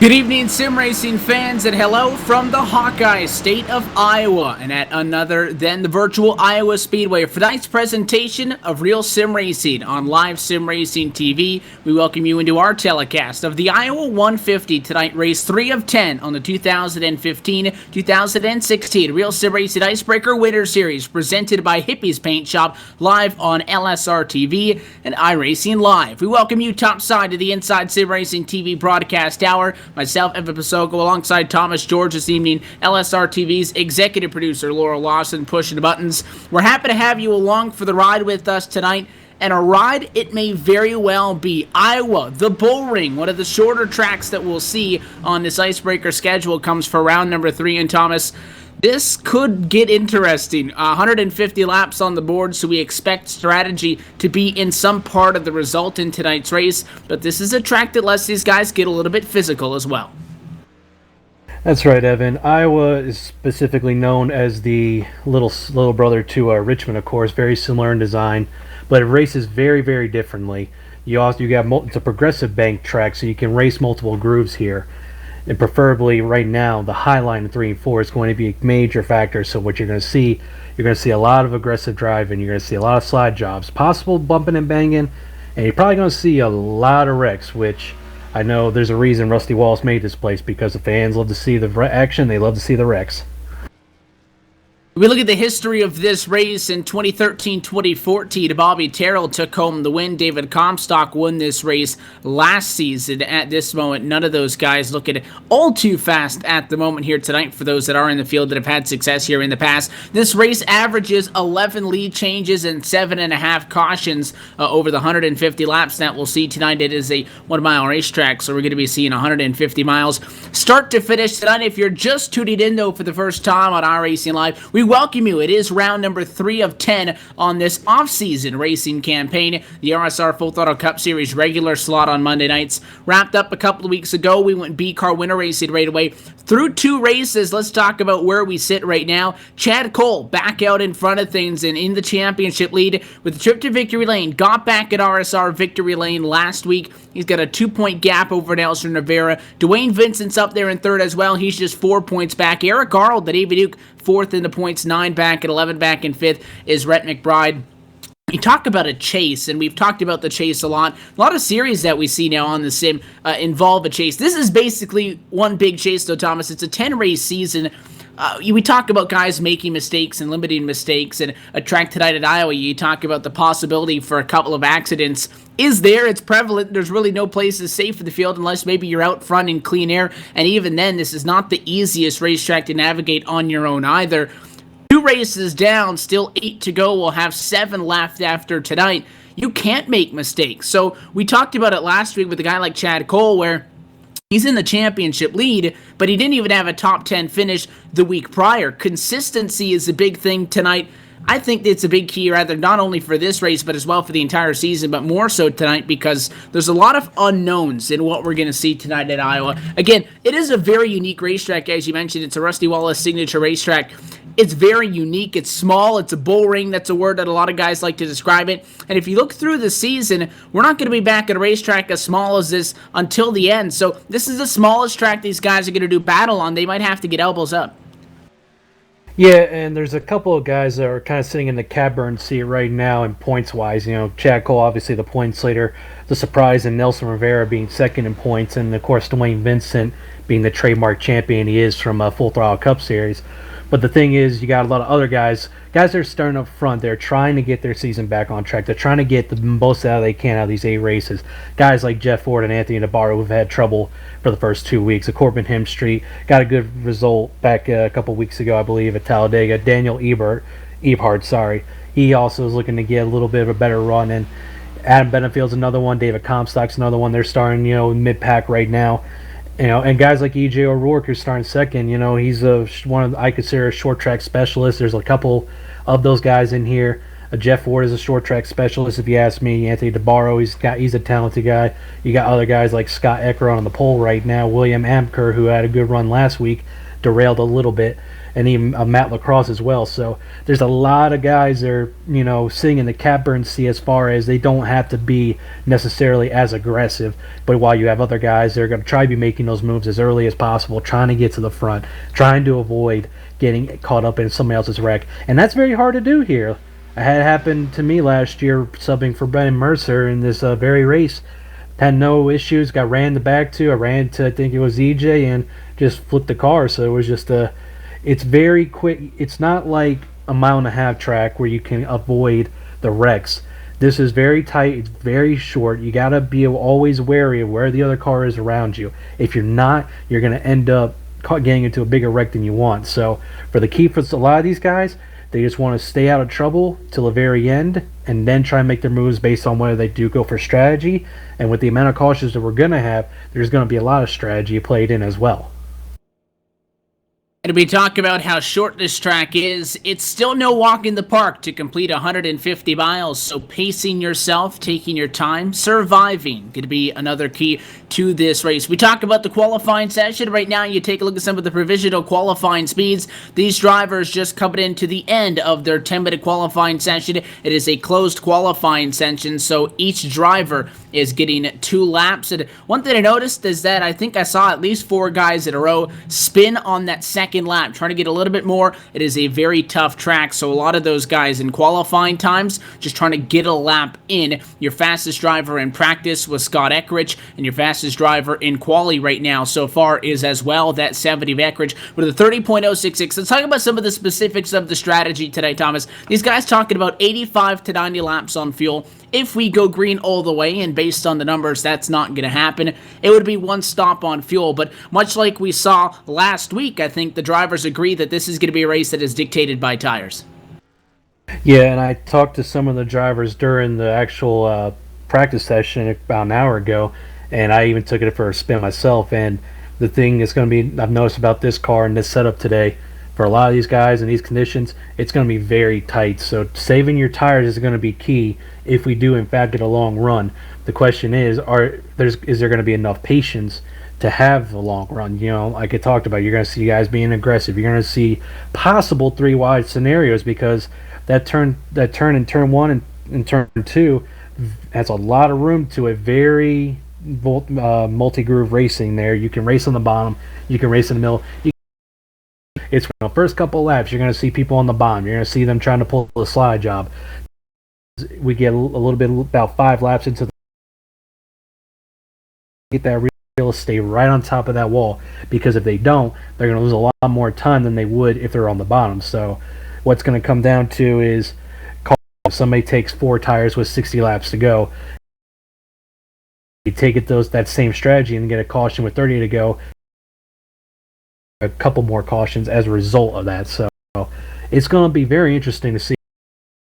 Good evening, sim racing fans, and hello from the Hawkeye state of Iowa, and at another than the virtual Iowa Speedway. For tonight's presentation of Real Sim Racing on Live Sim Racing TV, we welcome you into our telecast of the Iowa 150 tonight, race 3 of 10 on the 2015-2016 Real Sim Racing Icebreaker Winter Series, presented by Hippie's Paint Shop, live on LSRTV and iRacing Live. We welcome you topside to the Inside Sim Racing TV broadcast hour. Myself, Evan Pasoko, alongside Thomas George this evening, LSRTV's executive producer, Laura Lawson, pushing the buttons. We're happy to have you along for the ride with us tonight, and a ride it may very well be. Iowa, the Bull Ring, one of the shorter tracks that we'll see on this Icebreaker schedule, comes for round number 3, and Thomas, this could get interesting. 150 laps on the board, so we expect strategy to be in some part of the result in tonight's race, but this is a track that lets these guys get a little bit physical as well. That's right, Evan. Iowa is specifically known as the little brother to Richmond, of course, very similar in design, but it races very, very differently. It's a progressive bank track, so you can race multiple grooves here. And preferably right now, the high line of 3 and 4 is going to be a major factor. So what you're going to see a lot of aggressive driving. You're going to see a lot of slide jobs, possible bumping and banging, and you're probably going to see a lot of wrecks, which I know there's a reason Rusty Wallace made this place, because the fans love to see the action. They love to see the wrecks. We look at the history of this race in 2013-2014. Bobby Terrell took home the win. David Comstock won this race last season. At this moment, none of those guys looking all too fast at the moment here tonight for those that are in the field that have had success here in the past. This race averages 11 lead changes and 7.5 cautions over the 150 laps that we'll see tonight. It is a 1 mile racetrack, so we're going to be seeing 150 miles start to finish tonight. If you're just tuning in, though, for the first time on iRacing Live, we welcome you. It is round number 3 of 10 on this off-season racing campaign. The RSR Full Throttle Cup Series regular slot on Monday nights wrapped up a couple of weeks ago. We went B-Car winter racing right away. Through 2 races, let's talk about where we sit right now. Chad Cole back out in front of things and in the championship lead with the trip to Victory Lane. Got back at RSR Victory Lane last week. He's got a 2-point gap over Nelson Rivera. Dwayne Vincent's up there in third as well. He's just 4 points back. Eric Arnold at Davey Duke, 4th in the points, 9 back, and 11 back in 5th is Rhett McBride. You talk about a chase, and we've talked about the chase a lot. A lot of series that we see now on the sim involve a chase. This is basically one big chase, though, Thomas. It's a 10-race season. We talk about guys making mistakes and limiting mistakes, and a track tonight at Iowa, you talk about the possibility for a couple of accidents. Is there? It's prevalent. There's really no places safe for the field unless maybe you're out front in clean air, and even then, this is not the easiest racetrack to navigate on your own either. 2 races down, still 8 to go. We'll have 7 left after tonight. You can't make mistakes. So we talked about it last week with a guy like Chad Cole, where he's in the championship lead, but he didn't even have a top 10 finish the week prior. Consistency is a big thing tonight. I think it's a big key, rather, not only for this race, but as well for the entire season, but more so tonight because there's a lot of unknowns in what we're going to see tonight at Iowa. Again, it is a very unique racetrack, as you mentioned. It's a Rusty Wallace signature racetrack. It's very unique. It's small. It's a bull ring. That's a word that a lot of guys like to describe it. And if you look through the season, we're not going to be back at a racetrack as small as this until the end. So this is the smallest track these guys are going to do battle on. They might have to get elbows up. Yeah, and there's a couple of guys that are kind of sitting in the Cadburn seat right now in points-wise. You know, Chad Cole, obviously the points leader, the surprise, and Nelson Rivera being second in points, and of course Dwayne Vincent being the trademark champion he is from Full Throttle Cup Series. But the thing is, you got a lot of other guys that are starting up front. They're trying to get their season back on track. They're trying to get the most out they can out of these 8 races. Guys like Jeff Ford and Anthony DeBarro who've had trouble for the first 2 weeks. Corbin Hemstreet got a good result back a couple weeks ago, I believe, at Talladega. Daniel Eberhard, he also is looking to get a little bit of a better run. And Adam Benefield's another one. David Comstock's another one. They're starting, mid-pack right now. And guys like E.J. O'Rourke, who's starting second, he's one of I consider a short track specialist. There's a couple of those guys in here. Jeff Ford is a short track specialist, if you ask me. Anthony DeBarro, he's a talented guy. You got other guys like Scott Eckert on the pole right now. William Amker, who had a good run last week, derailed a little bit. and even Matt Lacrosse as well. So there's a lot of guys that are, sitting in the cap burn seat as far as they don't have to be necessarily as aggressive. But while you have other guys that are going to try to be making those moves as early as possible, trying to get to the front, trying to avoid getting caught up in somebody else's wreck. And that's very hard to do here. It had happened to me last year subbing for Brendan Mercer in this very race. Had no issues, got ran in the back to. I ran to, I think it was EJ, and just flipped the car. So it was just it's very quick. It's not like a 1.5 mile track where you can avoid the wrecks. This is very tight. It's very short. You got to be always wary of where the other car is around you. If you're not, you're going to end up getting into a bigger wreck than you want. So for the key for a lot of these guys, they just want to stay out of trouble till the very end and then try and make their moves based on whether they do go for strategy. And with the amount of cautions that we're going to have, there's going to be a lot of strategy played in as well. And we talk about how short this track is. It's still no walk in the park to complete 150 miles, so pacing yourself, taking your time, surviving going to be another key to this race. We talk about the qualifying session. Right now, you take a look at some of the provisional qualifying speeds. These drivers just coming into the end of their 10-minute qualifying session. It is a closed qualifying session, so each driver is getting 2 laps. And one thing I noticed is that I think I saw at least 4 guys in a row spin on that second lap, trying to get a little bit more. It is a very tough track, so a lot of those guys in qualifying times just trying to get a lap in. Your fastest driver in practice was Scott Eckrich, and your fastest driver in quali right now so far is as well that 70 of Eckrich with a 30.066. Let's talk about some of the specifics of the strategy today, Thomas. These guys talking about 85 to 90 laps on fuel. If we go green all the way, and based on the numbers, that's not going to happen, it would be 1 stop on fuel. But much like we saw last week, I think the drivers agree that this is going to be a race that is dictated by tires. Yeah, and I talked to some of the drivers during the actual practice session about an hour ago, and I even took it for a spin myself. And the thing is going to be, I've noticed about this car and this setup today, for a lot of these guys in these conditions, it's going to be very tight. So saving your tires is going to be key if we do in fact get a long run. The question is there going to be enough patience to have a long run? Like I talked about, you're going to see guys being aggressive. You're going to see possible 3 wide scenarios, because that turn in turn 1 and turn 2 has a lot of room to it. Very multi-groove racing there. You can race on the bottom, you can race in the middle. It's first couple laps, you're going to see people on the bottom. You're going to see them trying to pull the slide job. We get a little bit, about 5 laps into the, get that real estate right on top of that wall, because if they don't, they're going to lose a lot more time than they would if they're on the bottom. So what's going to come down to is, if somebody takes 4 tires with 60 laps to go, you take it that same strategy and get a caution with 30 to go, a couple more cautions as a result of that. So it's going to be very interesting to see.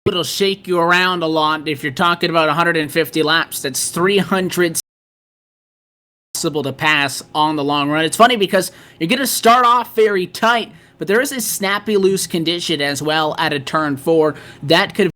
It'll shake you around a lot. If you're talking about 150 laps, that's 300 possible to pass on the long run. It's funny because you're going to start off very tight, but there is a snappy loose condition as well at a turn 4 that could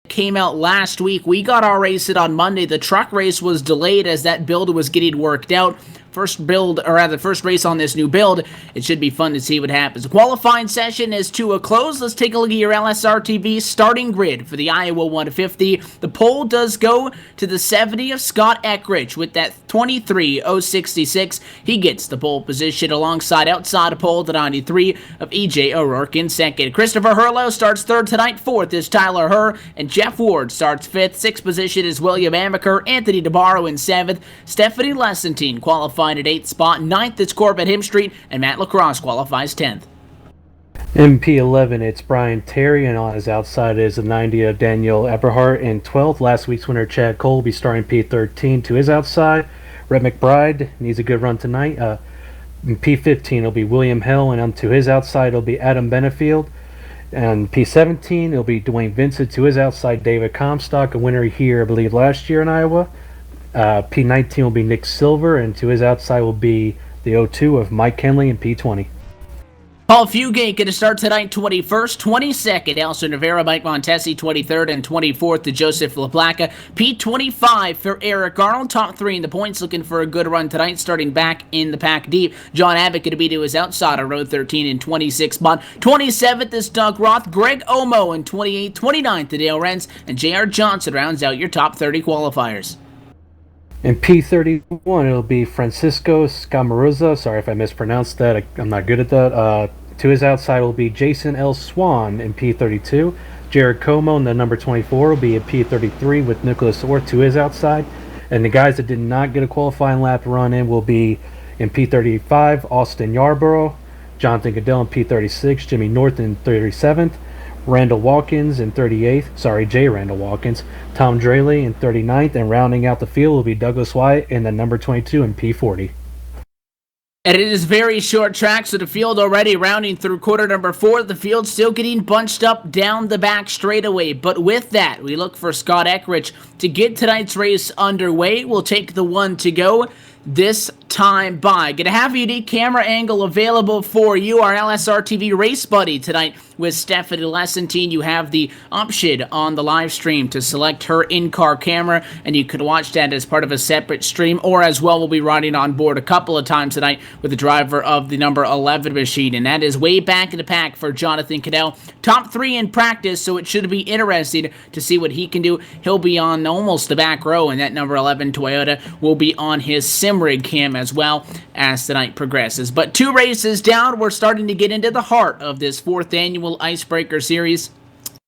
came out last week. We got our race it on Monday. The truck race was delayed as that build was getting worked out. First race on this new build. It should be fun to see what happens. The qualifying session is to a close. Let's take a look at your LSRTV starting grid for the Iowa 150. The pole does go to the 70 of Scott Eckrich with that 23.066. He gets the pole position alongside outside of pole the 93 of EJ O'Rourke in second. Christopher Hurlow starts third tonight. Fourth is Tyler Herr, and Jeff Ward starts fifth. Sixth position is William Amaker. Anthony DeBarro in seventh. Stephanie Lessentine qualified at 8th spot. 9th is Corbett Himstreet, and Matt Lacrosse qualifies 10th. MP11, it's Brian Terry, and on his outside is the 90 of Daniel Eberhardt in 12th. Last week's winner, Chad Cole, will be starting P13 to his outside. Rhett McBride needs a good run tonight. In P15, it'll be William Hill, and to his outside, it'll be Adam Benefield. And P17, it'll be Dwayne Vincent. To his outside, David Comstock, a winner here, I believe, last year in Iowa. P19 will be Nick Silver, and to his outside will be the 02 of Mike Kenley in P20. Paul Fugate going to start tonight 21st, 22nd, Elson Rivera, Mike Montesi, 23rd, and 24th to Joseph LaPlaca. P25 for Eric Arnold, top 3 in the points, looking for a good run tonight, starting back in the pack deep. John Abbott going to be to his outside on row 13 in 26th spot. 27th is Doug Roth, Greg Omo in 28th, 29th to Dale Renz, and J.R. Johnson rounds out your top 30 qualifiers. In P31, it'll be Francisco Scamaroza. Sorry if I mispronounced that. I'm not good at that. To his outside will be Jason L. Swan in P32. Jared Como in the number 24 will be at P33 with Nicholas Orr to his outside. And the guys that did not get a qualifying lap run in will be in P35, Austin Yarborough, Jonathan Goodell in P36, Jimmy North in 37th, Randall Watkins in 38th, J. Randall Watkins, Tom Draley in 39th, and rounding out the field will be Douglas Wyatt in the number 22 in P40. And it is very short track, so the field already rounding through quarter number 4. The field still getting bunched up down the back straightaway. But with that, we look for Scott Eckrich to get tonight's race underway. We'll take the one to go this time by. Gonna have a unique camera angle available for you, our LSRTV race buddy tonight with Stephanie Lessentine. You have the option on the live stream to select her in-car camera, and you can watch that as part of a separate stream, or as well we'll be riding on board a couple of times tonight with the driver of the number 11 machine, and that is way back in the pack for Jonathan Cadell. Top 3 in practice, so it should be interesting to see what he can do. He'll be on almost the back row, and that number 11 Toyota will be on his Simrig cam as well as the night progresses. But 2 races down, we're starting to get into the heart of this 4th annual Icebreaker series.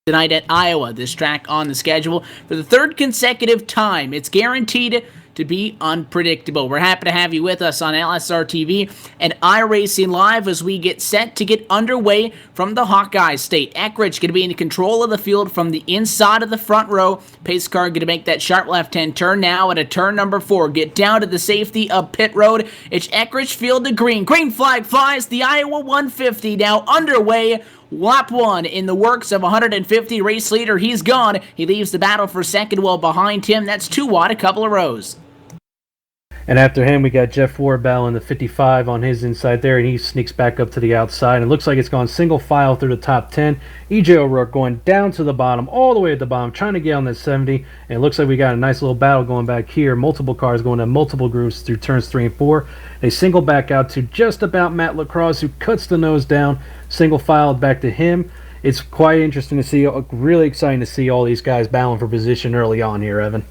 Tonight at Iowa, this track on the schedule for the 3rd consecutive time. It's guaranteed to be unpredictable. We're happy to have you with us on LSRTV and iRacing Live as we get set to get underway from the Hawkeye State. Eckrich going to be in control of the field from the inside of the front row. Pace car going to make that sharp left-hand turn now at a turn number 4. Get down to the safety of pit road. It's Eckrich field to green. Green flag flies. The Iowa 150 now underway. Lap 1 in the works of 150. Race leader, he's gone. He leaves the battle for second, well behind him. That's 2 wide, a couple of rows. And after him, we got Jeff Warbell in the 55 on his inside there, and he sneaks back up to the outside. And it looks like it's gone single file through the top 10. E.J. O'Rourke going down to the bottom, all the way at the bottom, trying to get on that 70. And it looks like we got a nice little battle going back here. Multiple cars going to multiple groups through turns 3 and 4. They single back out to just about Matt LaCrosse, who cuts the nose down. Single filed back to him. It's quite interesting to see, really exciting to see all these guys battling for position early on here, Evan.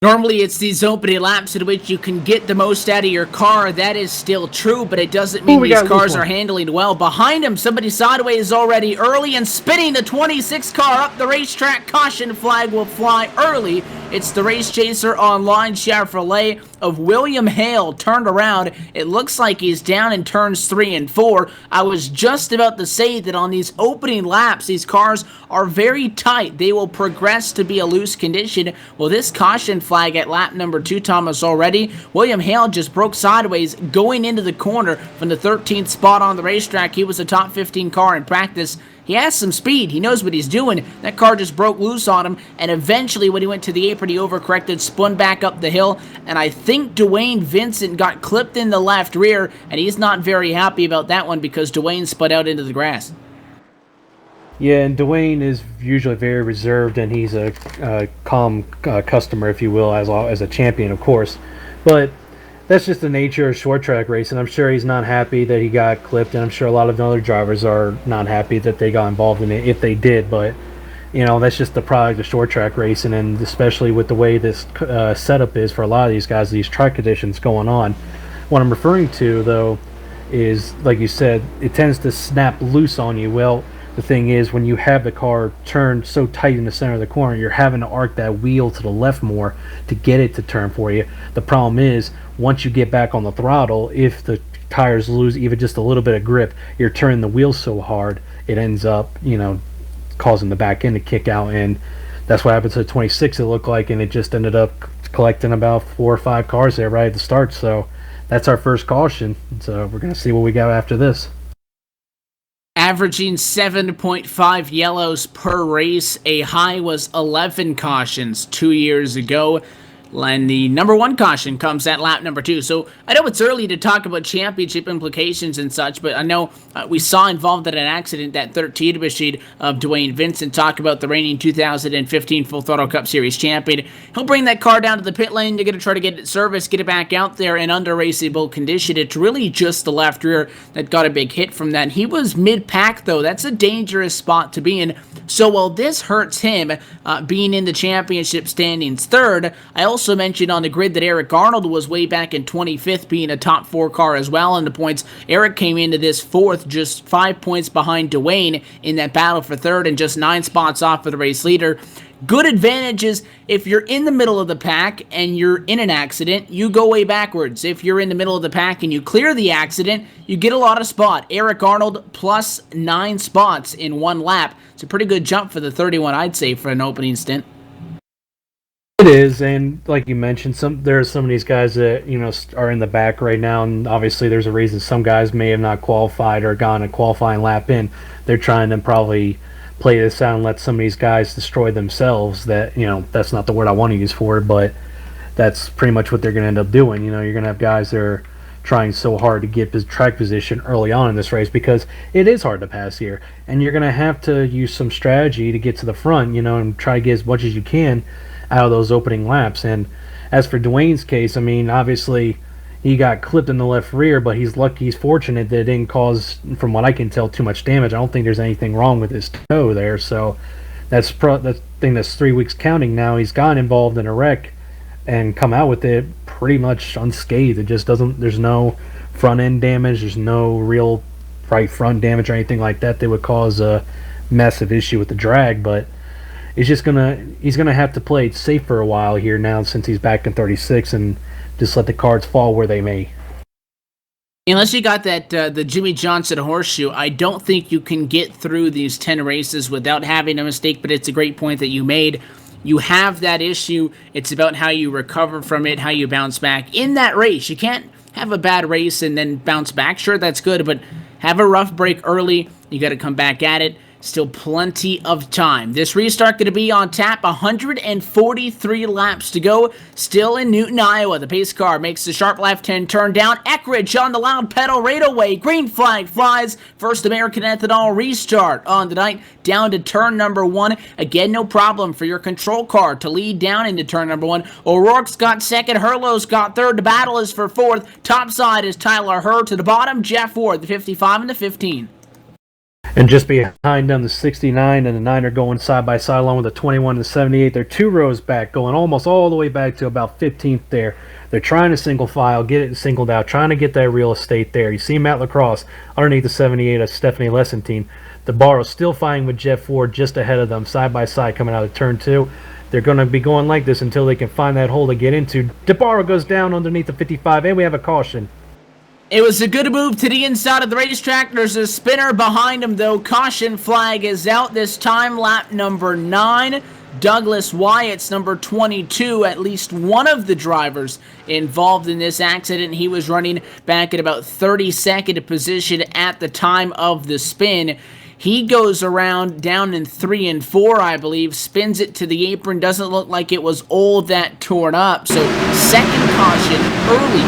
Normally, it's these opening laps in which you can get the most out of your car. That is still true, but it doesn't mean these cars are handling well. Behind him, somebody sideways already early and spinning the 26 car up the racetrack. Caution flag will fly early. It's the race chaser online Chevrolet of William Hale turned around. It looks like he's down in turns 3 and 4. I was just about to say that on these opening laps, these cars are very tight. They will progress to be a loose condition. Well, this caution flag at lap number 2, Thomas, already. William Hale just broke sideways going into the corner from the 13th spot on the racetrack. He was a top 15 car in practice. He has some speed. He knows what he's doing. That car just broke loose on him, and eventually when he went to the apron, he overcorrected, spun back up the hill, and I think Dwayne Vincent got clipped in the left rear, and he's not very happy about that one because Dwayne spun out into the grass. Yeah, and Dwayne is usually very reserved, and he's a calm customer, if you will, as a champion, of course. But that's just the nature of short track racing. I'm sure he's not happy that he got clipped, and I'm sure a lot of other drivers are not happy that they got involved in it, if they did. But, you know, that's just the product of short track racing, and especially with the way this setup is for a lot of these guys, these track conditions going on. What I'm referring to, though, is, like you said, it tends to snap loose on you. Well, the thing is, when you have the car turned so tight in the center of the corner, you're having to arc that wheel to the left more to get it to turn for you. The problem is, once you get back on the throttle, if the tires lose even just a little bit of grip, you're turning the wheel so hard, it ends up, you know, causing the back end to kick out. And that's what happened to the 26, it looked like, and it just ended up collecting about 4 or 5 cars there right at the start. So that's our first caution. So we're going to see what we got after this. Averaging 7.5 yellows per race. A high was 11 cautions 2 years ago. And the number 1 caution comes at lap number 2. So I know it's early to talk about championship implications and such, but I know we saw involved in an accident that 13 machine of Dwayne Vincent. Talk about the reigning 2015 Full Throttle Cup Series champion. He'll bring that car down to the pit lane. They're going to try to get it serviced, get it back out there in under raceable condition. It's really just the left rear that got a big hit from that. He was mid-pack, though. That's a dangerous spot to be in. So while this hurts him being in the championship standings third, I also mentioned on the grid that Eric Arnold was way back in 25th, being a top 4 car as well in the points. Eric came into this 4th, just 5 points behind Dwayne in that battle for third and just 9 spots off of the race leader. Good advantages if you're in the middle of the pack and you're in an accident, you go way backwards. If you're in the middle of the pack and you clear the accident, you get a lot of spot. Eric Arnold plus 9 spots in 1 lap. It's a pretty good jump for the 31, I'd say, for an opening stint. It is, and like you mentioned, there are some of these guys that are in the back right now, and obviously there's a reason some guys may have not qualified or gone a qualifying lap in. They're trying to probably play this out and let some of these guys destroy themselves. That's not the word I want to use for it, but that's pretty much what they're going to end up doing. You're going to have guys that are trying so hard to get his track position early on in this race because it is hard to pass here, and you're going to have to use some strategy to get to the front, and try to get as much as you can out of those opening laps. And as for Dwayne's case, obviously he got clipped in the left rear, but he's fortunate that it didn't cause, from what I can tell, too much damage. I don't think there's anything wrong with his toe there, so that's thing that's 3 weeks counting now. He's gotten involved in a wreck and come out with it pretty much unscathed. It just there's no front end damage, there's no real right front damage or anything like that would cause a massive issue with the drag, but he's gonna have to play it safe for a while here now since he's back in 36 and just let the cards fall where they may. Unless you got that the Jimmy Johnson horseshoe, I don't think you can get through these 10 races without having a mistake, but it's a great point that you made. You have that issue. It's about how you recover from it, how you bounce back. In that race, you can't have a bad race and then bounce back. Sure, that's good, but have a rough break early. You got to come back at it. Still plenty of time. This restart going to be on tap. 143 laps to go. Still in Newton, Iowa. The pace car makes the sharp left-hand turn down. Eckridge on the loud pedal right away. Green flag flies. First American ethanol restart on the night. Down to turn number 1. Again, no problem for your control car to lead down into turn number 1. O'Rourke's got second. Herlow's got third. The battle is for fourth. Top side is Tyler Herr. To the bottom, Jeff Ward, the 55 and the 15. And just behind them, the 69 and the 9 are going side by side along with the 21 and the 78. They're 2 rows back, going almost all the way back to about 15th there. They're trying to single file, get it singled out, trying to get that real estate there. You see Matt Lacrosse underneath the 78 of Stephanie Lessentine. DeBarro's still fighting with Jeff Ford just ahead of them, side by side coming out of turn 2. They're going to be going like this until they can find that hole to get into. DeBarro goes down underneath the 55, and we have a caution. It was a good move to the inside of the racetrack. There's a spinner behind him, though. Caution flag is out this time. Lap number 9. Douglas Wyatt's number 22. At least one of the drivers involved in this accident. He was running back at about 32nd position at the time of the spin. He goes around down in 3 and 4, I believe, spins it to the apron. Doesn't look like it was all that torn up. So second caution early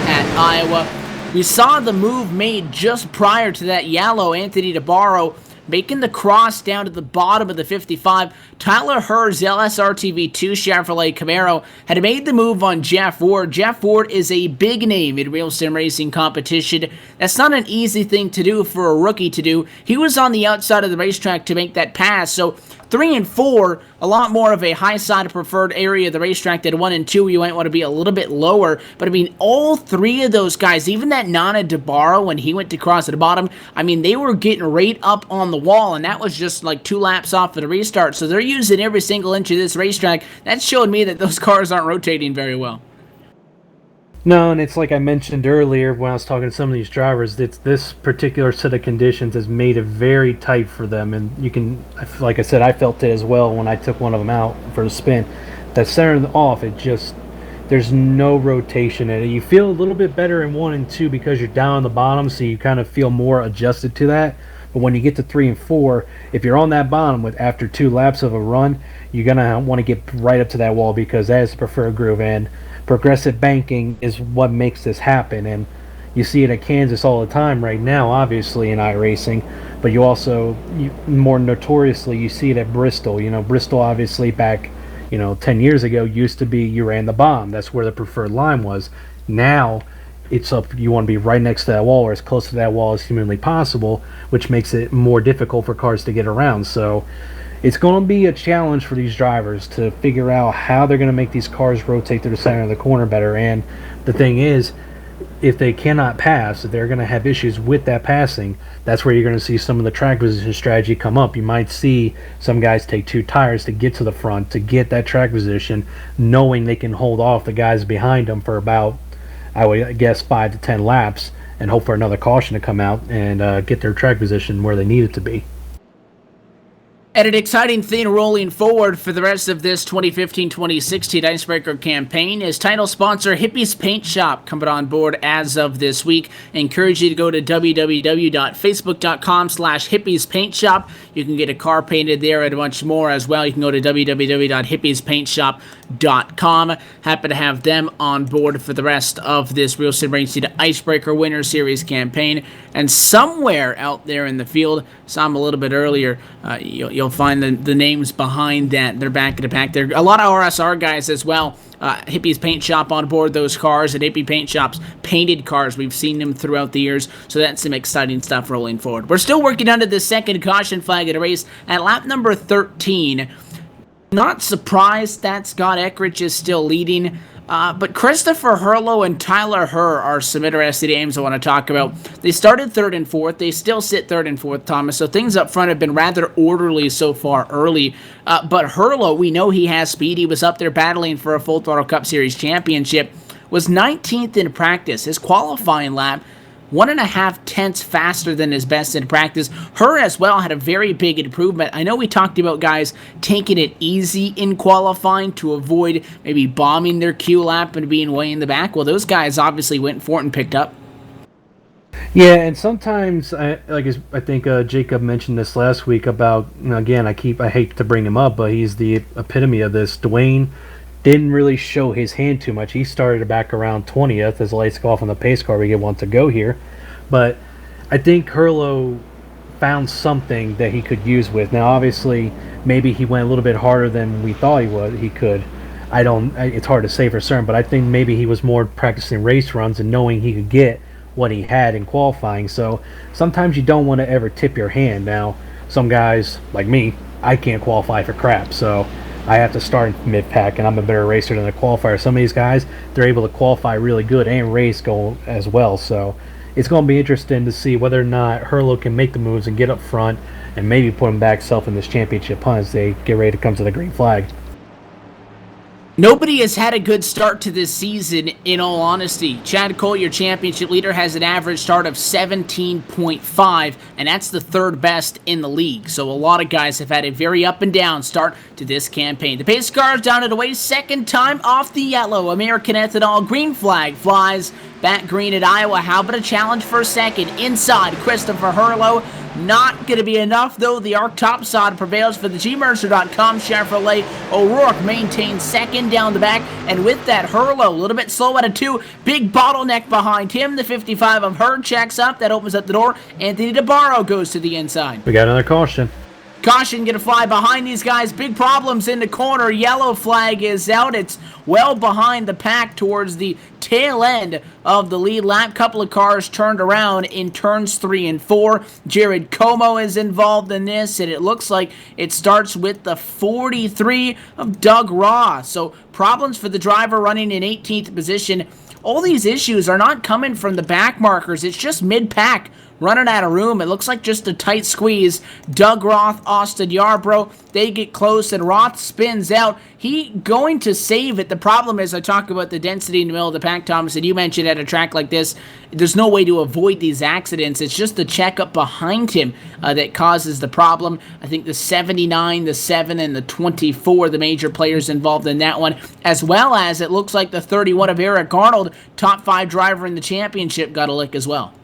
at Iowa. We saw the move made just prior to that yellow. Anthony DeBarro making the cross down to the bottom of the 55. Tyler Herr's LSRTV 2 Chevrolet Camaro had made the move on Jeff Ward. Jeff Ward is a big name in real sim racing competition. That's not an easy thing to do for a rookie to do. He was on the outside of the racetrack to make that pass. So 3 and 4, a lot more of a high side preferred area of the racetrack than 1 and 2. You might want to be a little bit lower. But I mean, all 3 of those guys, even that Nana DeBarro when he went to cross at the bottom, I mean, they were getting right up on the wall, and that was just like 2 laps off of the restart. So they're using every single inch of this racetrack. That showed me that those cars aren't rotating very well. No, and it's like I mentioned earlier when I was talking to some of these drivers, this particular set of conditions has made it very tight for them. And you can, like I said, I felt it as well when I took one of them out for a spin. That center off, there's no rotation in it. You feel a little bit better in 1 and 2 because you're down on the bottom, so you kind of feel more adjusted to that. But when you get to 3 and 4, if you're on that bottom with after 2 laps of a run, you're gonna want to get right up to that wall because that is the preferred groove, and progressive banking is what makes this happen. And you see it at Kansas all the time right now, obviously in iRacing, but you also more notoriously you see it at Bristol. Bristol obviously back 10 years ago used to be you ran the bomb. That's where the preferred line was. Now it's up, you want to be right next to that wall or as close to that wall as humanly possible, which makes it more difficult for cars to get around. So it's going to be a challenge for these drivers to figure out how they're going to make these cars rotate to the center of the corner better. And the thing is, if they cannot pass, they're going to have issues with that passing. That's where you're going to see some of the track position strategy come up. You might see some guys take 2 tires to get to the front, to get that track position, knowing they can hold off the guys behind them for about, I would guess, 5 to 10 laps and hope for another caution to come out and get their track position where they need it to be. And an exciting thing rolling forward for the rest of this 2015-2016 Icebreaker campaign is title sponsor Hippie's Paint Shop coming on board as of this week. I encourage you to go to www.facebook.com/Hippie's Paint Shop. You can get a car painted there and much more as well. You can go to www.hippiespaintshop.com. Happy to have them on board for the rest of this Real Sim Racing Icebreaker Winter Series campaign. And somewhere out there in the field, saw them a little bit earlier, you'll find the names behind that. They're back in the pack. There are a lot of RSR guys as well. Hippie's Paint Shop on board those cars, and Hippie Paint Shop's painted cars. We've seen them throughout the years, so that's some exciting stuff rolling forward. We're still working under the second caution flag of the race at lap number 13. Not surprised that Scott Eckridge is still leading. But Christopher Hurlow and Tyler Herr are some interesting names I want to talk about. They started 3rd and 4th. They still sit 3rd and 4th, Thomas. So things up front have been rather orderly so far early. But Hurlow, we know he has speed. He was up there battling for a Full Throttle Cup Series championship. Was 19th in practice. His qualifying lap, 1.5 tenths faster than his best in practice. Her as well had a very big improvement. I know we talked about guys taking it easy in qualifying to avoid maybe bombing their Q lap and being way in the back. Well, those guys obviously went for it and picked up. Yeah, and sometimes, I think Jacob mentioned this last week about, again, I hate to bring him up, but he's the epitome of this. Dwayne didn't really show his hand too much. He started back around 20th as the lights go off on the pace car. We get one to go here. But I think Hurlow found something that he could use with. Now, obviously, maybe he went a little bit harder than we thought he could. It's hard to say for certain, but I think maybe he was more practicing race runs and knowing he could get what he had in qualifying. So sometimes you don't want to ever tip your hand. Now, some guys, like me, I can't qualify for crap. So I have to start in mid-pack, and I'm a better racer than a qualifier. Some of these guys, they're able to qualify really good and race go as well. So it's going to be interesting to see whether or not Hurlow can make the moves and get up front and maybe put him back self in this championship hunt as they get ready to come to the green flag. Nobody has had a good start to this season, in all honesty. Chad Cole, your championship leader, has an average start of 17.5, and that's the 3rd best in the league. So a lot of guys have had a very up and down start to this campaign. The pace car is down and away, 2nd time off the yellow. American Ethanol green flag flies back green at Iowa. How about a challenge for 2nd? Inside, Christopher Hurlow. Not going to be enough, though. The ARC topside prevails for the GMercer.com. Chevrolet O'Rourke maintains 2nd down the back. And with that, Hurlow, a little bit slow out of 2. Big bottleneck behind him. The 55 of Hurd checks up. That opens up the door. Anthony DeBarro goes to the inside. We got another caution. Caution going to fly behind these guys. Big problems in the corner. Yellow flag is out. It's well behind the pack towards the tail end of the lead lap. Couple of cars turned around in turns 3 and 4. Jared Como is involved in this, and it looks like it starts with the 43 of Doug Ross. So problems for the driver running in 18th position. All these issues are not coming from the back markers. It's just mid-pack running out of room. It looks like just a tight squeeze. Doug Roth, Austin Yarbrough, they get close, and Roth spins out. He going to save it. The problem is, I talk about the density in the middle of the pack, Thomas, and you mentioned at a track like this, there's no way to avoid these accidents. It's just the checkup behind him that causes the problem. I think the 79, the 7, and the 24, the major players involved in that one, as well as it looks like the 31 of Eric Arnold, top 5 driver in the championship, got a lick as well.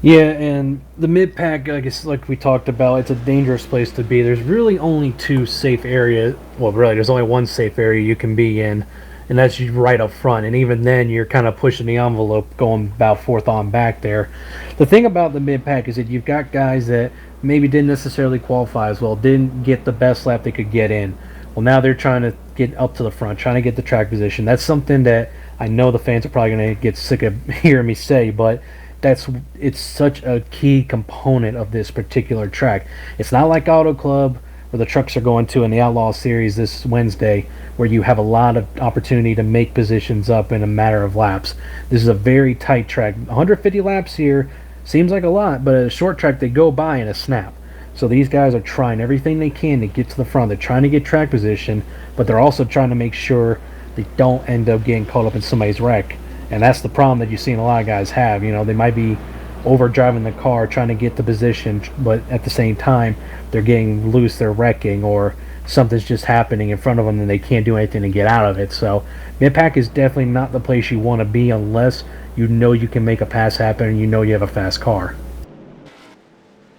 Yeah, and the mid pack, I guess, like we talked about, it's a dangerous place to be. There's really only two safe areas. Well, really, there's only one safe area you can be in, and that's right up front. And even then, you're kind of pushing the envelope, going about fourth on back there. The thing about the mid pack is that you've got guys that maybe didn't necessarily qualify as well, didn't get the best lap they could get in. Well, now they're trying to get up to the front, trying to get the track position. That's something that I know the fans are probably going to get sick of hearing me say, but it's such a key component of this particular track. It's not like Auto Club where the trucks are going to in the Outlaw Series this Wednesday, where you have a lot of opportunity to make positions up in a matter of laps. This is a very tight track. 150 laps here seems like a lot, but at a short track they go by in a snap. So these guys are trying everything they can to get to the front. They're trying to get track position, but they're also trying to make sure they don't end up getting caught up in somebody's wreck. And that's the problem that you've seen a lot of guys have. You know, they might be over driving the car trying to get the position, but at the same time, they're getting loose, they're wrecking, or something's just happening in front of them and they can't do anything to get out of it. So, mid-pack is definitely not the place you want to be unless you know you can make a pass happen and you know you have a fast car.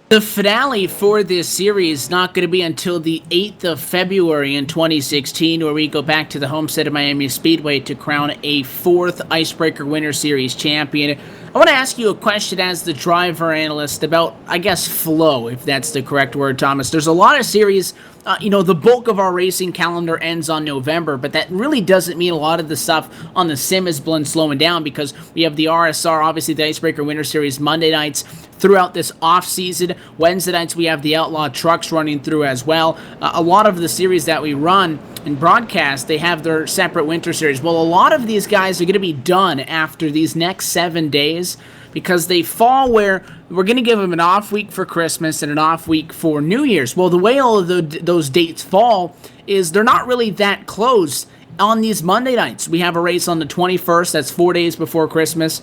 The finale for this series is not going to be until the 8th of February in 2016, where we go back to the homestead of Miami Speedway to crown a 4th Icebreaker Winter Series champion. I want to ask you a question as the driver analyst about, I guess, flow, if that's the correct word, Thomas. There's a lot of series, the bulk of our racing calendar ends on November, but that really doesn't mean a lot of the stuff on the sim is been slowing down because we have the RSR, obviously the Icebreaker Winter Series Monday nights throughout this off-season. Wednesday nights we have the Outlaw trucks running through as well. A lot of the series that we run and broadcast, they have their separate winter series. Well, a lot of these guys are going to be done after these next 7 days because they fall where we're going to give them an off week for Christmas and an off week for New Year's. Well, the way all of those dates fall is they're not really that close on these Monday nights. We have a race on the 21st, that's 4 days before Christmas,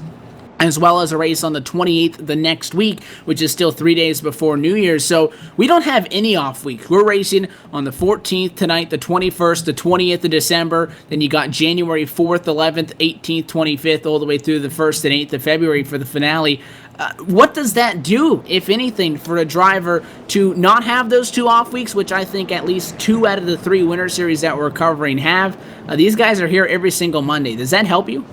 as well as a race on the 28th the next week, which is still 3 days before New Year's. So we don't have any off weeks. We're racing on the 14th tonight, the 21st, the 20th of December. Then you got January 4th, 11th, 18th, 25th, all the way through the 1st and 8th of February for the finale. What does that do, if anything, for a driver to not have those 2 off weeks, which I think at least 2 out of the 3 Winter Series that we're covering have? These guys are here every single Monday. Does that help you?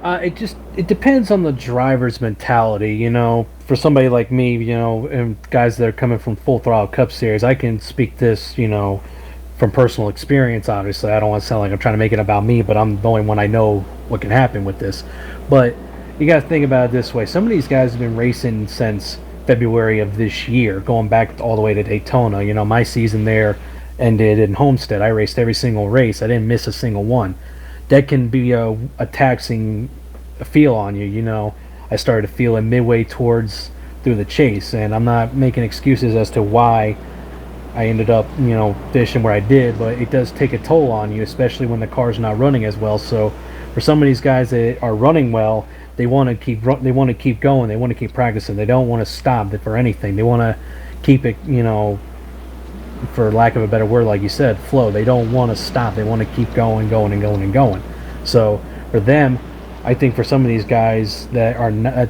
It depends on the driver's mentality, for somebody like me, and guys that are coming from Full Throttle Cup Series. I can speak this, from personal experience. Obviously, I don't want to sound like I'm trying to make it about me, but I'm the only one I know what can happen with this. But you got to think about it this way. Some of these guys have been racing since February of this year, going back all the way to Daytona. My season there ended in Homestead. I raced every single race. I didn't miss a single one. That can be a taxing feel on you. I started to feel it midway through the chase, and I'm not making excuses as to why I ended up finishing where I did, but it does take a toll on you, especially when the car's not running as well. So for some of these guys that are running well, they want to keep going, they want to keep practicing. They don't want to stop it for anything. They want to keep it, for lack of a better word, like you said, flow. They don't want to stop. They want to keep going. So for them, I think for some of these guys that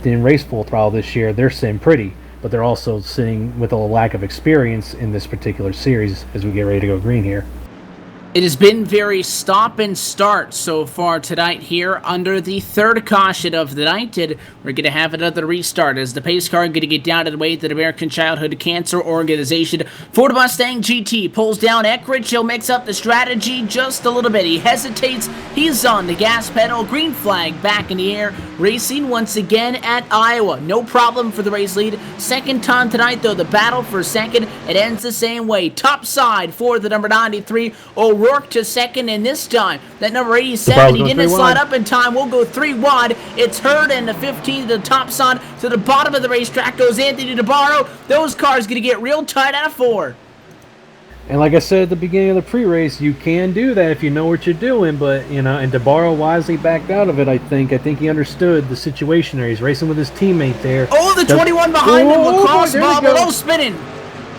didn't race Full Throttle this year, they're sitting pretty, but they're also sitting with a lack of experience in this particular series as we get ready to go green here. It has been very stop and start so far tonight here under the 3rd caution of the night, and we're going to have another restart as the pace car going to get down to the way that American Childhood Cancer Organization Ford Mustang GT pulls down Eckridge. He'll mix up the strategy just a little bit. He hesitates. He's on the gas pedal. Green flag back in the air. Racing once again at Iowa. No problem for the race lead. Second time tonight, though, the battle for second. It ends the same way. Top side for the number 93. O'Rourke to second, and this time, that number 87, he didn't slide up in time. We'll go 3 wide. It's Hurd and the 15 to the top side. To the bottom of the racetrack goes Anthony DeBarro. Those cars going to get real tight out of 4. And like I said at the beginning of the pre-race, you can do that if you know what you're doing, but, and DeBarro wisely backed out of it, I think. I think he understood the situation there. He's racing with his teammate there. Oh, the 21 behind him, lacrosse ball below spinning.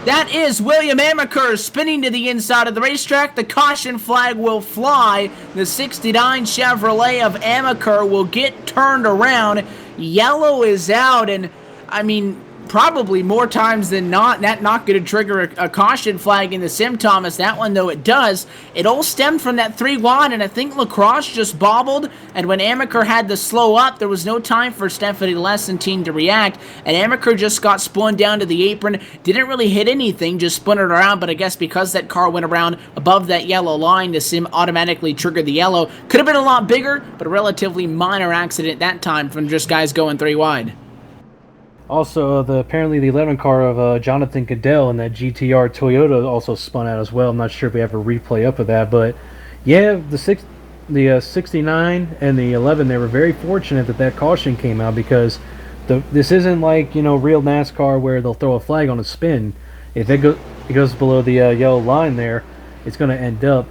That is William Amaker spinning to the inside of the racetrack. The caution flag will fly. The 69 Chevrolet of Amaker will get turned around. Yellow is out, and I mean, probably more times than not, that not going to trigger a caution flag in the Sim Thomas. That one, though, it does. It all stemmed from that 3 wide, and I think Lacrosse just bobbled, and when Amaker had to slow up, there was no time for Stephanie Lessentine to react, and Amaker just got spun down to the apron, didn't really hit anything, just spun it around, but I guess because that car went around above that yellow line, the Sim automatically triggered the yellow. Could have been a lot bigger, but a relatively minor accident that time from just guys going 3 wide. Also, apparently the 11 car of Jonathan Goodell and that GTR Toyota also spun out as well. I'm not sure if we have a replay up of that, but yeah, the 69 and the 11, they were very fortunate that caution came out, because this isn't like, real NASCAR where they'll throw a flag on a spin. If it goes below the yellow line there, it's going to end up,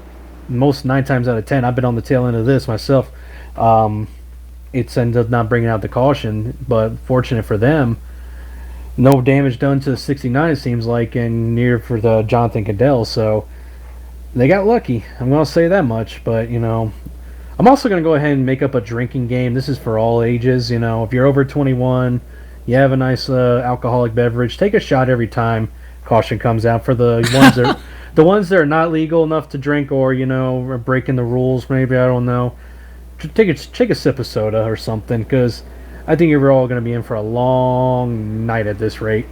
most 9 times out of 10, I've been on the tail end of this myself, it's ended up not bringing out the caution, but fortunate for them, no damage done to the 69, it seems like, and near for the Jonathan Goodell, so they got lucky. I'm going to say that much, but, I'm also going to go ahead and make up a drinking game. This is for all ages, if you're over 21, you have a nice alcoholic beverage, take a shot every time caution comes out. For the ones that are not legal enough to drink, or, are breaking the rules, maybe, I don't know, take a sip of soda or something, because I think you're all going to be in for a long night at this rate.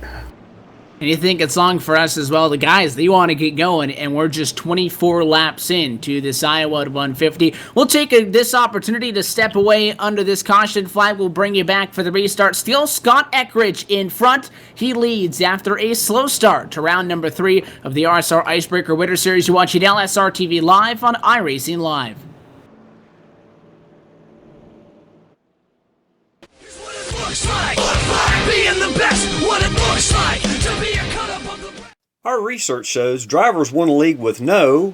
And you think it's long for us as well. The guys, they want to get going, and we're just 24 laps into this Iowa 150. We'll take this opportunity to step away under this caution flag. We'll bring you back for the restart. Still Scott Eckridge in front. He leads after a slow start to round number 3 of the RSR Icebreaker Winter Series. You're watching LSRTV live on iRacing Live. Being the best, what it looks like to be a cut up of the... Our research shows drivers won a league with no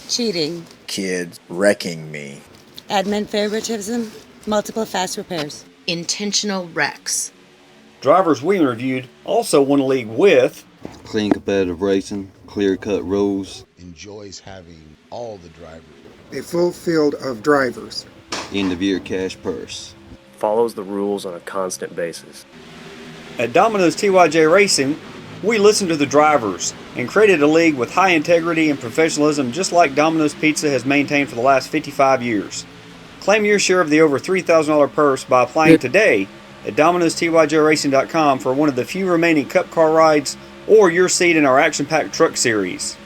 cheating, kids wrecking me, admin favoritism, multiple fast repairs, intentional wrecks. Drivers we interviewed also won a league with clean competitive racing, clear-cut rules, enjoys having all the drivers, a full field of drivers, end-of-year cash purse, follows the rules on a constant basis. At Domino's TYJ Racing, we listened to the drivers and created a league with high integrity and professionalism, just like Domino's Pizza has maintained for the last 55 years. Claim your share of the over $3,000 purse by applying today at Domino'sTYJRacing.com for one of the few remaining Cup car rides or your seat in our action-packed truck series.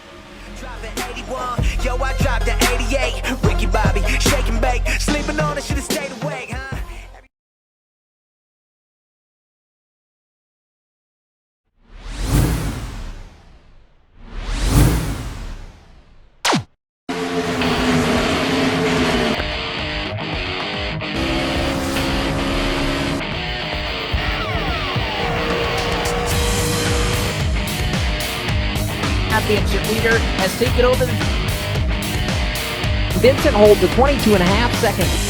Yo, I dropped the 88. Ricky Bobby, shake and bake, sleeping on it, should've stayed awake, huh? Championship leader has taken over. Vincent holds a 22.5 seconds.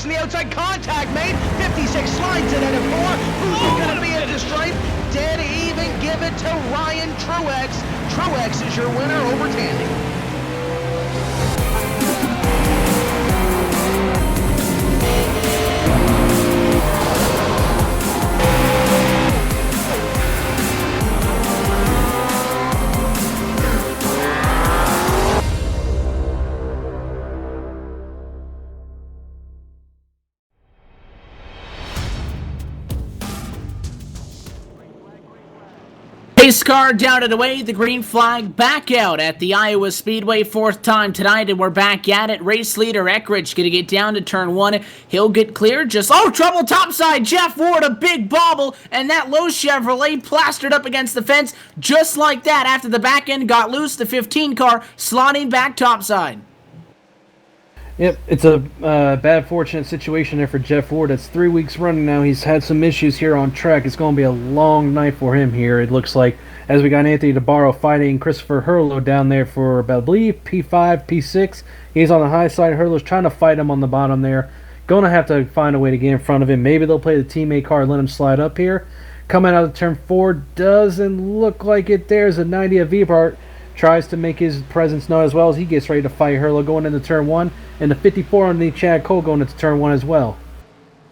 In the outside contact made 56 slides in at a 4. Who's gonna be at the stripe? Dead even. Give it to Ryan Truex. Truex is your winner over Tandy. Race car down and away, the green flag back out at the Iowa Speedway, 4th time tonight, and we're back at it. Race leader Eckrich gonna get down to turn 1. He'll get clear, trouble topside, Jeff Ward, a big bobble, and that low Chevrolet plastered up against the fence just like that after the back end got loose, the 15 car sliding back topside. Yep, it's a bad fortunate situation there for Jeff Ward. It's 3 weeks running now. He's had some issues here on track. It's going to be a long night for him here, it looks like, as we got Anthony DeBarro fighting Christopher Hurlow down there for, I believe, P5, P6. He's on the high side. Hurlow's trying to fight him on the bottom there. Going to have to find a way to get in front of him. Maybe they'll play the teammate car and let him slide up here. Coming out of turn 4, doesn't look like it. There's a 90 of V-Part. Tries to make his presence known as well as he gets ready to fight Hurlow going into turn 1. And the 54 underneath Chad Cole going into turn 1 as well.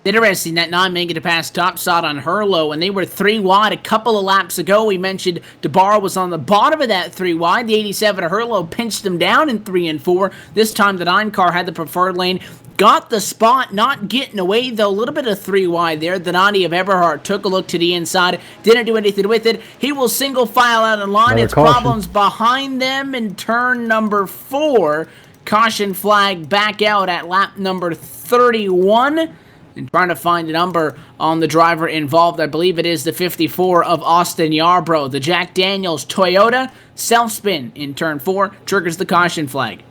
Interesting that not making it past topside on Hurlow, and they were 3 wide a couple of laps ago. We mentioned DeBarro was on the bottom of that 3 wide. The 87 of Hurlow pinched him down in 3 and 4. This time the 9 car had the preferred lane. Got the spot, not getting away though. A little bit of 3 wide there. The 90 of Eberhardt took a look to the inside. Didn't do anything with it. He will single file out in line. It's problems behind them in turn number 4. Caution flag back out at lap number 31. And trying to find a number on the driver involved. I believe it is the 54 of Austin Yarbrough. The Jack Daniels Toyota self-spin in turn 4 triggers the caution flag.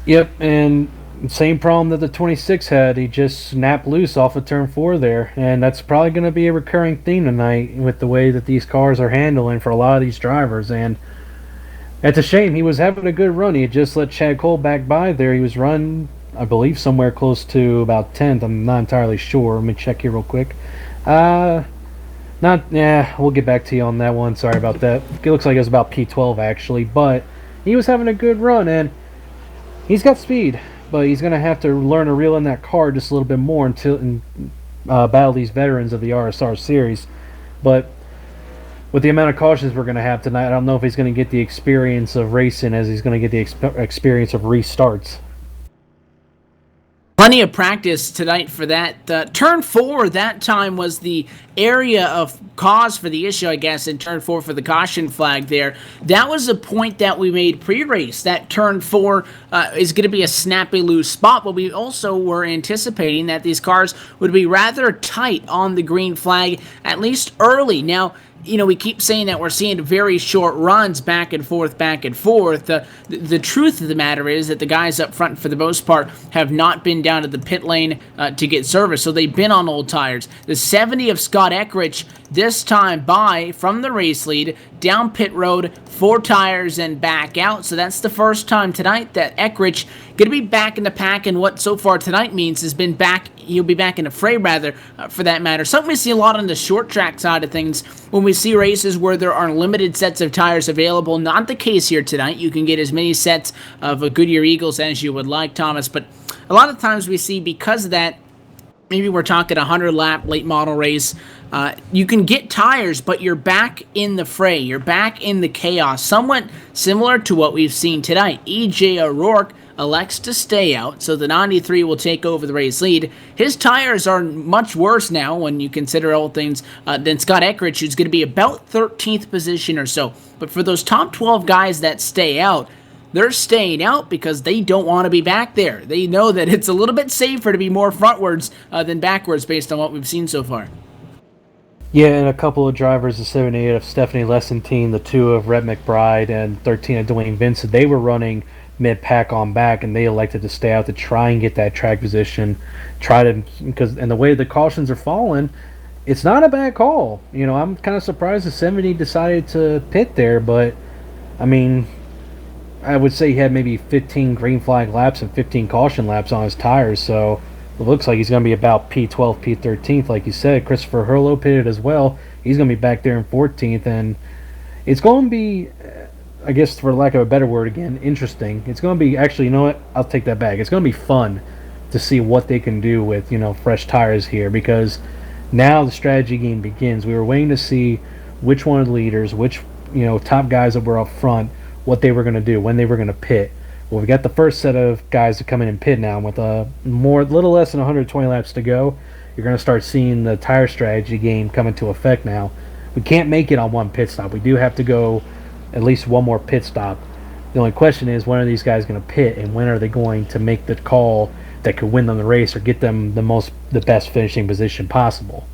Yep, and same problem that the 26 had. He just snapped loose off of turn 4 there. And that's probably going to be a recurring theme tonight with the way that these cars are handling for a lot of these drivers. And it's a shame. He was having a good run. He had just let Chad Cole back by there. He was running, I believe, somewhere close to about 10th. I'm not entirely sure. Let me check here real quick. We'll get back to you on that one. Sorry about that. It looks like it was about P12 actually, but he was having a good run and he's got speed, but he's going to have to learn to reel in that car just a little bit more until battle these veterans of the RSR series. But with the amount of cautions we're going to have tonight, I don't know if he's going to get the experience of racing as he's going to get the experience of restarts. Plenty of practice tonight for that. Turn 4, that time was the area of cause for the issue, I guess, in turn 4 for the caution flag there. That was a point that we made pre-race, that turn 4 is going to be a snappy loose spot, but we also were anticipating that these cars would be rather tight on the green flag, at least early. Now, we keep saying that we're seeing very short runs back and forth, back and forth. The truth of the matter is that the guys up front, for the most part, have not been down to the pit lane to get service, so they've been on old tires. The 70 of Scott Eckrich, this time from the race lead, down pit road, 4 tires and back out. So that's the first time tonight that Eckrich going to be back in the pack, and what so far tonight means has been back. He'll be back in the fray, rather, for that matter. Something we see a lot on the short track side of things when we see races where there are limited sets of tires available. Not the case here tonight. You can get as many sets of Goodyear Eagles as you would like, Thomas, but a lot of times we see, because of that, maybe we're talking a 100-lap late model race, you can get tires, but you're back in the fray. You're back in the chaos. Somewhat similar to what we've seen tonight. E.J. O'Rourke elects to stay out, so the 93 will take over the race lead. His tires are much worse now when you consider all things than Scott Eckrich, who's going to be about 13th position or so. But for those top 12 guys that stay out, they're staying out because they don't want to be back there. They know that it's a little bit safer to be more frontwards than backwards based on what we've seen so far. Yeah, and a couple of drivers, the 78 of Stephanie Lessentine, the 2 of Rhett McBride, and 13 of Dwayne Vincent, they were running mid-pack on back, and they elected to stay out to try and get that track position. And the way the cautions are falling, it's not a bad call. I'm kind of surprised the 70 decided to pit there, but I mean, I would say he had maybe 15 green flag laps and 15 caution laps on his tires, so it looks like he's going to be about P12, P13th, like you said. Christopher Hurlow pitted as well. He's going to be back there in 14th, and it's going to be, I guess, for lack of a better word again, interesting. It's going to be, actually, you know what? I'll take that back. It's going to be fun to see what they can do with, fresh tires here, because now the strategy game begins. We were waiting to see which one of the leaders, which, top guys that were up front, what they were going to do, when they were going to pit. Well, we got the first set of guys to come in and pit now with a little less than 120 laps to go. You're going to start seeing the tire strategy game come into effect now. we can't make it on one pit stop. We do have to go at least one more pit stop. The only question is, when are these guys going to pit, and when are they going to make the call that could win them the race or get them the best finishing position possible?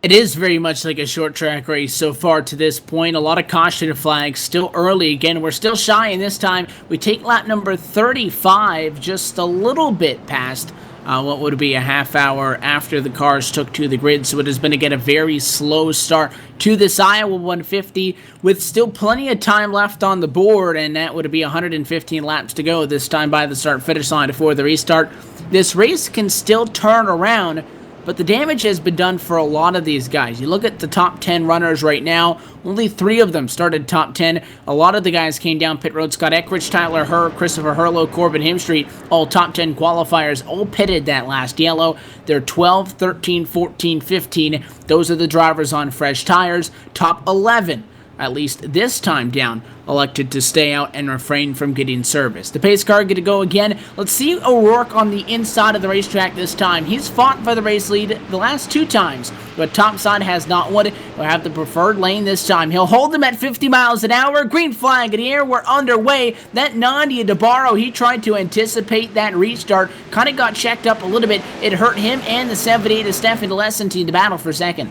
It is very much like a short track race so far to this point. A lot of caution flags, still early. Again, we're still shy, and this time we take lap number 35, just a little bit past what would be a half hour after the cars took to the grid. So it has been, again, a very slow start to this Iowa 150 with still plenty of time left on the board, and that would be 115 laps to go this time by the start-finish line before the restart. This race can still turn around, but the damage has been done for a lot of these guys. You look at the top 10 runners right now, only 3 of them started top 10. A lot of the guys came down pit road. Scott Eckrich, Tyler Herr, Christopher Herlo, Corbin Hemstreet, all top 10 qualifiers, all pitted that last yellow. They're 12, 13, 14, 15. Those are the drivers on fresh tires. Top 11, at least this time down, elected to stay out and refrain from getting service. The pace car get to go again. Let's see O'Rourke on the inside of the racetrack this time. He's fought for the race lead the last 2 times, but topside has not won it. He'll have the preferred lane this time. He'll hold them at 50 miles an hour. Green flag in the air. We're underway. That Nadia DeBarro, he tried to anticipate that restart. Kind of got checked up a little bit. It hurt him and the 78 of Stefan DeLessenti to battle for second.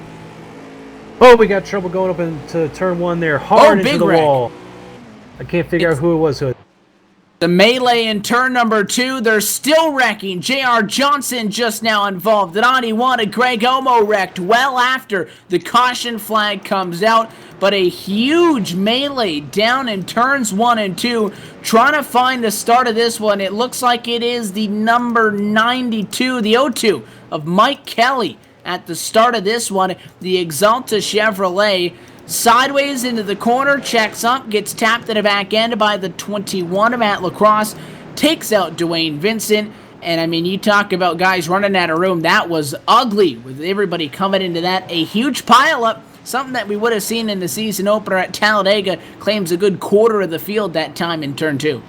Oh, we got trouble going up into turn 1 there. Hard into the wall. I can't figure out who it was. The melee in turn number 2, they're still wrecking. J.R. Johnson just now involved. The 91 of Greg Omo wrecked well after the caution flag comes out. But a huge melee down in turns 1 and 2. Trying to find the start of this one. It looks like it is the number 92, the 02 of Mike Kelly at the start of this one. The Exalta Chevrolet sideways into the corner, checks up, gets tapped at the back end by the 21 of Matt Lacrosse, takes out Dwayne Vincent, and I mean, you talk about guys running out of room. That was ugly with everybody coming into that. A huge pileup, something that we would have seen in the season opener at Talladega, claims a good quarter of the field that time in turn 2.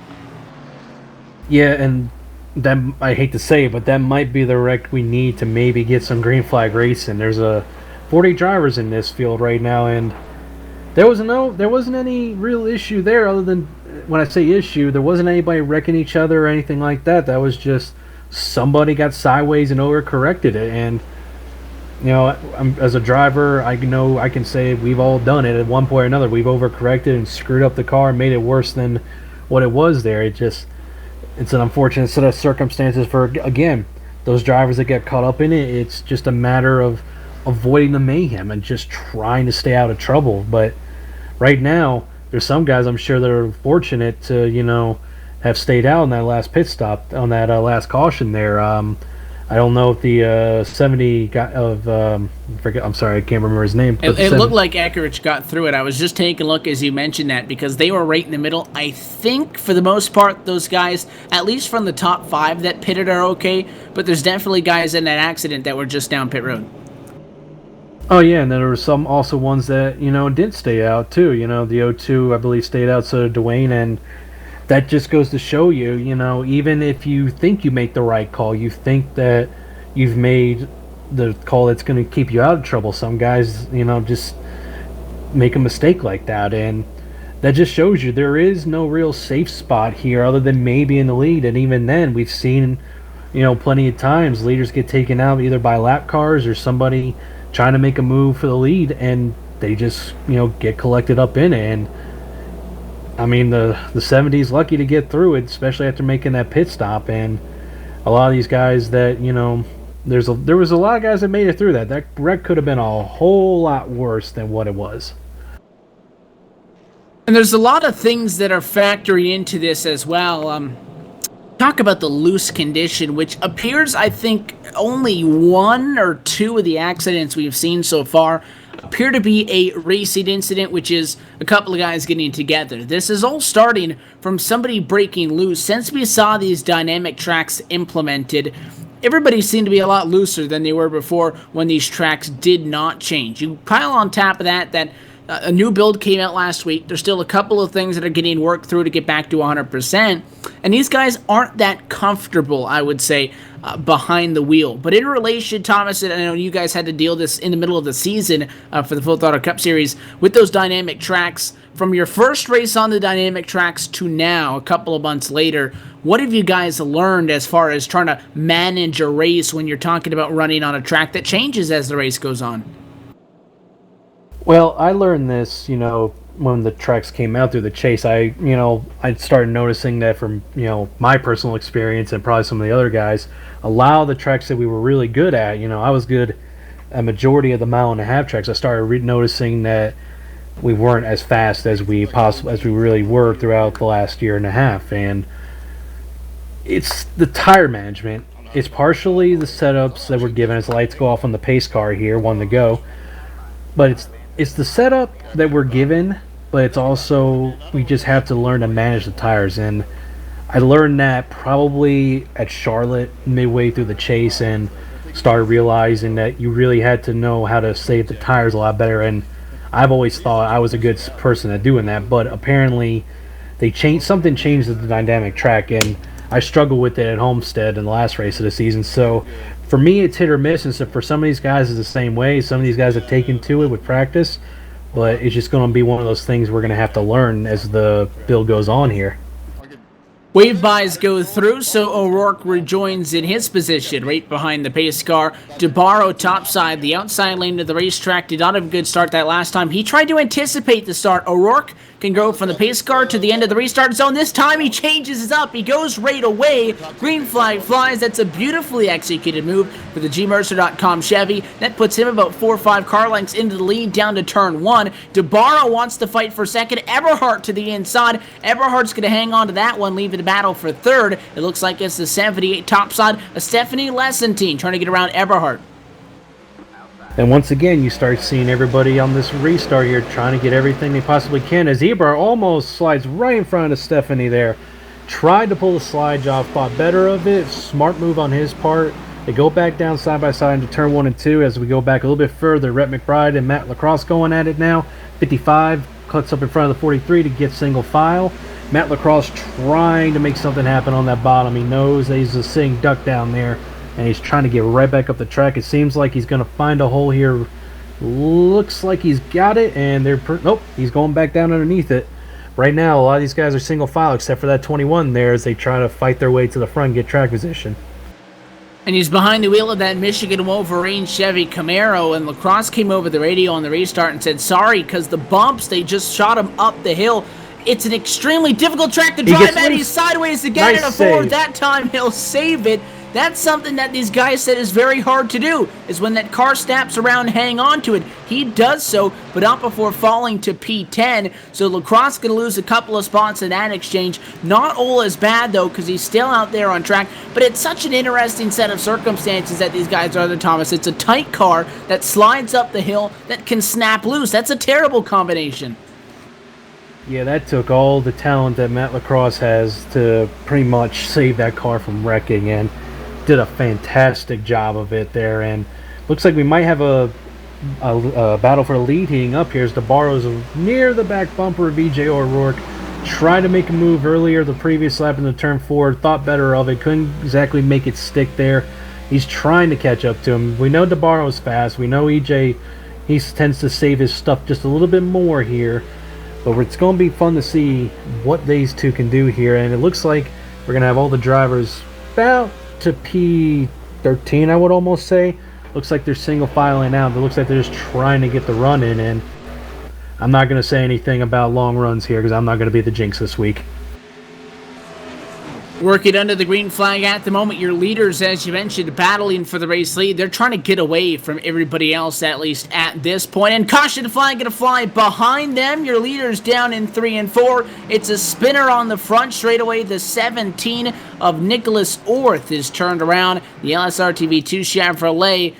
Yeah, and that, I hate to say it, but that might be the wreck we need to maybe get some green flag racing. There's 40 drivers in this field right now, and there wasn't any real issue there, other than, when I say issue, there wasn't anybody wrecking each other or anything like that. That was just somebody got sideways and overcorrected it. And you know, as a driver, I know I can say we've all done it at one point or another. We've overcorrected and screwed up the car and made it worse than what it was there. It's an unfortunate set of circumstances for, again, those drivers that get caught up in it. It's just a matter of avoiding the mayhem and just trying to stay out of trouble. But right now, there's some guys I'm sure that are fortunate to, you know, have stayed out on that last pit stop, on that last caution there. I don't know if the 70 guy of I'm sorry, I can't remember his name. It looked like Eckerich got through it. I was just taking a look as you mentioned that, because they were right in the middle. I think for the most part, those guys, at least from the top 5 that pitted, are okay. But there's definitely guys in that accident that were just down pit road. Oh yeah, and there were some also ones that, you know, did stay out too. You know, the 02, I believe, stayed out, so did Dwayne, and that just goes to show you, you know, even if you think you make the right call, you think that you've made the call that's going to keep you out of trouble, some guys, you know, just make a mistake like that, and that just shows you there is no real safe spot here other than maybe in the lead. And even then, we've seen, you know, plenty of times leaders get taken out either by lap cars or somebody trying to make a move for the lead, and they just, you know, get collected up in it. And I mean, the 70's lucky to get through it, especially after making that pit stop. And a lot of these guys that, you know, there was a lot of guys that made it through that. That wreck could have been a whole lot worse than what it was. And there's a lot of things that are factoring into this as well. Talk about the loose condition, which appears, I think, only 1 or 2 of the accidents we've seen so far appear to be a racing incident, which is a couple of guys getting together. This is all starting from somebody breaking loose. Since we saw these dynamic tracks implemented, everybody seemed to be a lot looser than they were before when these tracks did not change. You pile on top of that a new build came out last week. There's still a couple of things that are getting worked through to get back to 100%. And these guys aren't that comfortable, I would say, behind the wheel. But in relation, Thomas, and I know you guys had to deal this in the middle of the season for the Full Throttle Cup Series with those dynamic tracks. From your first race on the dynamic tracks to now, a couple of months later, what have you guys learned as far as trying to manage a race when you're talking about running on a track that changes as the race goes on? Well, I learned this, when the tracks came out through the chase. I started noticing that from, my personal experience and probably some of the other guys, a lot of the tracks that we were really good at, I was good a majority of the mile-and-a-half tracks. I started noticing that we weren't as fast as we really were throughout the last year and a half, and it's the tire management. It's partially the setups that were given as lights go off on the pace car here, one to go, but it's the setup that we're given, but it's also we just have to learn to manage the tires, and I learned that probably at Charlotte midway through the chase, and started realizing that you really had to know how to save the tires a lot better. And I've always thought I was a good person at doing that, but apparently something changed at the dynamic track, and I struggled with it at Homestead in the last race of the season. So for me, it's hit or miss, and so for some of these guys it's the same way. Some of these guys have taken to it with practice, but it's just going to be one of those things we're going to have to learn as the build goes on here. Wave buys go through, so O'Rourke rejoins in his position right behind the pace car. DeBarro topside, the outside lane of the racetrack, did not have a good start that last time. He tried to anticipate the start. O'Rourke can go from the pace car to the end of the restart zone. This time he changes it up. He goes right away. Green flag flies. That's a beautifully executed move for the gmercer.com Chevy. That puts him about 4 or 5 car lengths into the lead down to turn 1. DeBarro wants to fight for second. Eberhardt to the inside. Eberhardt's going to hang on to that one, leaving the battle for third. It looks like it's the 78 topside. A Stephanie Lessentine trying to get around Eberhardt. And once again, you start seeing everybody on this restart here trying to get everything they possibly can, as Eberhardt almost slides right in front of Stephanie there. Tried to pull the slide off, thought better of it. Smart move on his part. They go back down side by side into turn 1 and 2. As we go back a little bit further, Rhett McBride and Matt Lacrosse going at it now. 55 cuts up in front of the 43 to get single file. Matt Lacrosse trying to make something happen on that bottom. He knows that he's a sitting duck down there, and he's trying to get right back up the track. It seems like he's going to find a hole here. Looks like he's got it, and nope, he's going back down underneath it. Right now, a lot of these guys are single file, except for that 21 there, as they try to fight their way to the front and get track position. And he's behind the wheel of that Michigan Wolverine Chevy Camaro, and Lacrosse came over the radio on the restart and said sorry because the bumps, they just shot him up the hill. It's an extremely difficult track to drive at. He's sideways again in a forward. That time he'll save it. That's something that these guys said is very hard to do, is when that car snaps around, hang on to it. He does so, but not before falling to P10. So Lacrosse going to lose a couple of spots in that exchange. Not all as bad, though, because he's still out there on track. But it's such an interesting set of circumstances that these guys are there, Thomas. It's a tight car that slides up the hill that can snap loose. That's a terrible combination. Yeah, that took all the talent that Matt Lacrosse has to pretty much save that car from wrecking, and did a fantastic job of it there. And looks like we might have a battle for the lead heating up here as DeBarro's near the back bumper of BJ O'Rourke. Tried to make a move earlier the previous lap in the turn 4, thought better of it, couldn't exactly make it stick there. He's trying to catch up to him. We know DeBarro's fast. We know EJ, he tends to save his stuff just a little bit more here. But it's going to be fun to see what these two can do here. And it looks like we're going to have all the drivers about to P13, I would almost say. Looks like they're single filing out. It looks like they're just trying to get the run in. And I'm not going to say anything about long runs here because I'm not going to be the jinx this week. Working under the green flag at the moment. Your leaders, as you mentioned, battling for the race lead. They're trying to get away from everybody else, at least at this point. And caution flag going to fly behind them. Your leaders down in 3 and 4. It's a spinner on the front straight away. The 17 of Nicholas Orth is turned around. The LSRTV 2 Chevrolet.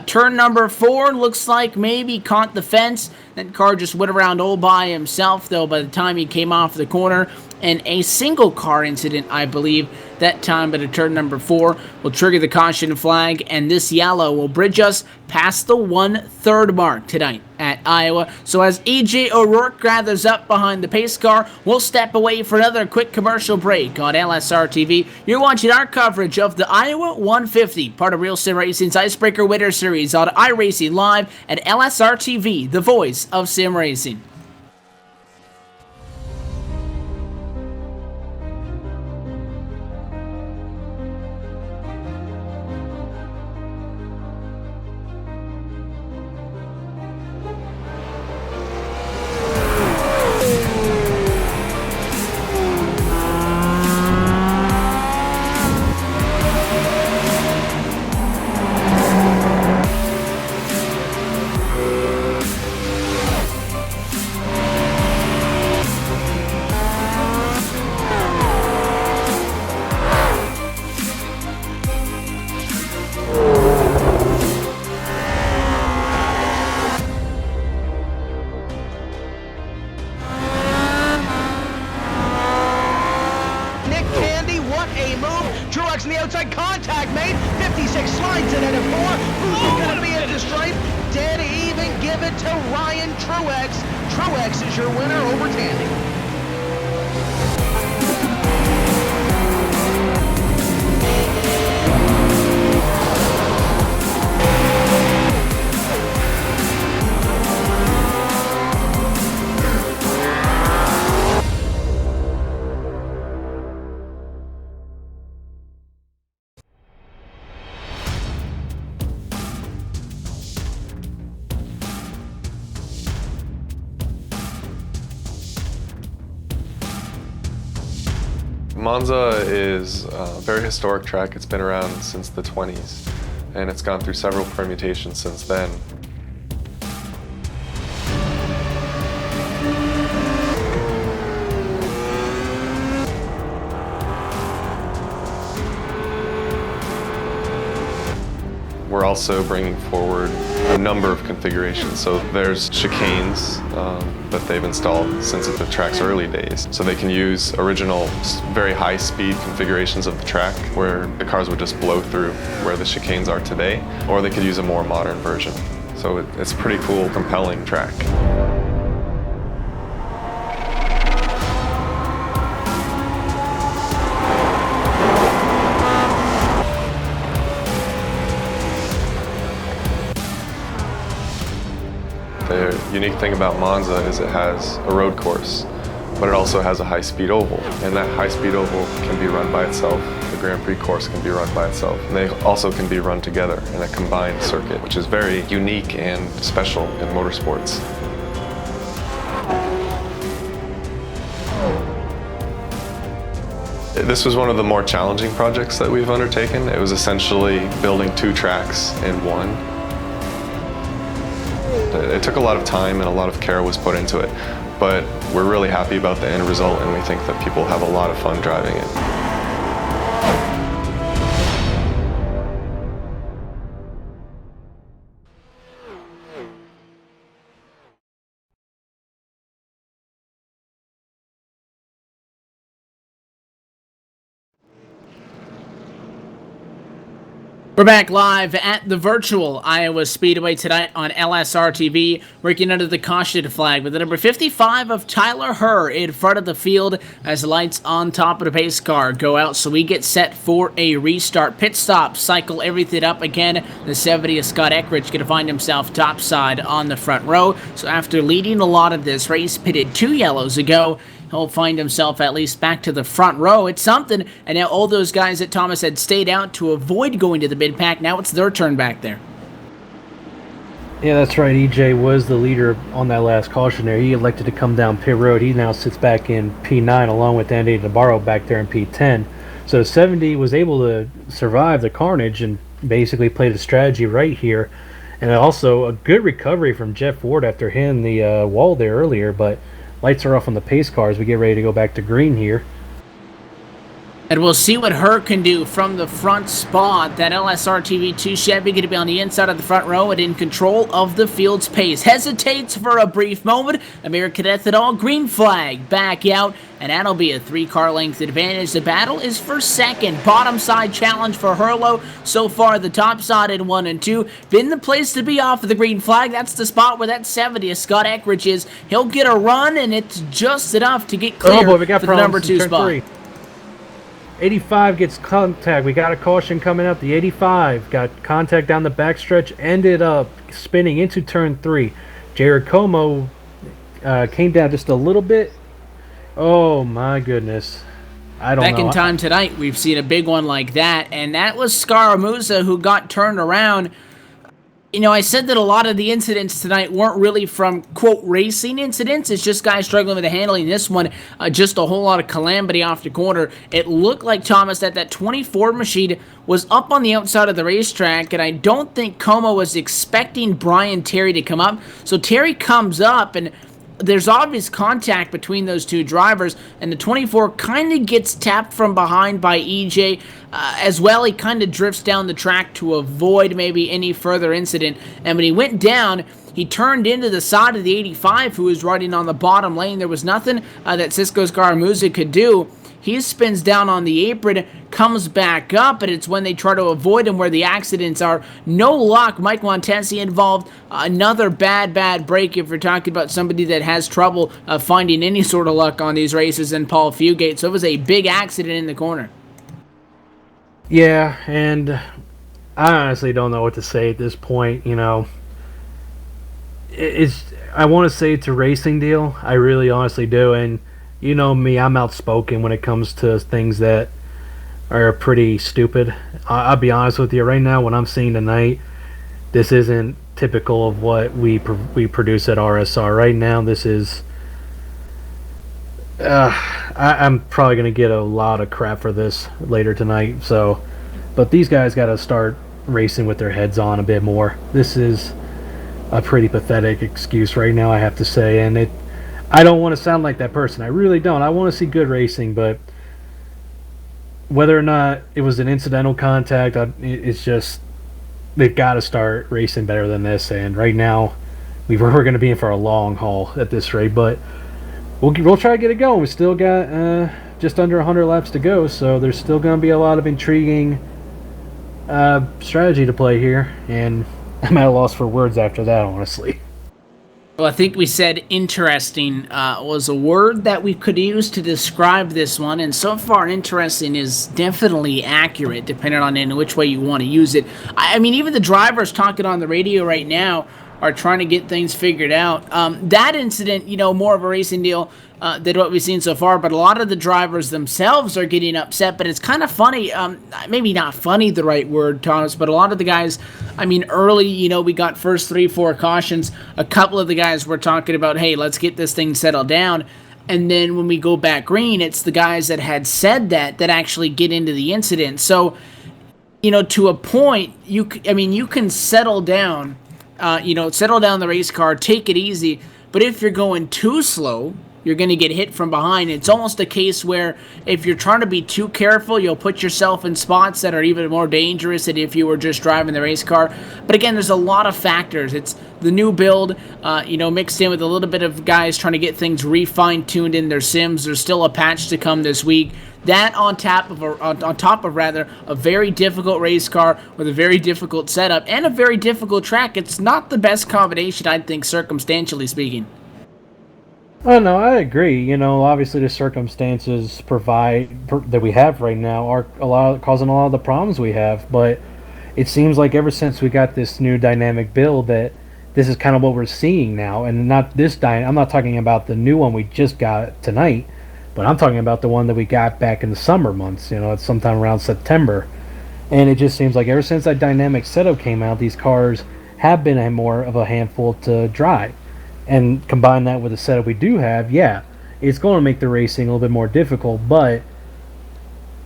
Turn number 4 looks like maybe caught the fence. That car just went around all by himself, though, by the time he came off the corner. And a single car incident, I believe, that time at turn number 4 will trigger the caution flag, and this yellow will bridge us past the 1/3 mark tonight at Iowa. So as EJ O'Rourke gathers up behind the pace car, we'll step away for another quick commercial break on LSRTV. You're watching our coverage of the Iowa 150, part of Real Sim Racing's Icebreaker Winter Series on iRacing Live at LSRTV, the voice of sim racing. Truex in the outside, contact made. 56 slides it into 4. Who's going to be at the stripe? Dead even, give it to Ryan Truex. Truex is your winner over Tandy. Monza is a very historic track. It's been around since the 20s, and it's gone through several permutations since then. We're also bringing forward a number of configurations. So there's chicanes that they've installed since the track's early days. So they can use original, very high-speed configurations of the track where the cars would just blow through where the chicanes are today, or they could use a more modern version. So it's a pretty cool, compelling track. The unique thing about Monza is it has a road course, but it also has a high-speed oval, and that high-speed oval can be run by itself. The Grand Prix course can be run by itself, and they also can be run together in a combined circuit, which is very unique and special in motorsports. This was one of the more challenging projects that we've undertaken. It was essentially building 2 tracks in one. It took a lot of time and a lot of care was put into it, but we're really happy about the end result, and we think that people have a lot of fun driving it. We're back live at the virtual Iowa Speedway tonight on LSRTV, working under the caution flag with the number 55 of Tyler Herr in front of the field as the lights on top of the pace car go out. So we get set for a restart. Pit stop, cycle everything up again. The 70 of Scott Eckridge going to find himself topside on the front row. So after leading a lot of this race, pitted 2 yellows ago, he'll find himself at least back to the front row. It's something. And now all those guys that Thomas had stayed out to avoid going to the mid-pack, now it's their turn back there. Yeah, that's right. EJ was the leader on that last caution there. He elected to come down pit road. He now sits back in P9 along with Andy Navarro back there in P10. So 70 was able to survive the carnage and basically played a strategy right here. And also a good recovery from Jeff Ward after hitting the wall there earlier, but lights are off on the pace car as we get ready to go back to green here. And we'll see what her can do from the front spot. That LSRTV 2 Chevy going to be on the inside of the front row and in control of the field's pace. Hesitates for a brief moment. American Ethanol, green flag, back out. And that'll be a 3-car length advantage. The battle is for second. Bottom side challenge for Hurlo. So far, the top side in 1 and 2. Been the place to be off of the green flag. That's the spot where that 70th Scott Eckridge is. He'll get a run, and it's just enough to get clear we got for the number 2 spot. 3. 85 gets contact. We got a caution coming up. The 85 got contact down the backstretch, ended up spinning into turn 3. Jared Como came down just a little bit. Oh my goodness. I don't know. Second time tonight we've seen a big one like that, and that was Scaramuza who got turned around. You know, I said that a lot of the incidents tonight weren't really from, quote, racing incidents. It's just guys struggling with the handling. This one, just a whole lot of calamity off the corner. It looked like, Thomas, that 24 machine was up on the outside of the racetrack, and I don't think Como was expecting Brian Terry to come up. So Terry comes up, and there's obvious contact between those two drivers, and the 24 kind of gets tapped from behind by EJ as well. He kind of drifts down the track to avoid maybe any further incident, and when he went down, he turned into the side of the 85 who was riding on the bottom lane. There was nothing that Cisco Scaramuza could do. He spins down on the apron, comes back up, and it's when they try to avoid him where the accidents are. No luck. Mike Montesi involved. Another bad break if you're talking about somebody that has trouble finding any sort of luck on these races, and Paul Fugate. So it was a big accident in the corner. Yeah, and I honestly don't know what to say at this point. You know, I want to say it's a racing deal. I really honestly do, and you know me, I'm outspoken when it comes to things that are pretty stupid. I'll be honest with you, right now, what I'm seeing tonight, this isn't typical of what we produce at RSR. Right now, this is... I'm probably going to get a lot of crap for this later tonight. But these guys got to start racing with their heads on a bit more. This is a pretty pathetic excuse right now, I have to say, and I don't want to sound like that person. I really don't. I want to see good racing, but whether or not it was an incidental contact, it's just they've got to start racing better than this. And right now, we're going to be in for a long haul at this rate, but we'll try to get it going. We still got just under 100 laps to go, so there's still going to be a lot of intriguing strategy to play here, and I'm at a loss for words after that, honestly. Well, I think we said interesting was a word that we could use to describe this one, and so far interesting is definitely accurate, depending on in which way you want to use it. I mean, even the drivers talking on the radio right now are trying to get things figured out. That incident, you know, more of a racing deal than what we've seen so far, but a lot of the drivers themselves are getting upset, but it's kind of funny, maybe not funny the right word, Thomas, but a lot of the guys, I mean, early, you know, we got first 3-4 cautions, a couple of the guys were talking about, hey, let's get this thing settled down, and then when we go back green, it's the guys that had said that actually get into the incident. So, you know, to a point, you can settle down, settle down the race car, take it easy, but if you're going too slow, you're going to get hit from behind. It's almost a case where if you're trying to be too careful, you'll put yourself in spots that are even more dangerous than if you were just driving the race car. But again, there's a lot of factors. It's the new build, mixed in with a little bit of guys trying to get things refine-tuned in their sims. There's still a patch to come this week. That on top of a very difficult race car with a very difficult setup and a very difficult track. It's not the best combination, I think, circumstantially speaking. Oh, no, I agree. You know, obviously the circumstances that we have right now are causing a lot of the problems we have, but it seems like ever since we got this new dynamic build that this is kind of what we're seeing now, and not this I'm not talking about the new one we just got tonight, but I'm talking about the one that we got back in the summer months, you know, it's sometime around September, and it just seems like ever since that dynamic setup came out, these cars have been more of a handful to drive. And combine that with the setup we do have, yeah, it's going to make the racing a little bit more difficult, but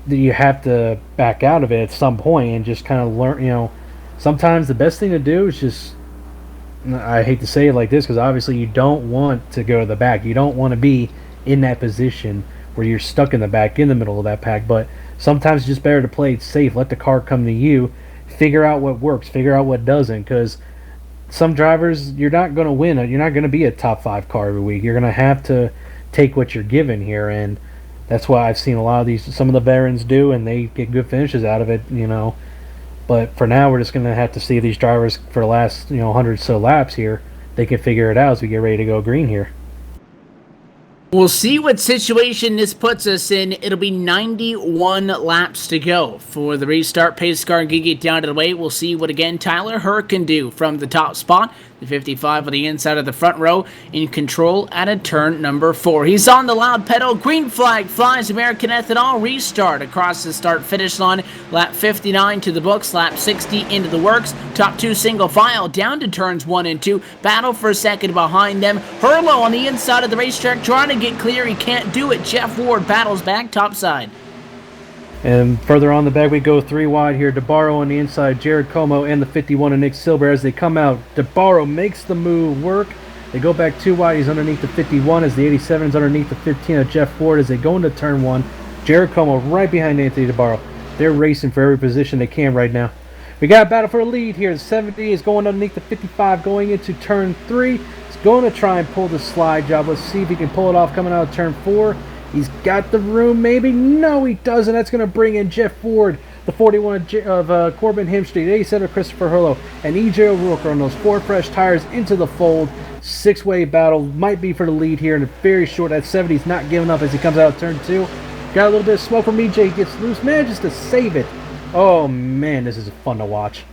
you have to back out of it at some point and just kind of learn, you know, sometimes the best thing to do is just, I hate to say it like this because obviously you don't want to go to the back. You don't want to be in that position where you're stuck in the back, in the middle of that pack, but sometimes it's just better to play it safe. Let the car come to you. Figure out what works. Figure out what doesn't. Because some drivers, you're not going to win. You're not going to be a top 5 car every week. You're going to have to take what you're given here, and that's why I've seen a lot of some of the veterans do, and they get good finishes out of it, But for now, we're just going to have to see these drivers for the last, 100 or so laps here. They can figure it out as we get ready to go green here. We'll see what situation this puts us in. It'll be 91 laps to go for the restart. Pace car and get down to the way. We'll see what, again, Tyler Herr can do from the top spot. The 55 on the inside of the front row in control at a turn number 4. He's on the loud pedal. Green flag flies. American Ethanol restart across the start-finish line. Lap 59 to the books. Lap 60 into the works. Top 2 single file down to turns 1 and 2. Battle for a second behind them. Herlow on the inside of the racetrack trying to get clear. He can't do it. Jeff Ward battles back topside. And further on the back we go 3 wide here. DeBarro on the inside, Jared Como and the 51 of Nick Silber as they come out. DeBarro makes the move work. They go back 2 wide. He's underneath the 51 as the 87 is underneath the 15 of Jeff Ford as they go into turn 1. Jared Como right behind Anthony DeBarro. They're racing for every position they can right now. We got a battle for a lead here. The 70 is going underneath the 55 going into turn 3. He's going to try and pull the slide job. Let's see if he can pull it off coming out of turn 4. He's got the room, maybe. No, he doesn't. That's going to bring in Jeff Ford, the 41 of Corbin Hemstreet, 87 of Christopher Herlow, and E.J. O'Rourke on those 4 fresh tires into the fold. 6-way battle might be for the lead here, and it's very short. That 70's not giving up as he comes out of turn 2. Got a little bit of smoke from E.J. Gets loose, manages to save it. Oh, man, this is fun to watch.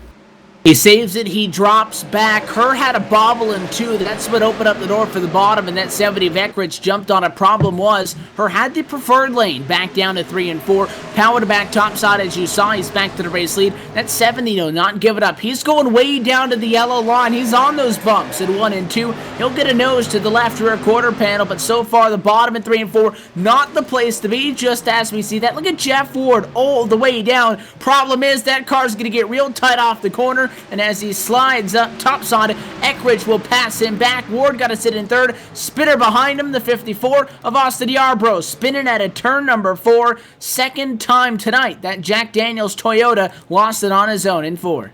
He saves it, he drops back. Herr had a bobble in 2. That's what opened up the door for the bottom, and that 70 of Eckridge jumped on it. Problem was, Herr had the preferred lane, back down to 3 and 4. Power to back topside, as you saw. He's back to the race lead. That 70, not give it up. He's going way down to the yellow line. He's on those bumps in 1 and 2. He'll get a nose to the left rear quarter panel, but so far, the bottom in 3 and 4, not the place to be, just as we see that. Look at Jeff Ward all the way down. Problem is, that car's going to get real tight off the corner, and as he slides up topside, Eckridge will pass him back. Ward got to sit in 3rd. Spitter behind him, the 54 of Austin Yarbrough, spinning at a turn number 4. 2nd time tonight that Jack Daniels Toyota lost it on his own in 4.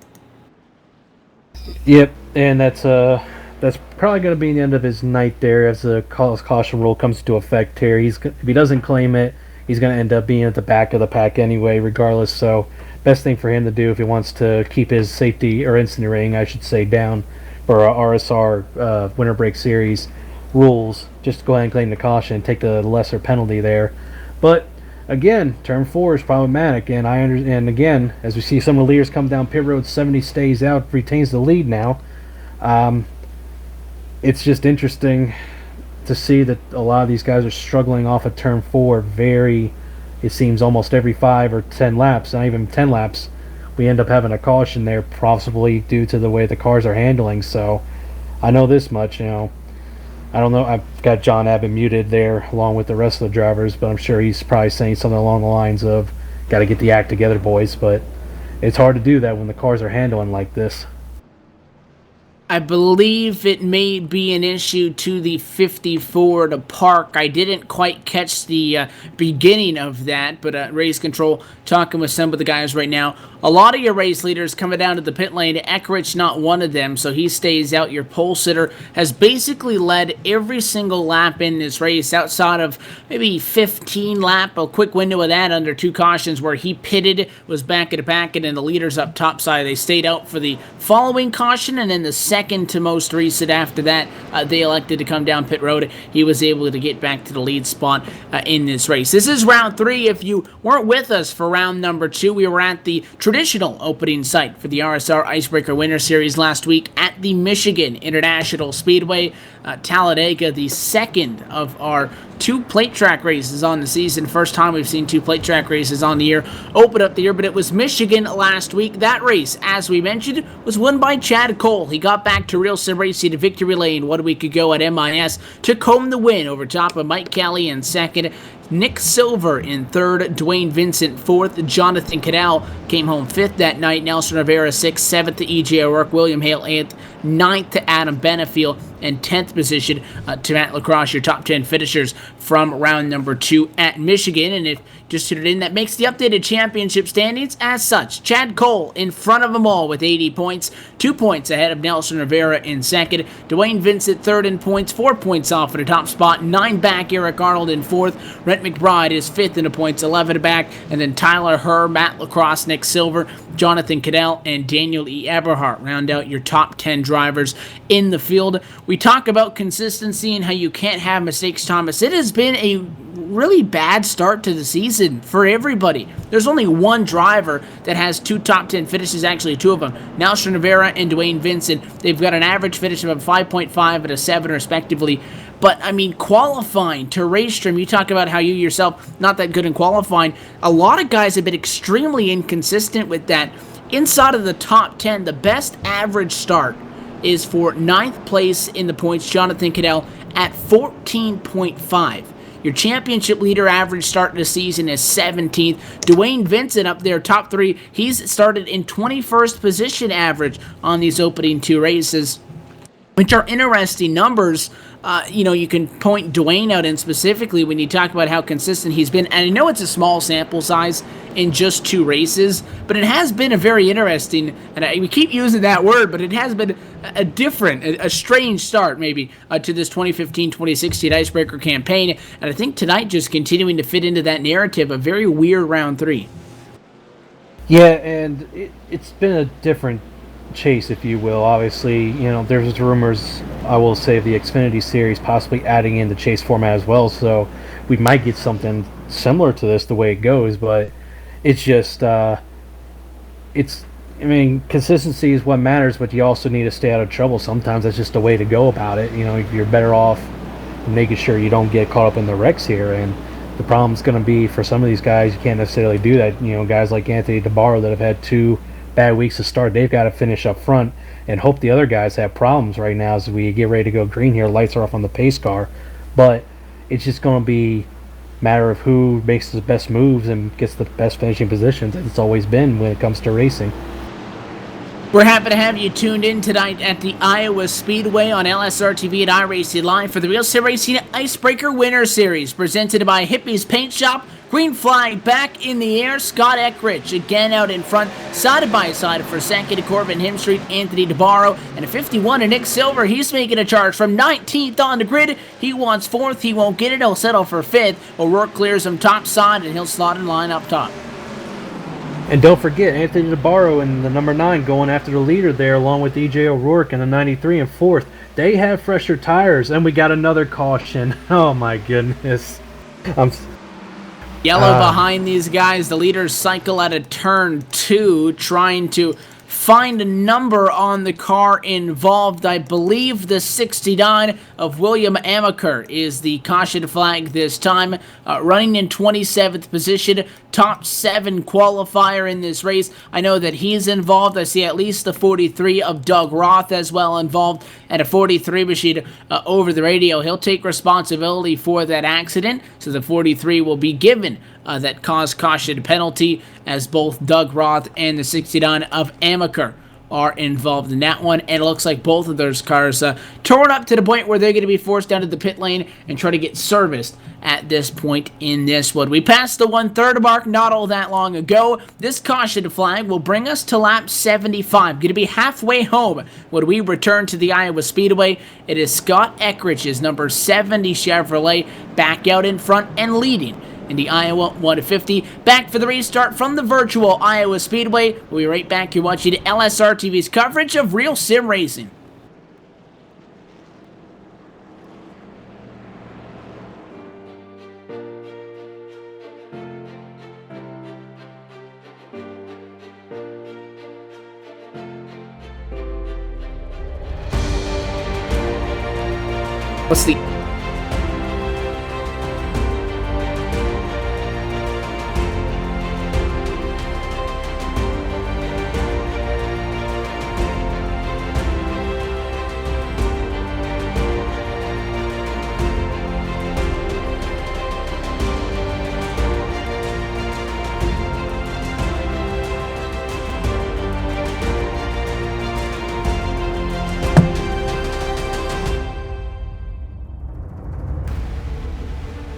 Yep, and that's probably going to be the end of his night there as the caution rule comes into effect here. If he doesn't claim it, he's going to end up being at the back of the pack anyway, regardless. So best thing for him to do if he wants to keep his safety or incident rating, I should say, down for our RSR Winter Break Series rules, just go ahead and claim the caution and take the lesser penalty there. But again, turn 4 is problematic, and and again, as we see some of the leaders come down pit road, 70 stays out, retains the lead now. It's just interesting to see that a lot of these guys are struggling off of turn 4 it seems almost every 5 or 10 laps, not even 10 laps, we end up having a caution there, possibly due to the way the cars are handling. So I know this much, I don't know, I've got John Abbott muted there along with the rest of the drivers, but I'm sure he's probably saying something along the lines of, got to get the act together, boys. But it's hard to do that when the cars are handling like this. I believe it may be an issue to the 54 to park. I didn't quite catch the beginning of that, but race control, talking with some of the guys right now. A lot of your race leaders coming down to the pit lane. Eckridge not one of them, so he stays out. Your pole sitter has basically led every single lap in this race outside of maybe 15 lap, a quick window of that under 2 cautions where he pitted, was back at the back, and the leaders up top side, they stayed out for the following caution, and then the second to most recent after that, they elected to come down pit road. He was able to get back to the lead spot in this race. This is round 3. If you weren't with us for round number 2, we were at the traditional opening site for the RSR Icebreaker Winter Series last week at the Michigan International Speedway, Talladega, the second of our 2 plate track races on the season. First time we've seen 2 plate track races on the year, open up the year, but it was Michigan last week. That race, as we mentioned, was won by Chad Cole. He got back to Real Sim Racing to victory lane 1 week ago at MIS, took home the win over top of Mike Kelly in 2nd, Nick Silver in 3rd, Dwayne Vincent 4th, Jonathan Cadell came home 5th that night, Nelson Rivera 6th, 7th to E.J. O'Rourke, William Hale 8th, 9th to Adam Benefield, and 10th position to Matt Lacrosse, your top 10 finishers from round number 2 at Michigan. And if just tuned in, that makes the updated championship standings as such. Chad Cole in front of them all with 80 points, 2 points ahead of Nelson Rivera in second. Dwayne Vincent third in points, 4 points off at the top spot, 9 back. Eric Arnold in fourth. Rhett McBride is fifth in the points, 11 back. And then Tyler Herr, Matt Lacrosse, Nick Silver, Jonathan Cadell, and Daniel E. Eberhardt round out your top 10 drivers in the field. We talk about consistency and how you can't have mistakes, Thomas. It has been a really bad start to the season for everybody. There's only one driver that has 2 top 10 finishes, actually 2 of them, Nelson Rivera and Dwayne Vincent. They've got an average finish of a 5.5 and a 7 respectively. But, I mean, qualifying to Raystrom, you talk about how you yourself not that good in qualifying. A lot of guys have been extremely inconsistent with that. Inside of the top 10, the best average start is for 9th place in the points, Jonathan Cadell, at 14.5. Your championship leader average start of the season is 17th. Dwayne Vincent up there, top 3. He's started in 21st position average on these opening 2 races, which are interesting numbers. You can point Dwayne out in specifically when you talk about how consistent he's been. And I know it's a small sample size in just 2 races, but it has been a very interesting, and we keep using that word, but it has been a strange start maybe to this 2015-2016 Icebreaker campaign. And I think tonight just continuing to fit into that narrative, a very weird round 3. Yeah, and it's been a different chase, if you will. Obviously, there's rumors, I will say, of the Xfinity Series possibly adding in the chase format as well, so we might get something similar to this the way it goes, but it's just consistency is what matters, but you also need to stay out of trouble. Sometimes that's just the way to go about it. You're better off making sure you don't get caught up in the wrecks here, and the problem's going to be for some of these guys, you can't necessarily do that. Guys like Anthony DeBarro that have had 2 bad weeks to start, they've got to finish up front and hope the other guys have problems right now as we get ready to go green here. Lights are off on the pace car, but it's just going to be a matter of who makes the best moves and gets the best finishing positions, as it's always been when it comes to racing. We're happy to have you tuned in tonight at the Iowa Speedway on LSRTV and iRacing Live for the Real Sim Racing Icebreaker Winter Series, presented by Hippie's Paint Shop. Green flag back in the air. Scott Eckrich again out in front, side by side for second. Corbin Hemstreet, Anthony DeBarro, and a 51 to Nick Silver. He's making a charge from 19th on the grid. He wants 4th. He won't get it. He'll settle for 5th. O'Rourke clears him top side, and he'll slot in line up top. And don't forget, Anthony DeBarro and the number 9 going after the leader there, along with E.J. O'Rourke and the 93 and 4th. They have fresher tires, and we got another caution. Oh, my goodness. Yellow behind these guys. The leaders cycle out of turn 2, trying to find a number on the car involved. I believe the 69 of William Amaker is the caution flag this time. Running in 27th position, top 7 qualifier in this race. I know that he's involved. I see at least the 43 of Doug Roth as well involved, and a 43 machine over the radio. He'll take responsibility for that accident, so the 43 will be given that cause caution penalty, as both Doug Roth and the 69 of Amaker are involved in that one. And it looks like both of those cars torn up to the point where they're going to be forced down to the pit lane and try to get serviced at this point in this one. We passed the 1/3 mark not all that long ago. This caution flag will bring us to lap 75. Going to be halfway home when we return to the Iowa Speedway. It is Scott Eckrich, number 70 Chevrolet, back out in front and leading in the Iowa 150. Back for the restart from the virtual Iowa Speedway. We'll be right back. You're watching LSRTV's coverage of Real Sim Racing. What's the...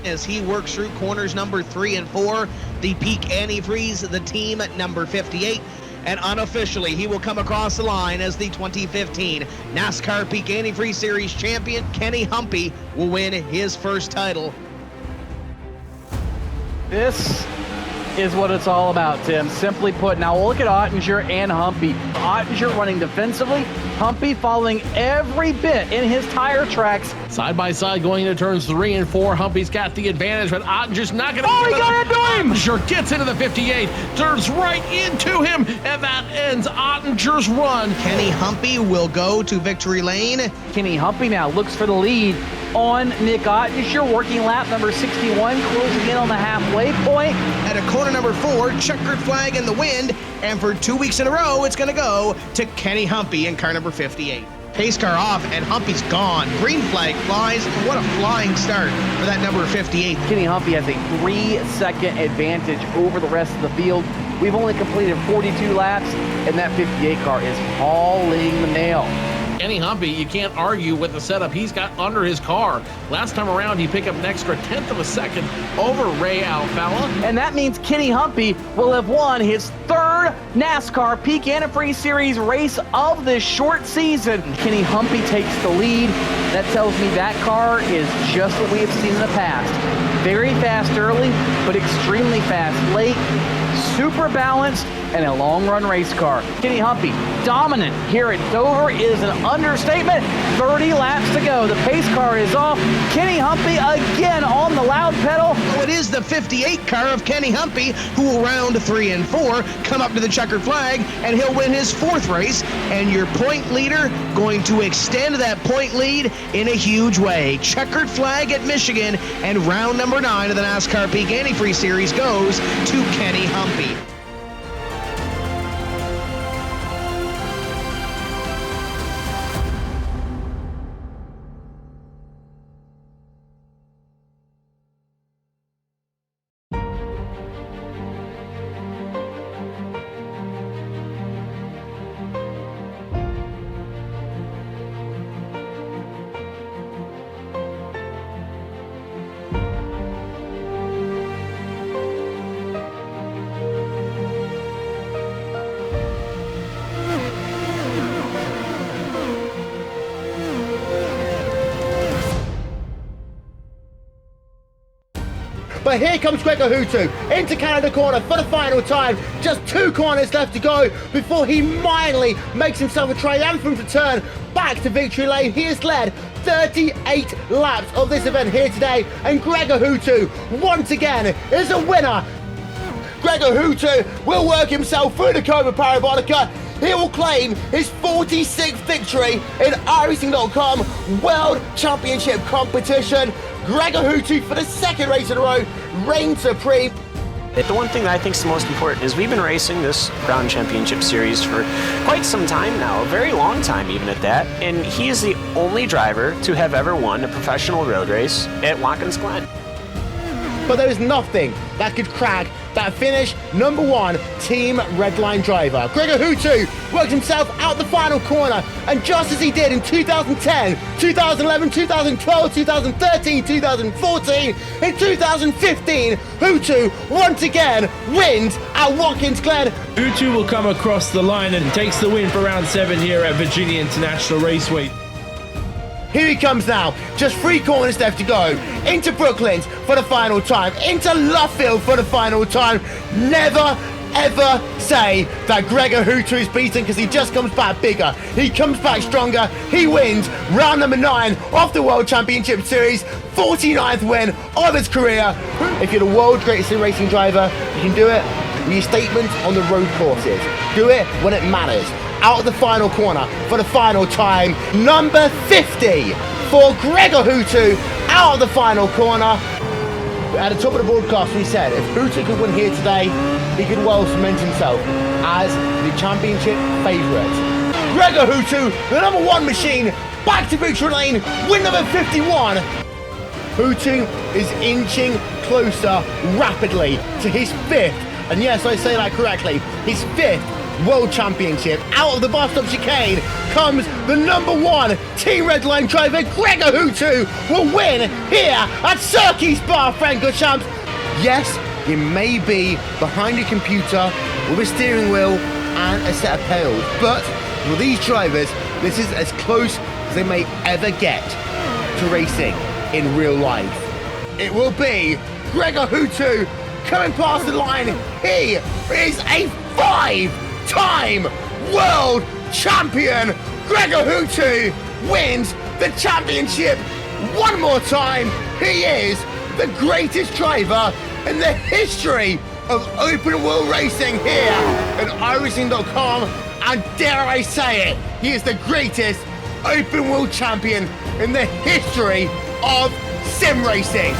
as he works through corners number 3 and 4. The peak antifreeze, the team at number 58. And unofficially, he will come across the line as the 2015 NASCAR Peak Antifreeze Series champion. Kenny Humpy will win his first title. This is what it's all about, Tim. Simply put, now look at Ottinger and Humpy. Ottinger running defensively, Humpy following every bit in his tire tracks. Side by side going into turns 3 and 4. Humpy's got the advantage, but Ottinger's not going to. Oh, he got into him! Ottinger gets into the 58, turns right into him, and that ends Ottinger's run. Kenny Humpy will go to victory lane. Kenny Humpy now looks for the lead on Nick Ottinger, working lap number 61, closing in on the halfway point. At a corner number 4, checkered flag in the wind, and for 2 weeks in a row, it's going to go to Kenny Humpy in car number 58. Pace car off, and Humpy's gone. Green flag flies. What a flying start for that number 58. Kenny Humpy has a 3-second advantage over the rest of the field. We've only completed 42 laps, and that 58 car is hauling the nail. Kenny Humpy, you can't argue with the setup he's got under his car. Last time around, he picked up an extra 1/10 of a second over Ray Alfalla. And that means Kenny Humpy will have won his 3rd NASCAR Peak Antifreeze Series race of this short season. Kenny Humpy takes the lead. That tells me that car is just what we have seen in the past. Very fast early, but extremely fast late. Super balanced and a long run race car. Kenny Humpy, dominant here at Dover is an understatement. 30 laps to go. The pace car is off. Kenny Humpy again on the loud pedal. It is the 58 car of Kenny Humpy who will round 3 and 4, come up to the checkered flag, and he'll win his 4th race. And your point leader going to extend that point lead in a huge way. Checkered flag at Michigan, and round number 9 of the NASCAR Peak Antifreeze Series goes to Kenny Humpy. But here comes Gregor Hutu into Canada corner for the final time. Just 2 corners left to go before he finally makes himself a triumphant return back to victory lane. He has led 38 laps of this event here today, and Gregor Hutu once again is a winner. Gregor Hutu will work himself through the Cobra Parabolica. He will claim his 46th victory in iRacing.com World Championship competition. Gregor Hutu, for the 2nd race in a row, reigns supreme. The one thing that I think is the most important is we've been racing this Crown Championship Series for quite some time now, a very long time even at that, and he is the only driver to have ever won a professional road race at Watkins Glen. But there is nothing that could crack that finish number 1 Team Redline driver. Gregor Hutu worked himself out the final corner, and just as he did in 2010, 2011, 2012, 2013, 2014, in 2015, Hutu once again wins at Watkins Glen. Hutu will come across the line and takes the win for round 7 here at Virginia International Raceway. Here he comes now, just 3 corners left to go, into Brooklands for the final time, into Luffield for the final time. Never ever say that Gregor Hutu is beaten, because he just comes back bigger, he comes back stronger. He wins round number 9 of the World Championship Series, 49th win of his career. If you're the world's greatest racing driver, you can do it with your statements on the road courses. Do it when it matters. Out of the final corner for the final time, number 50 for Gregor Hutu, out of the final corner. At the top of the broadcast, we said if Hutu could win here today, he could well cement himself as the championship favourite. Gregor Hutu, the number 1 machine, back to victory lane, win number 51. Hutu is inching closer rapidly to his 5th, and yes, I say that correctly, his 5th World Championship. Out of the bus stop chicane comes the number 1 Team Redline driver, Gregor Hutu, will win here at Circuit Spa Francorchamps. Yes, you may be behind a computer with a steering wheel and a set of pedals, but for these drivers, this is as close as they may ever get to racing in real life. It will be Gregor Hutu coming past the line. He is a 5-time world champion. Gregor Hutu wins the championship one more time. He is the greatest driver in the history of open wheel racing here at iRacing.com, and dare I say it, he is the greatest open wheel champion in the history of sim racing.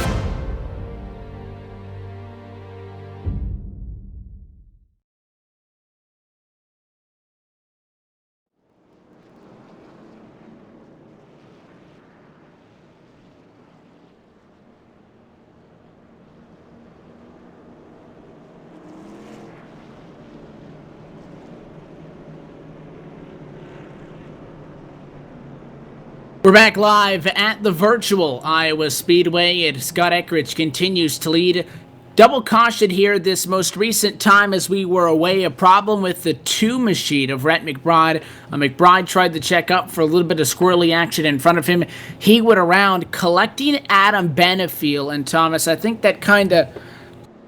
We're back live at the virtual Iowa Speedway, and Scott Eckrich continues to lead. Double caution here this most recent time as we were away. A problem with the 2 machine of Rhett McBride. McBride tried to check up for a little bit of squirrely action in front of him. He went around collecting Adam Benefiel, and Thomas, I think that kind of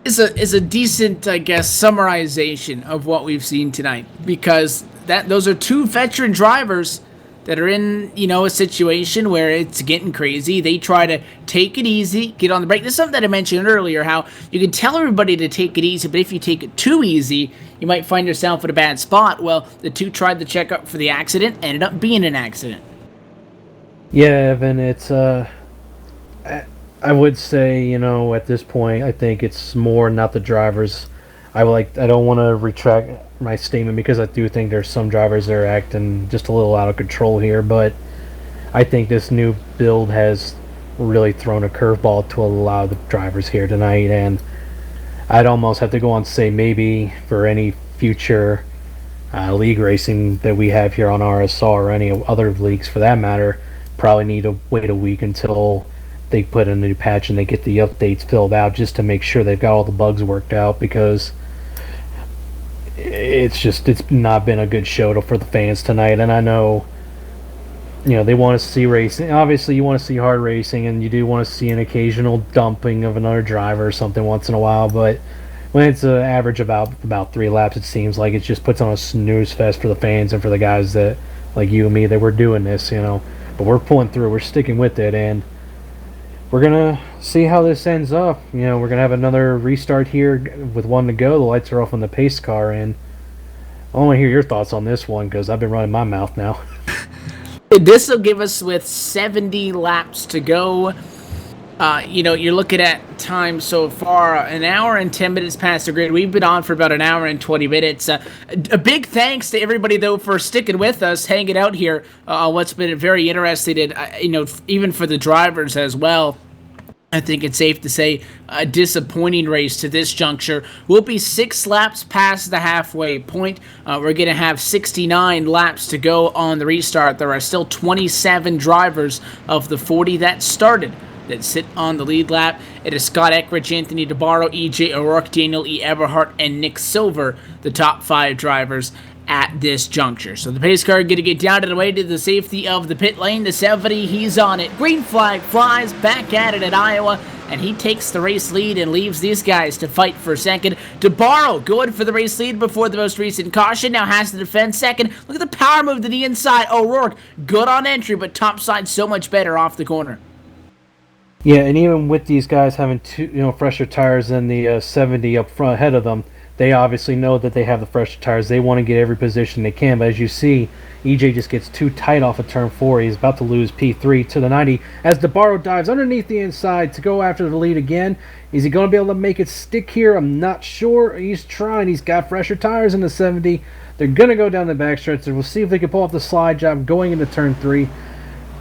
is a decent, I guess, summarization of what we've seen tonight, because those are 2 veteran drivers that are in, a situation where it's getting crazy. They try to take it easy, get on the brake. This is something that I mentioned earlier, how you can tell everybody to take it easy, but if you take it too easy, you might find yourself in a bad spot. Well, the 2 tried to check up for the accident, ended up being an accident. Yeah, Evan, it's, I would say, at this point, I think it's more not the drivers. I don't want to retract my statement because I do think there's some drivers that are acting just a little out of control here, but I think this new build has really thrown a curveball to a lot of the drivers here tonight, and I'd almost have to go on and say maybe for any future league racing that we have here on RSR or any other leagues for that matter, probably need to wait a week until they put in a new patch and they get the updates filled out just to make sure they've got all the bugs worked out, because it's not been a good show for the fans tonight. And I know, they want to see racing. Obviously, you want to see hard racing, and you do want to see an occasional dumping of another driver or something once in a while. But when it's an average about 3 laps, it seems like it just puts on a snooze fest for the fans and for the guys that, like you and me, that we're doing this, But we're pulling through. We're sticking with it, and we're going to see how this ends up. We're going to have another restart here with 1 to go. The lights are off on the pace car, and I want to hear your thoughts on this one because I've been running my mouth now. This will give us with 70 laps to go. You're looking at time so far, 1 hour and 10 minutes past the grid. We've been on for about 1 hour and 20 minutes. A big thanks to everybody, though, for sticking with us, hanging out here. What's been very interesting, and, even for the drivers as well. I think it's safe to say a disappointing race to this juncture. We'll be 6 laps past the halfway point. We're going to have 69 laps to go on the restart. There are still 27 drivers of the 40 that started that sit on the lead lap. It is Scott Eckrich, Anthony DeBarro, EJ O'Rourke, Daniel E. Everhart, and Nick Silver, the top 5 drivers at this juncture. So the pace car going to get down to the way to the safety of the pit lane. The 70, he's on it. Green flag flies, back at it at Iowa, and he takes the race lead and leaves these guys to fight for second. DeBarro going for the race lead before the most recent caution, now has to defend second. Look at the power move to the inside. O'Rourke, good on entry, but top side so much better off the corner. Yeah, and even with these guys having fresher tires than the 70 up front ahead of them, they obviously know that they have the fresher tires. They want to get every position they can, but as you see, EJ just gets too tight off of turn 4. He's about to lose P3 to the 90 as DeBarro dives underneath the inside to go after the lead again. Is he going to be able to make it stick here? I'm not sure. He's trying. He's got fresher tires in the 70. They're going to go down the backstretch. We'll see if they can pull off the slide job going into turn 3.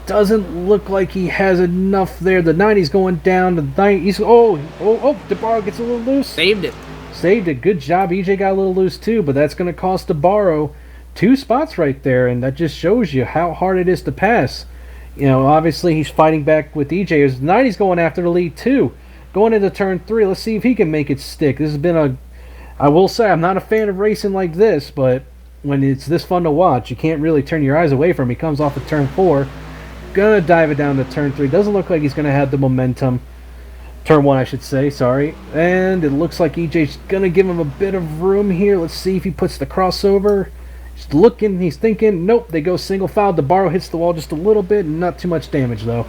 Doesn't look like he has enough there. The 90's going down. The 90. DeBarro gets a little loose. Saved it. saved it. Good job. EJ got a little loose too, but that's going to cost DeBarro 2 spots right there, and that just shows you how hard it is to pass. You know, obviously he's fighting back with EJ. 90's going after the lead too. Going into turn 3, let's see if he can make it stick. This has been I will say, I'm not a fan of racing like this, but when it's this fun to watch, you can't really turn your eyes away from him. He comes off of turn 4. Gonna dive it down to turn 3. Doesn't look like he's gonna have the momentum. Turn 1, I should say, sorry. And it looks like EJ's gonna give him a bit of room here. Let's see if he puts the crossover. He's looking, he's thinking. Nope, they go single file. DeBarro hits the wall just a little bit, not too much damage though.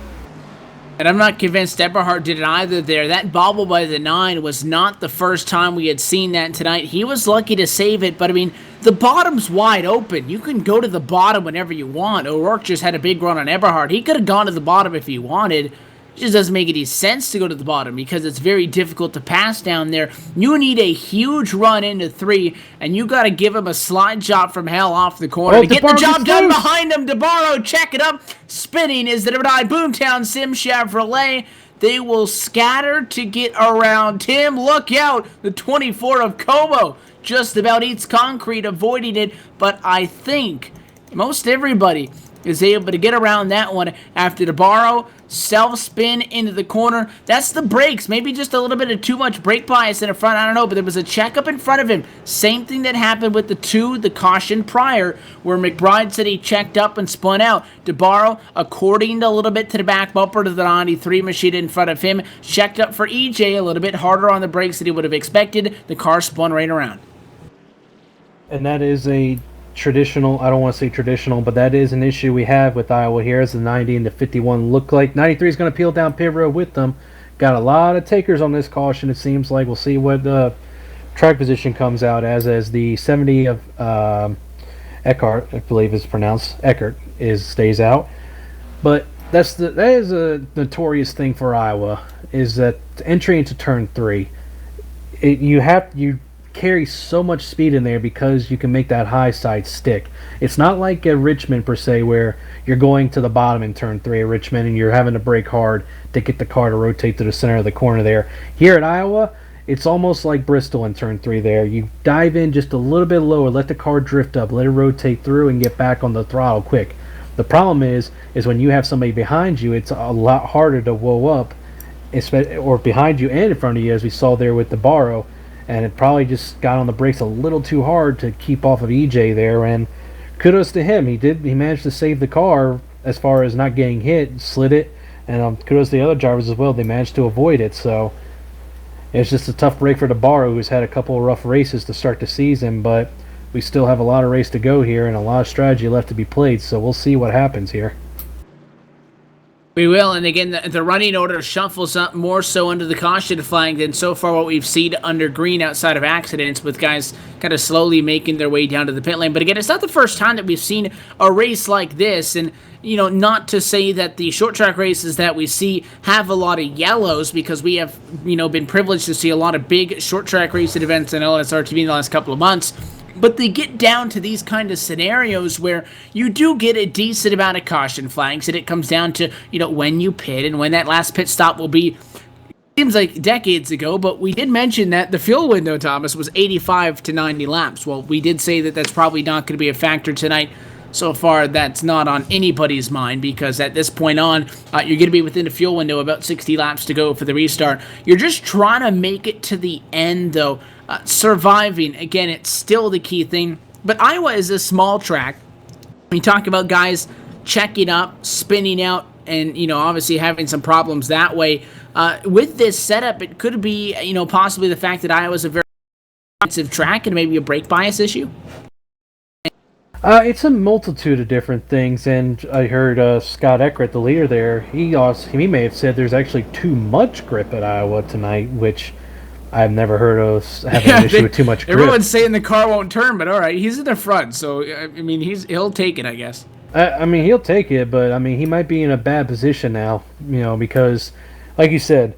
And I'm not convinced Eberhard did it either there. That bobble by the 9 was not the first time we had seen that tonight. He was lucky to save it, but I mean, the bottom's wide open. You can go to the bottom whenever you want. O'Rourke just had a big run on Eberhard. He could have gone to the bottom if he wanted. It just doesn't make any sense to go to the bottom because it's very difficult to pass down there. You need a huge run into 3, and you got to give him a slide job from hell off the corner to get the job done behind him. DeBarro, check it up. Spinning is the Boomtown Sim Chevrolet. They will scatter to get around Tim. Look out. The 24 of Como just about eats concrete, avoiding it. But I think most everybody is able to get around that one after DeBarro self-spin into the corner. That's the brakes. Maybe just a little bit of too much brake bias in the front. I don't know, but there was a checkup in front of him. Same thing that happened with the caution prior, where McBride said he checked up and spun out. DeBarro, according a little bit to the back bumper to the 93 machine in front of him, checked up for EJ a little bit harder on the brakes than he would have expected. The car spun right around. And that is a traditional, I don't want to say traditional, but that is an issue we have with Iowa here, as the 90 and the 51 look like. 93 is going to peel down pit road with them. Got a lot of takers on this caution, it seems like. We'll see what track position comes out as the 70 of Eckhart, I believe is pronounced, Eckert, stays out. But that is a notorious thing for Iowa, is that entry into turn 3, you carry so much speed in there because you can make that high side stick. It's not like a Richmond per se, where you're going to the bottom in turn 3 at Richmond and you're having to brake hard to get the car to rotate to the center of the corner there. Here at Iowa, it's almost like Bristol in turn 3 there. You dive in just a little bit lower, let the car drift up, let it rotate through, and get back on the throttle quick. The problem is when you have somebody behind you, it's a lot harder to whoa up, or behind you and in front of you, as we saw there with DeBarro. And it probably just got on the brakes a little too hard to keep off of EJ there, and kudos to him. He managed to save the car as far as not getting hit, slid it, and kudos to the other drivers as well. They managed to avoid it, so it's just a tough break for DeBarro, who's had a couple of rough races to start the season, but we still have a lot of race to go here and a lot of strategy left to be played, so we'll see what happens here. We will, and again, the running order shuffles up more so under the caution flag than so far what we've seen under green outside of accidents, with guys kind of slowly making their way down to the pit lane. But again, it's not the first time that we've seen a race like this, and you know, not to say that the short track races that we see have a lot of yellows, because we have, you know, been privileged to see a lot of big short track racing events in LSRTV in the last couple of months. But they get down to these kind of scenarios where you do get a decent amount of caution flags, and it comes down to, you know, when you pit and when that last pit stop will be. Seems like decades ago, but we did mention that the fuel window, Thomas, was 85 to 90 laps. Well, we did say that that's probably not going to be a factor tonight. So far, that's not on anybody's mind, because at this point on, you're going to be within the fuel window, about 60 laps to go for the restart. You're just trying to make it to the end, though. Surviving, again, it's still the key thing. But Iowa is a small track. We talk about guys checking up, spinning out, and, you know, obviously having some problems that way. With this setup, it could be, you know, possibly the fact that Iowa's a very expensive track and maybe a brake bias issue. It's a multitude of different things, and I heard Scott Eckert, the leader there, he may have said there's actually too much grip at Iowa tonight, which I've never heard of having an issue with too much grip. Everyone's saying the car won't turn, but all right, he's in the front, so I mean, he'll take it, I guess. I mean, he'll take it, but I mean, he might be in a bad position now, you know, because, like you said,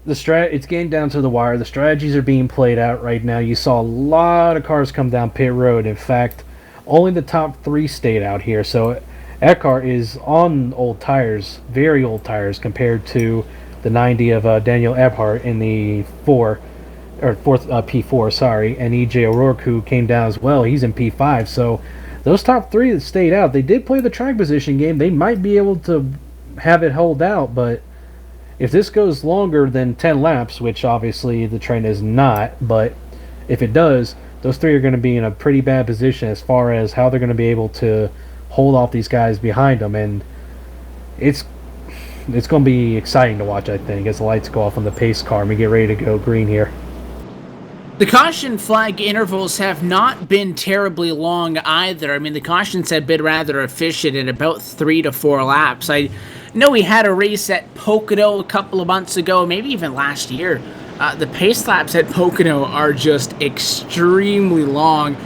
it's getting down to the wire. The strategies are being played out right now. You saw a lot of cars come down pit road. In fact, only the top 3 stayed out here. So Eckhart is on old tires, very old tires, compared to the 90 of Daniel Eberhard in the 4. or fourth P4, sorry, and EJ O'Rourke, who came down as well. He's in P5. So those top three that stayed out, they did play the track position game. They might be able to have it hold out, but if this goes longer than 10 laps, which obviously the trend is not, but if it does, those three are going to be in a pretty bad position as far as how they're going to be able to hold off these guys behind them. And it's going to be exciting to watch, I think, as the lights go off on the pace car and we get ready to go green here. The caution flag intervals have not been terribly long either. I mean, the cautions have been rather efficient at about 3 to 4 laps. I know we had a race at Pocono a couple of months ago, maybe even last year. The pace laps at Pocono are just extremely long.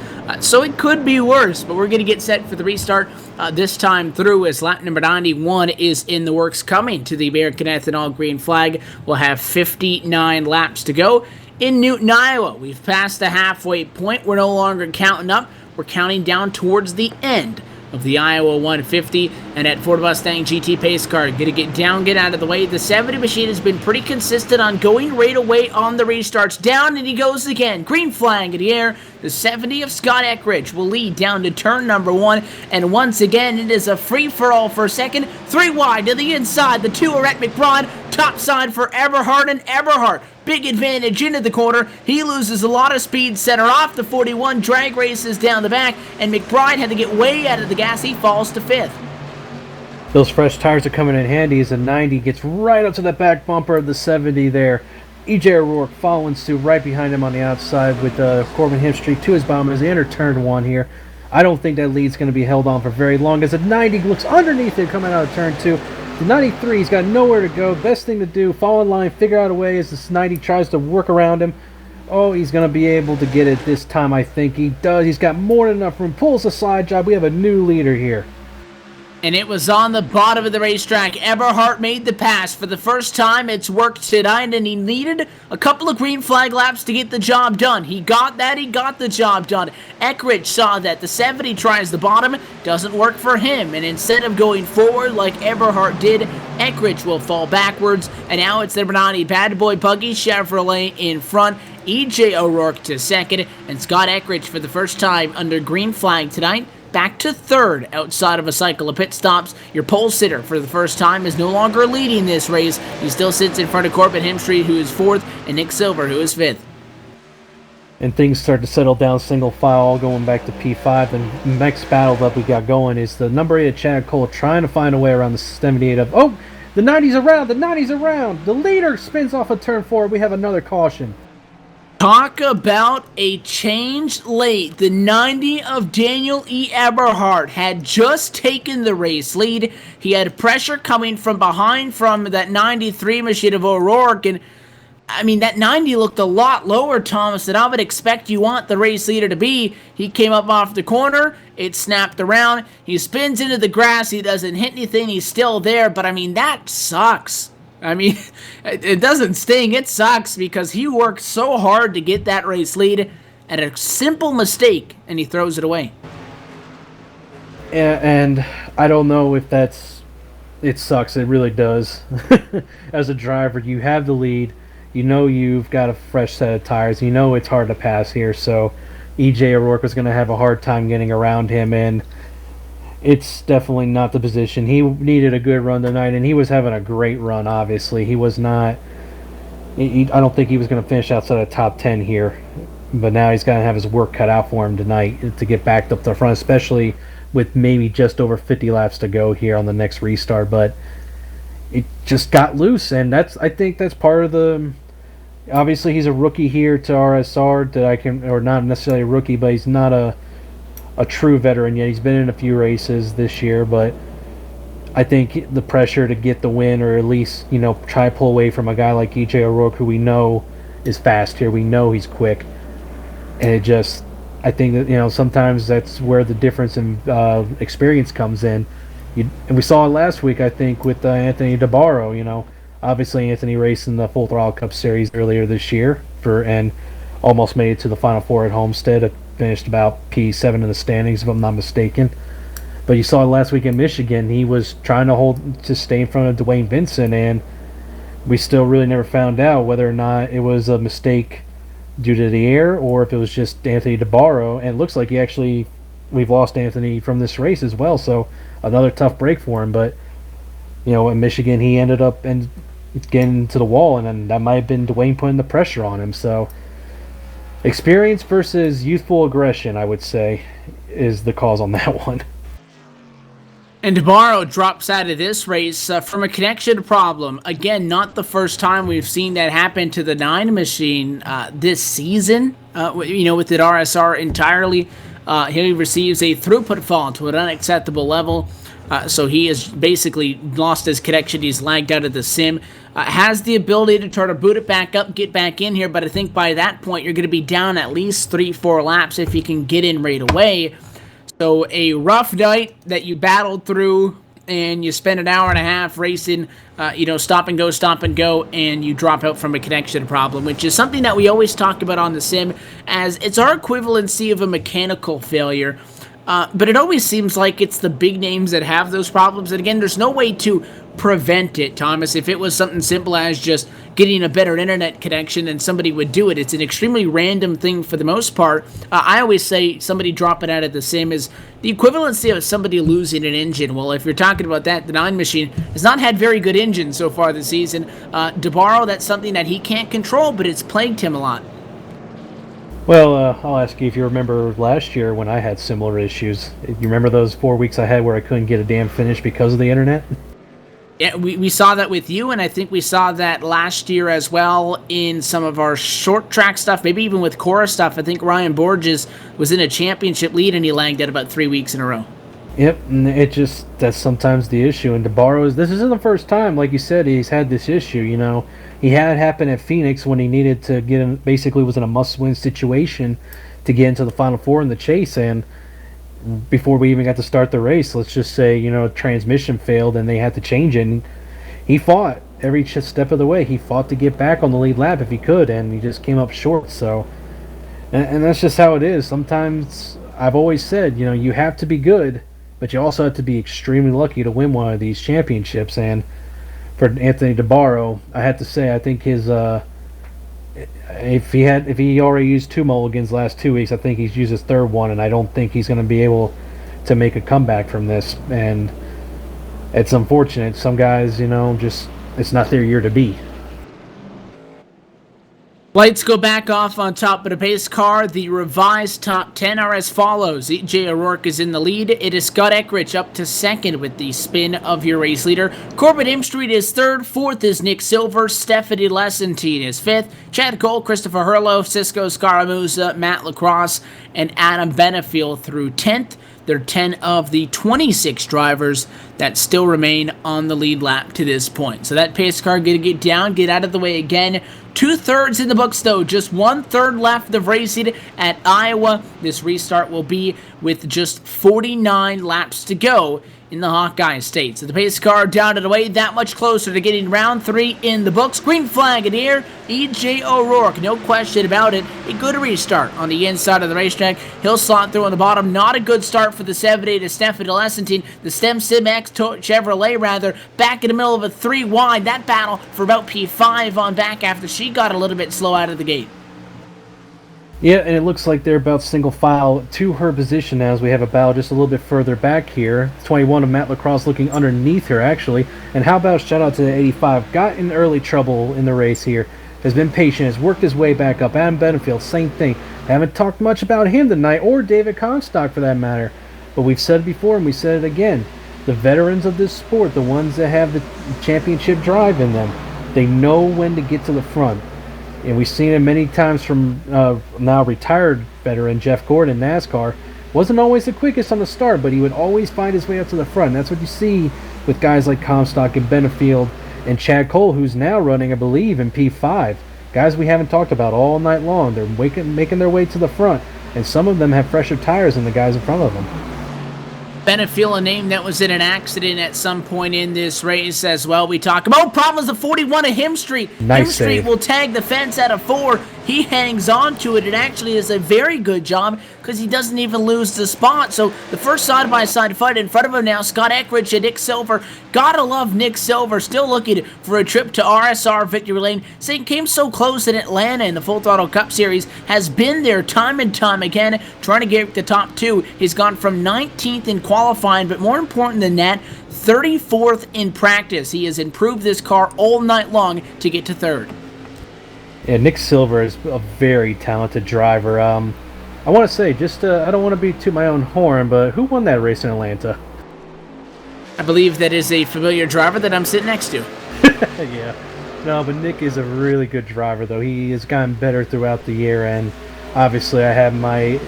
So it could be worse, but we're going to get set for the restart this time through as lap number 91 is in the works coming to the American Ethanol green flag. We'll have 59 laps to go. In Newton, Iowa, we've passed the halfway point. We're no longer counting up. We're counting down towards the end of the Iowa 150. And at Ford Mustang GT pace car, gonna get down, get out of the way. The 70 machine has been pretty consistent on going right away on the restarts. Down, and he goes again. Green flag in the air. The 70 of Scott Eckridge will lead down to turn number 1. And once again, it is a free-for-all for second. 3 wide to the inside. The 2 are at McBride. Top side for Eberhard, and Eberhard, big advantage into the corner. He loses a lot of speed, center off the 41, drag races down the back, and McBride had to get way out of the gas. He falls to 5th. Those fresh tires are coming in handy as the 90 gets right up to the back bumper of the 70 there. EJ O'Rourke following suit right behind him on the outside with Corbin Hemstreet to his bottom as they enter turn 1 here. I don't think that lead's going to be held on for very long as the 90 looks underneath it coming out of turn 2. The 93's got nowhere to go. Best thing to do, fall in line, figure out a way as this 90 tries to work around him. Oh, he's going to be able to get it this time, I think. He does. He's got more than enough room. Pulls a slide job. We have a new leader here. And it was on the bottom of the racetrack. Eberhard made the pass for the first time. It's worked tonight, and he needed a couple of green flag laps to get the job done. He got that. He got the job done. Eckridge saw that. The 70 tries the bottom. Doesn't work for him. And instead of going forward like Eberhard did, Eckridge will fall backwards. And now it's the Bernani Bad Boy Buggy Chevrolet in front. EJ O'Rourke to second. And Scott Eckridge for the first time under green flag tonight. Back to third outside of a cycle of pit stops. Your pole sitter for the first time is no longer leading this race. He still sits in front of Corbin Hemstreet, who is 4th, and Nick Silver, who is 5th. And things start to settle down single file, going back to P5. And the next battle that we got going is the number 8 of Chad Cole trying to find a way around the 78 of... Oh, the 90's around! The 90's around! The leader spins off of turn 4. We have another caution. Talk about a change late. The 90 of Daniel E. Eberhard had just taken the race lead. He had pressure coming from behind from that 93 machine of O'Rourke. And, I mean, that 90 looked a lot lower, Thomas, than I would expect you want the race leader to be. He came up off the corner. It snapped around. He spins into the grass. He doesn't hit anything. He's still there. But, I mean, that sucks. I mean, it doesn't sting, it sucks because he worked so hard to get that race lead at a simple mistake, and he throws it away. And I don't know if it sucks, it really does. As a driver, you have the lead, you know you've got a fresh set of tires, you know it's hard to pass here, so EJ O'Rourke was going to have a hard time getting around him, and it's definitely not the position. He needed a good run tonight, and he was having a great run, obviously. He was not... I don't think he was going to finish outside of top 10 here. But now he's got to have his work cut out for him tonight to get backed up the front, especially with maybe just over 50 laps to go here on the next restart. But it just got loose, and I think that's part of the... Obviously, he's a rookie here to RSR, or not necessarily a rookie, but he's not a true veteran yet. He's been in a few races this year, but I think the pressure to get the win, or at least, try to pull away from a guy like EJ O'Rourke, who we know is fast here. We know he's quick. And I think that, sometimes that's where the difference in experience comes in. And we saw it last week, I think, with Anthony DeBarro. Obviously, Anthony raced in the Full Throttle Cup Series earlier this year and almost made it to the Final Four at Homestead. Finished about P7 in the standings, if I'm not mistaken. But you saw last week in Michigan, he was trying to stay in front of Dwayne Vincent, and we still really never found out whether or not it was a mistake due to the air or if it was just Anthony DeBarro. And it looks like we've lost Anthony from this race as well. So another tough break for him. But, in Michigan, he ended up getting to the wall, and then that might have been Dwayne putting the pressure on him. So experience versus youthful aggression, I would say, is the cause on that one. And DeBarro drops out of this race from a connection problem. Again, not the first time we've seen that happen to the 9 machine this season, with the RSR entirely. He receives a throughput fault to an unacceptable level. So he has basically lost his connection. He's lagged out of the sim. Has the ability to try to boot it back up, get back in here, but I think by that point you're going to be down at least 3-4 laps if you can get in right away. So a rough night that you battled through, and you spend an hour and a half racing, stop and go, and you drop out from a connection problem, which is something that we always talk about on the sim, as it's our equivalency of a mechanical failure. But it always seems like it's the big names that have those problems. And again, there's no way to prevent it, Thomas. If it was something simple as just getting a better internet connection, then somebody would do it. It's an extremely random thing for the most part. I always say somebody dropping out of the sim is the equivalency of somebody losing an engine. Well, if you're talking about that, the 9 machine has not had very good engines so far this season. DeBarro, that's something that he can't control, but it's plagued him a lot. Well, I'll ask you if you remember last year when I had similar issues. You remember those 4 weeks I had where I couldn't get a damn finish because of the internet? Yeah, we saw that with you, and I think we saw that last year as well in some of our short track stuff, maybe even with Cora stuff. I think Ryan Borges was in a championship lead, and he lagged out about 3 weeks in a row. Yep, and that's sometimes the issue. And DeBarro, this isn't the first time, like you said, he's had this issue, He had it happen at Phoenix when he needed to get in, basically was in a must-win situation to get into the Final Four in the chase, and before we even got to start the race, let's just say, transmission failed and they had to change it. And he fought every step of the way. He fought to get back on the lead lap if he could, and he just came up short. So, and that's just how it is. Sometimes, I've always said, you have to be good, but you also have to be extremely lucky to win one of these championships. And for Anthony DeBarro, I have to say, I think his if he already used 2 mulligans last 2 weeks, I think he's used his 3rd one, and I don't think he's going to be able to make a comeback from this. And it's unfortunate. Some guys, just it's not their year to be. Lights go back off on top of the pace car. The revised top 10 are as follows. E.J. O'Rourke is in the lead. It is Scott Eckrich up to 2nd with the spin of your race leader. Corbin Imstreet is 3rd. 4th is Nick Silver. Stephanie Lessentine is 5th. Chad Cole, Christopher Hurlo, Cisco Scaramuza, Matt Lacrosse, and Adam Benefiel through 10th. They're 10 of the 26 drivers that still remain on the lead lap to this point. So that pace car going to get down, get out of the way again. 2/3 in the books, though. Just 1/3 left of racing at Iowa. This restart will be with just 49 laps to go in the Hawkeye State. So the pace car down and away, that much closer to getting round 3 in the books. Green flag in here, E.J. O'Rourke, no question about it. A good restart on the inside of the racetrack. He'll slot through on the bottom. Not a good start for the 7-8 to Stephanie Lessentine. The STEM Sim X Chevrolet, back in the middle of a 3 wide. That battle for about P5 on back after she got a little bit slow out of the gate. Yeah, and it looks like they're about single file to her position now as we have a battle just a little bit further back here. 21 of Matt Lacrosse looking underneath her, actually. And how about shout out to the 85. Got in early trouble in the race here. Has been patient, has worked his way back up. Adam Benefield, same thing. Haven't talked much about him tonight, or David Comstock for that matter. But we've said it before and we said it again. The veterans of this sport, the ones that have the championship drive in them, they know when to get to the front. And we've seen it many times from now retired veteran Jeff Gordon, NASCAR. Wasn't always the quickest on the start, but he would always find his way up to the front. And that's what you see with guys like Comstock and Benefield and Chad Cole, who's now running, I believe, in P5. Guys we haven't talked about all night long. They're making their way to the front, and some of them have fresher tires than the guys in front of them. Benefiel, a name that was in an accident at some point in this race as well. We talk about problems of 41 of Himstreet. Nice Himstreet save. will tag the fence out of 4. He hangs on to it. It actually is a very good job. because he doesn't even lose the spot. So the first side-by-side fight in front of him now, Scott Eckridge and Nick Silver. Gotta love Nick Silver, still looking for a trip to RSR Victory Lane, saying came so close in Atlanta in the Full Throttle Cup Series, has been there time and time again, trying to get the top 2. He's gone from 19th in qualifying, but more important than that, 34th in practice. He has improved this car all night long to get to 3rd. Yeah, Nick Silver is a very talented driver. I want to say, I don't want to be to my own horn, but who won that race in Atlanta? I believe that is a familiar driver that I'm sitting next to. Yeah. No, but Nick is a really good driver, though. He has gotten better throughout the year, and obviously I had my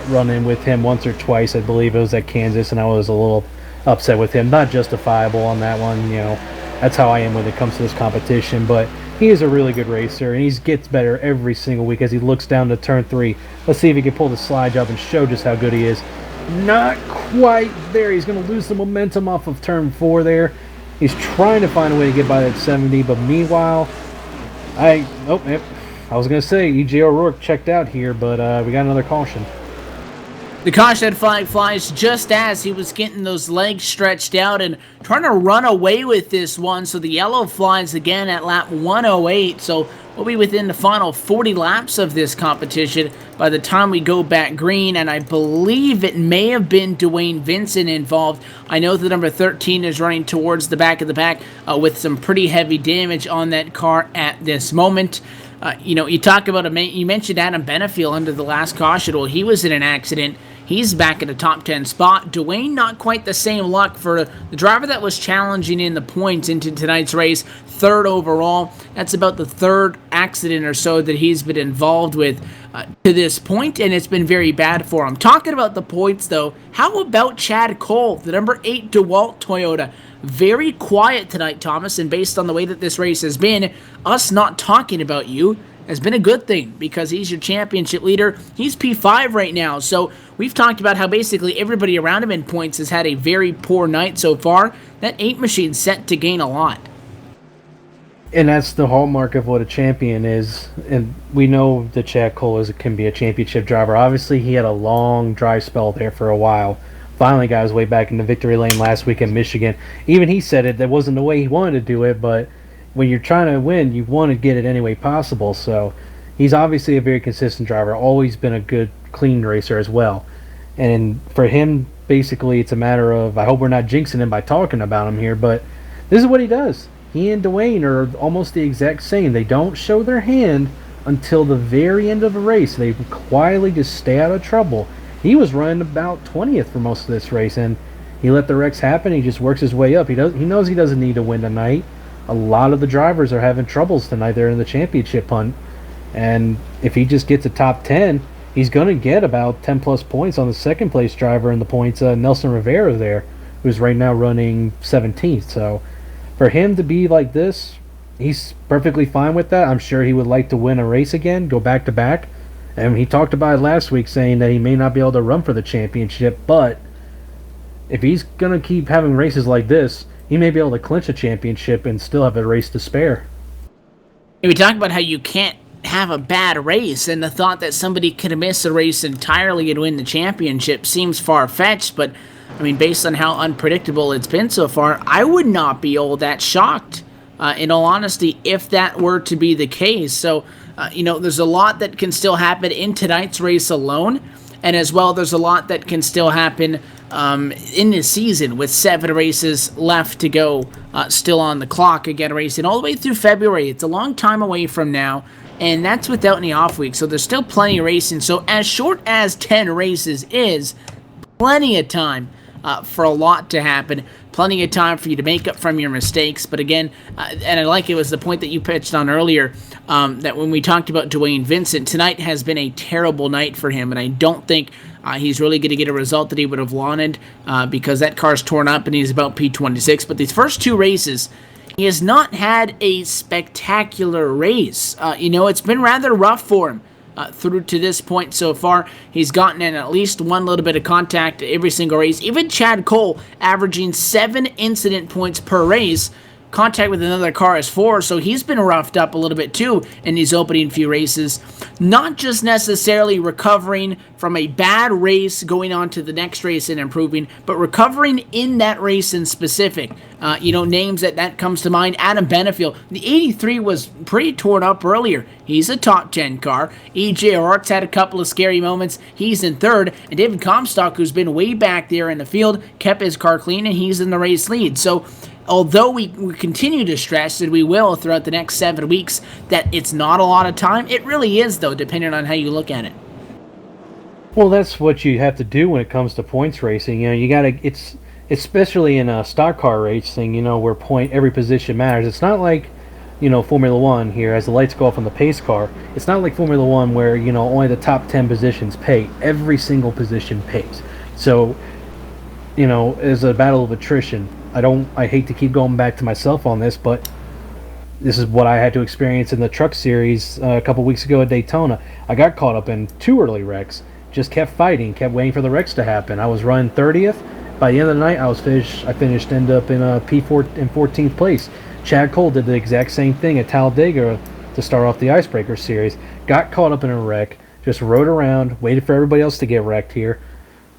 run-in with him once or twice. I believe it was at Kansas, and I was a little upset with him. Not justifiable on that one, you know. That's how I am when it comes to this competition, but he is a really good racer, and he gets better every single week as he looks down to turn 3. Let's see if he can pull the slide job and show just how good he is. Not quite there. He's going to lose the momentum off of turn 4 there. He's trying to find a way to get by that 70, but meanwhile, I was going to say E.J. O'Rourke checked out here, but we got another caution. The caution flag flies just as he was getting those legs stretched out and trying to run away with this one. So the yellow flies again at lap 108. So we'll be within the final 40 laps of this competition by the time we go back green. And I believe it may have been Dwayne Vincent involved. I know the number 13 is running towards the back of the pack with some pretty heavy damage on that car at this moment. You talk about you mentioned Adam Benefiel under the last caution. Well, he was in an accident. He's back in the top 10 spot. Dwayne, not quite the same luck for the driver that was challenging in the points into tonight's race. 3rd overall. That's about the 3rd accident or so that he's been involved with to this point, and it's been very bad for him. Talking about the points, though, how about Chad Cole, the number 8 DeWalt Toyota? Very quiet tonight, Thomas, and based on the way that this race has been, us not talking about you has been a good thing because he's your championship leader. He's P5 right now, so we've talked about how basically everybody around him in points has had a very poor night so far. That 8 machine's set to gain a lot. And that's the hallmark of what a champion is, and we know that Chad Cole can be a championship driver. Obviously, he had a long dry spell there for a while. Finally got his way back into victory lane last week in Michigan. Even he said it, that wasn't the way he wanted to do it, but when you're trying to win, you want to get it any way possible. So he's obviously a very consistent driver, always been a good, clean racer as well. And for him, basically, it's a matter of, I hope we're not jinxing him by talking about him here, but this is what he does. He and Dwayne are almost the exact same. They don't show their hand until the very end of a race. They quietly just stay out of trouble. He was running about 20th for most of this race, and he let the wrecks happen. He just works his way up. He knows he doesn't need to win tonight. A lot of the drivers are having troubles tonight. They're in the championship hunt, and if he just gets a top 10, he's going to get about 10 plus points on the second place driver in the points, Nelson Rivera there, who's right now running 17th. So for him to be like this, he's perfectly fine with that. I'm sure he would like to win a race again, go back to back. And he talked about it last week, saying that he may not be able to run for the championship, but if he's going to keep having races like this, he may be able to clinch a championship and still have a race to spare. We talk about how you can't have a bad race, and the thought that somebody could miss a race entirely and win the championship seems far-fetched, but I mean, based on how unpredictable it's been so far, I would not be all that shocked, in all honesty, if that were to be the case. So, there's a lot that can still happen in tonight's race alone, and as well, there's a lot that can still happen in this season with 7 races left to go, still on the clock, again, racing all the way through February. It's a long time away from now, and that's without any off weeks, so there's still plenty of racing. So as short as 10 races is, plenty of time for a lot to happen. Plenty of time for you to make up from your mistakes. But again, and I like it was the point that you pitched on earlier, that when we talked about Dwayne Vincent, tonight has been a terrible night for him, and I don't think he's really going to get a result that he would have wanted, because that car's torn up and he's about P26. But these first 2 races, he has not had a spectacular race. It's been rather rough for him. Through to this point so far. He's gotten in at least one little bit of contact every single race. Even Chad Cole averaging 7 incident points per race contact with another car is 4, so he's been roughed up a little bit too in these opening few races. Not just necessarily recovering from a bad race, going on to the next race and improving, but recovering in that race in specific. Names that comes to mind, Adam Benefield. The 83 was pretty torn up earlier. He's a top 10 car. E.J. O'Rourke's had a couple of scary moments. He's in 3rd. And David Comstock, who's been way back there in the field, kept his car clean, and he's in the race lead. So although we continue to stress, and we will throughout the next 7 weeks, that it's not a lot of time, it really is, though, depending on how you look at it. Well, that's what you have to do when it comes to points racing. You got to, it's especially in a stock car racing, where every position matters. It's not like, Formula One here, as the lights go off on the pace car. It's not like Formula One where, only the top 10 positions pay. Every single position pays. So, it's a battle of attrition. I hate to keep going back to myself on this, but this is what I had to experience in the truck series a couple weeks ago at Daytona. I got caught up in 2 early wrecks. Just kept fighting, kept waiting for the wrecks to happen. I was running 30th. By the end of the night, I ended up in a P4 in 14th place. Chad Cole did the exact same thing at Talladega to start off the Icebreaker series. Got caught up in a wreck, just rode around, waited for everybody else to get wrecked here,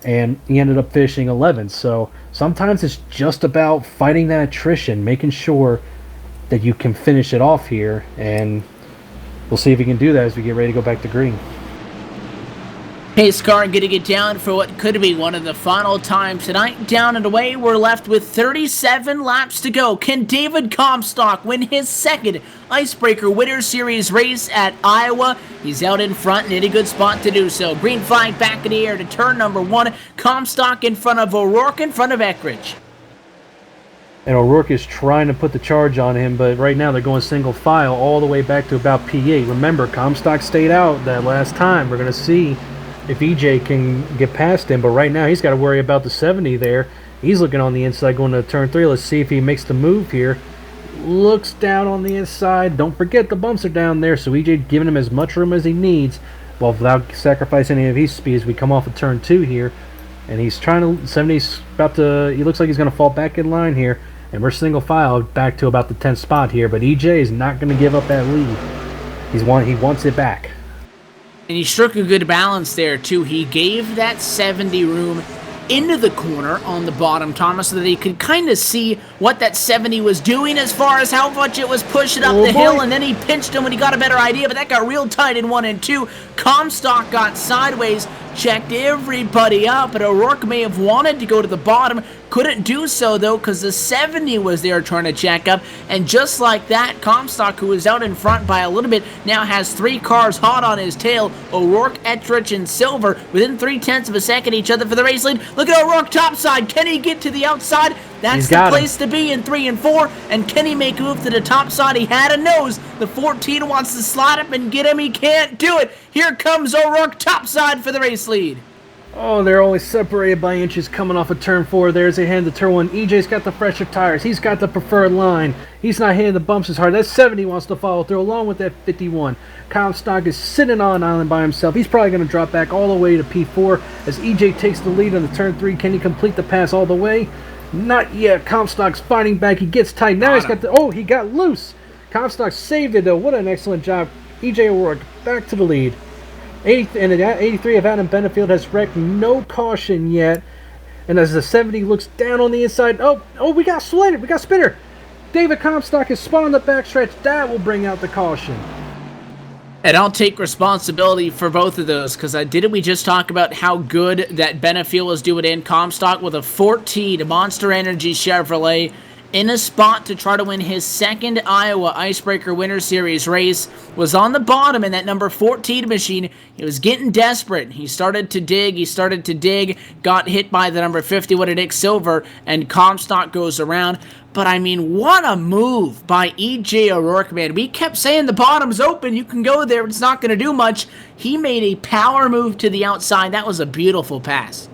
and he ended up finishing 11th. So sometimes it's just about fighting that attrition, making sure that you can finish it off here, and we'll see if we can do that as we get ready to go back to green. Pace car getting it down for what could be one of the final times tonight. Down and away, we're left with 37 laps to go. Can David Comstock win his second Icebreaker Winter Series race at Iowa? He's out in front and in a good spot to do so. Green flag back in the air to turn number 1. Comstock in front of O'Rourke, in front of Eckridge. And O'Rourke is trying to put the charge on him, but right now they're going single file all the way back to about P8. Remember, Comstock stayed out that last time. We're going to see if EJ can get past him, but right now he's got to worry about the 70 there. He's looking on the inside going to turn 3. Let's see if he makes the move here. Looks down on the inside. Don't forget the bumps are down there, so EJ giving him as much room as he needs, while without sacrificing any of his speed as we come off of turn 2 here. And he's trying to, 70's about to, he looks like he's going to fall back in line here, and we're single file back to about the 10th spot here, but EJ is not going to give up that lead. He wants it back. And he struck a good balance there, too. He gave that 70 room into the corner on the bottom, Thomas, so that he could kind of see what that 70 was doing as far as how much it was pushing up the hill, and then he pinched him when he got a better idea, but that got real tight in 1 and 2. Comstock got sideways, checked everybody up, but O'Rourke may have wanted to go to the bottom, couldn't do so, though, because the 70 was there trying to check up, and just like that, Comstock, who was out in front by a little bit, now has 3 cars hot on his tail. O'Rourke, Eckridge, and Silver within 0.3 of a second each other for the race lead. Look at O'Rourke topside. Can he get to the outside? That's the place to be in 3 and 4. And can he make a move to the top side? He had a nose. The 14 wants to slide up and get him. He can't do it. Here comes O'Rourke topside for the race lead. Oh, they're only separated by inches coming off of turn 4 there as they head to turn 1. EJ's got the fresher tires. He's got the preferred line. He's not hitting the bumps as hard. That 70 wants to follow through along with that 51. Comstock is sitting on an island by himself. He's probably going to drop back all the way to P4 as EJ takes the lead on the turn 3. Can he complete the pass all the way? Not yet. Comstock's fighting back. He gets tight. Now he's got the... Oh, he got loose. Comstock saved it, though. What an excellent job. EJ O'Rourke back to the lead. 83 of Adam Benefield has wrecked, no caution yet. And as the 70 looks down on the inside, oh, we got splintered, we got spinner. David Comstock is spun on the backstretch. That will bring out the caution. And I'll take responsibility for both of those, because didn't we just talk about how good that Benefield was doing in Comstock with a 14 Monster Energy Chevrolet in a spot to try to win his second Iowa Icebreaker Winter Series race, was on the bottom in that number 14 machine. He was getting desperate. He started to dig, got hit by the number 51 Nick Silver, and Comstock goes around. But I mean, what a move by E.J. O'Rourke, man. We kept saying the bottom's open, you can go there, it's not going to do much. He made a power move to the outside. That was a beautiful pass.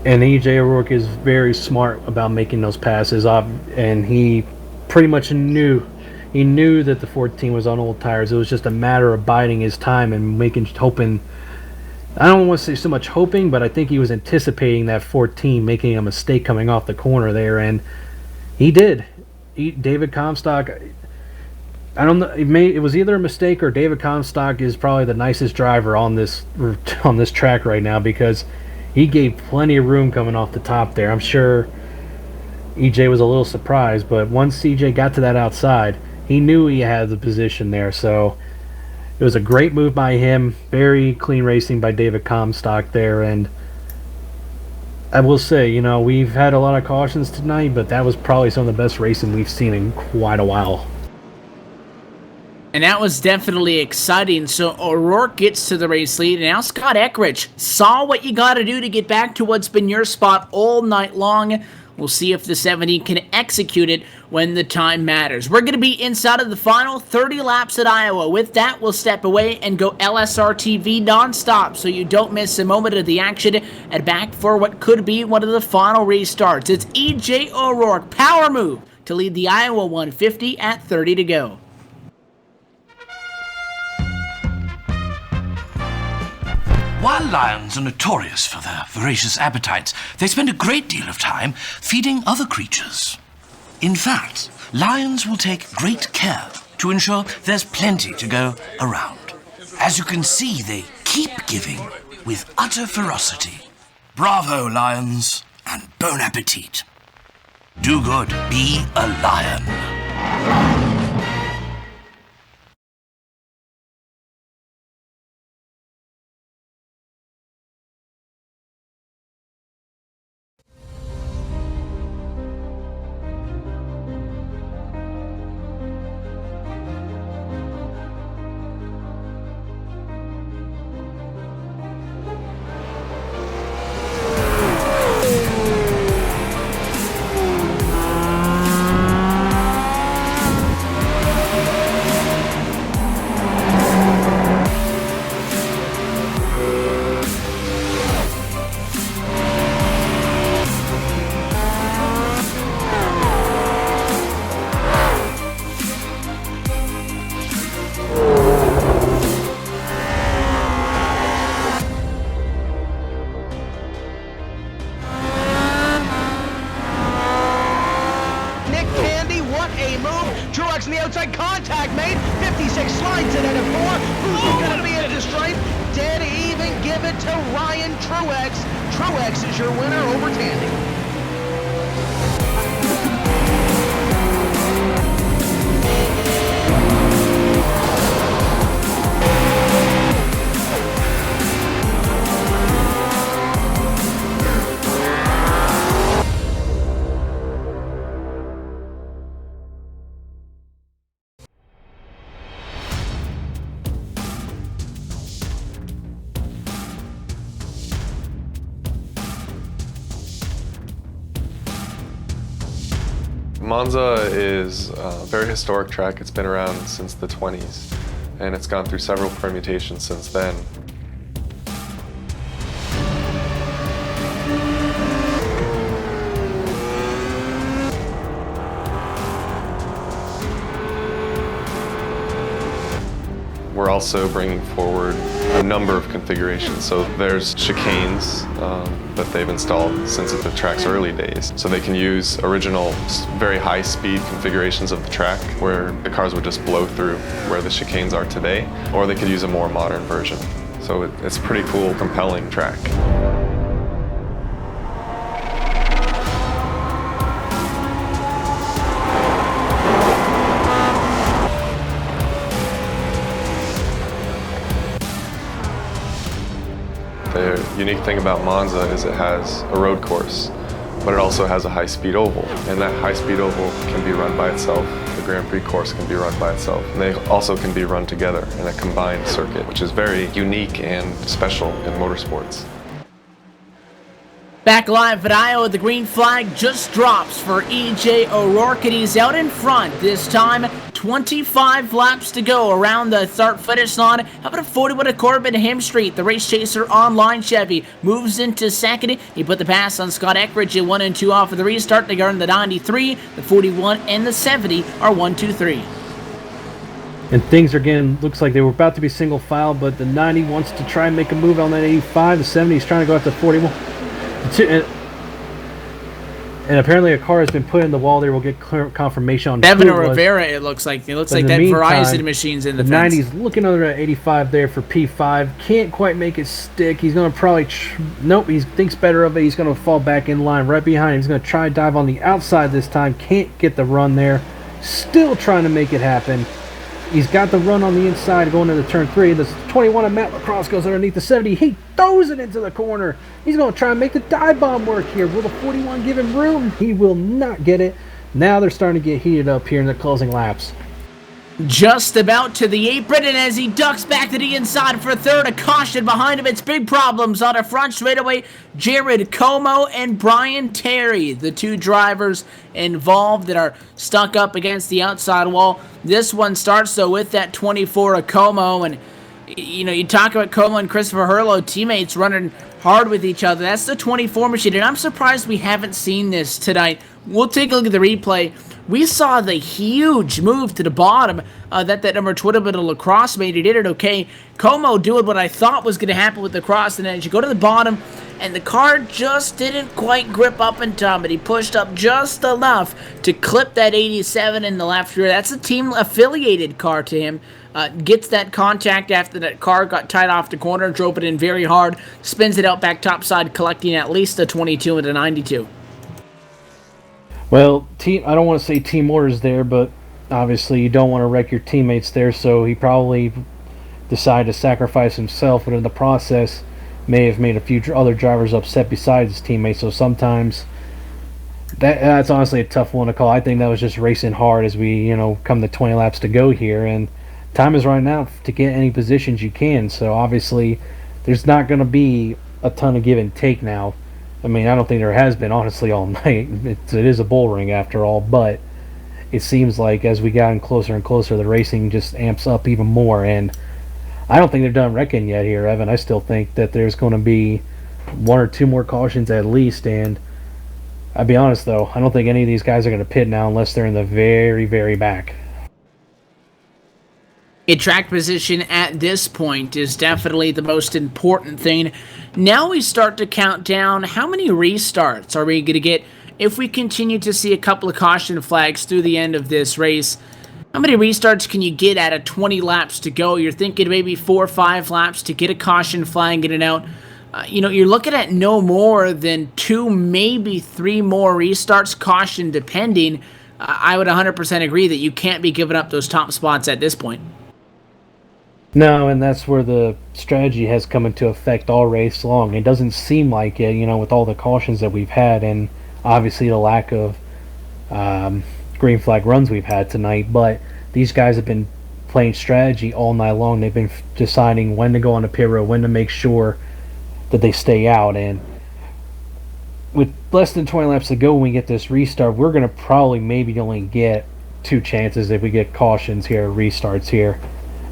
And E.J. O'Rourke is very smart about making those passes, and he pretty much knew that the 14 was on old tires. It was just a matter of biding his time and hoping. I don't want to say so much hoping, but I think he was anticipating that 14 making a mistake coming off the corner there, and he did. David Comstock, I don't know. It was either a mistake or David Comstock is probably the nicest driver on this track right now, because he gave plenty of room coming off the top there. I'm sure EJ was a little surprised, but once EJ got to that outside, he knew he had the position there. So it was a great move by him. Very clean racing by David Comstock there. And I will say, we've had a lot of cautions tonight, but that was probably some of the best racing we've seen in quite a while. And that was definitely exciting. So O'Rourke gets to the race lead, and now Scott Eckrich saw what you got to do to get back to what's been your spot all night long. We'll see if the 70 can execute it when the time matters. We're going to be inside of the final 30 laps at Iowa. With that, we'll step away and go LSRTV nonstop so you don't miss a moment of the action, and back for what could be one of the final restarts. It's EJ O'Rourke, power move to lead the Iowa 150 at 30 to go. While lions are notorious for their voracious appetites, they spend a great deal of time feeding other creatures. In fact, lions will take great care to ensure there's plenty to go around. As you can see, they keep giving with utter ferocity. Bravo, lions, and bon appetit. Do good, be a lion. In the outside, contact made. 56 slides it at a 4. Who's going to be at the stripe? Dead even. Give it to Ryan Truex. Truex is your winner over Tandy. Monza is a very historic track. It's been around since the 20s, and it's gone through several permutations since then. We're also bringing forward a number of configurations. So there's chicanes that they've installed since the track's early days. So they can use original, very high-speed configurations of the track where the cars would just blow through where the chicanes are today, or they could use a more modern version. So it's a pretty cool, compelling track. The unique thing about Monza is it has a road course, but it also has a high-speed oval, and that high-speed oval can be run by itself. The Grand Prix course can be run by itself, and they also can be run together in a combined circuit, which is very unique and special in motorsports. Back live at Iowa, the green flag just drops for EJ O'Rourke, and he's out in front this time. 25 laps to go around the start finish line. How about a 41 at Corbin Hemstreet? The race chaser online Chevy moves into second. He put the pass on Scott Eckrich at 1 and 2 off of the restart. They earn the 93, the 41, and the 70 are 1, 2, 3. And things are getting, looks like they were about to be single file, but the 90 wants to try and make a move on that 85. The 70 is trying to go after 41. And apparently a car has bin put in the wall there. We'll get confirmation on Bevan who it was. Rivera, it looks like. It looks like in that the meantime, Verizon machine's in the fence. 90's looking under at 85 there for P5. Can't quite make it stick. He's going to probably... nope, he thinks better of it. He's going to fall back in line right behind. He's going to try to dive on the outside this time. Can't get the run there. Still trying to make it happen. He's got the run on the inside going into turn 3. The 21 of Matt Lacrosse goes underneath the 70. He throws it into the corner. He's going to try and make the dive bomb work here. Will the 41 give him room? He will not get it. Now they're starting to get heated up here in the closing laps. Just about to the apron, and as he ducks back to the inside for third, a caution behind him. It's big problems on the front straightaway. Jared Como and Brian Terry, the two drivers involved that are stuck up against the outside wall. This one starts, though, with that 24 of Como, and you know, you talk about Como and Christopher Hurlow, teammates running hard with each other. That's the 24 machine, and I'm surprised we haven't seen this tonight. We'll take a look at the replay. We saw the huge move to the bottom that number 20 of Lacrosse made. He did it okay. Como doing what I thought was going to happen with the cross, and then as you go to the bottom, and the car just didn't quite grip up in time, but he pushed up just enough to clip that 87 in the left rear. That's a team-affiliated car to him. Gets that contact after that car got tied off the corner, drove it in very hard, spins it out back topside, collecting at least a 22 and a 92. Well, I don't want to say team orders there, but obviously you don't want to wreck your teammates there, so he probably decided to sacrifice himself, but in the process may have made a few other drivers upset besides his teammates, so sometimes that's honestly a tough one to call. I think that was just racing hard as we, come to 20 laps to go here, and time is running out to get any positions you can, so obviously there's not going to be a ton of give and take now. I mean, I don't think there has been, honestly, all night. It is a bull ring, after all, but it seems like as we got closer and closer, the racing just amps up even more, and I don't think they're done wrecking yet here, Evan. I still think that there's going to be one or two more cautions at least, and I'll be honest, though, I don't think any of these guys are going to pit now unless they're in the very, very back. A track position at this point is definitely the most important thing. Now we start to count down how many restarts are we going to get if we continue to see a couple of caution flags through the end of this race. How many restarts can you get out of 20 laps to go? You're thinking maybe 4 or 5 laps to get a caution flag, get it out. You're looking at no more than 2, maybe 3 more restarts, caution depending. I would 100% agree that you can't be giving up those top spots at this point. No, and that's where the strategy has come into effect all race long. It doesn't seem like it, with all the cautions that we've had and obviously the lack of green flag runs we've had tonight, but these guys have been playing strategy all night long. They've been deciding when to go on the pit road, when to make sure that they stay out, and with less than 20 laps to go when we get this restart, we're going to probably maybe only get 2 chances if we get cautions here, restarts here.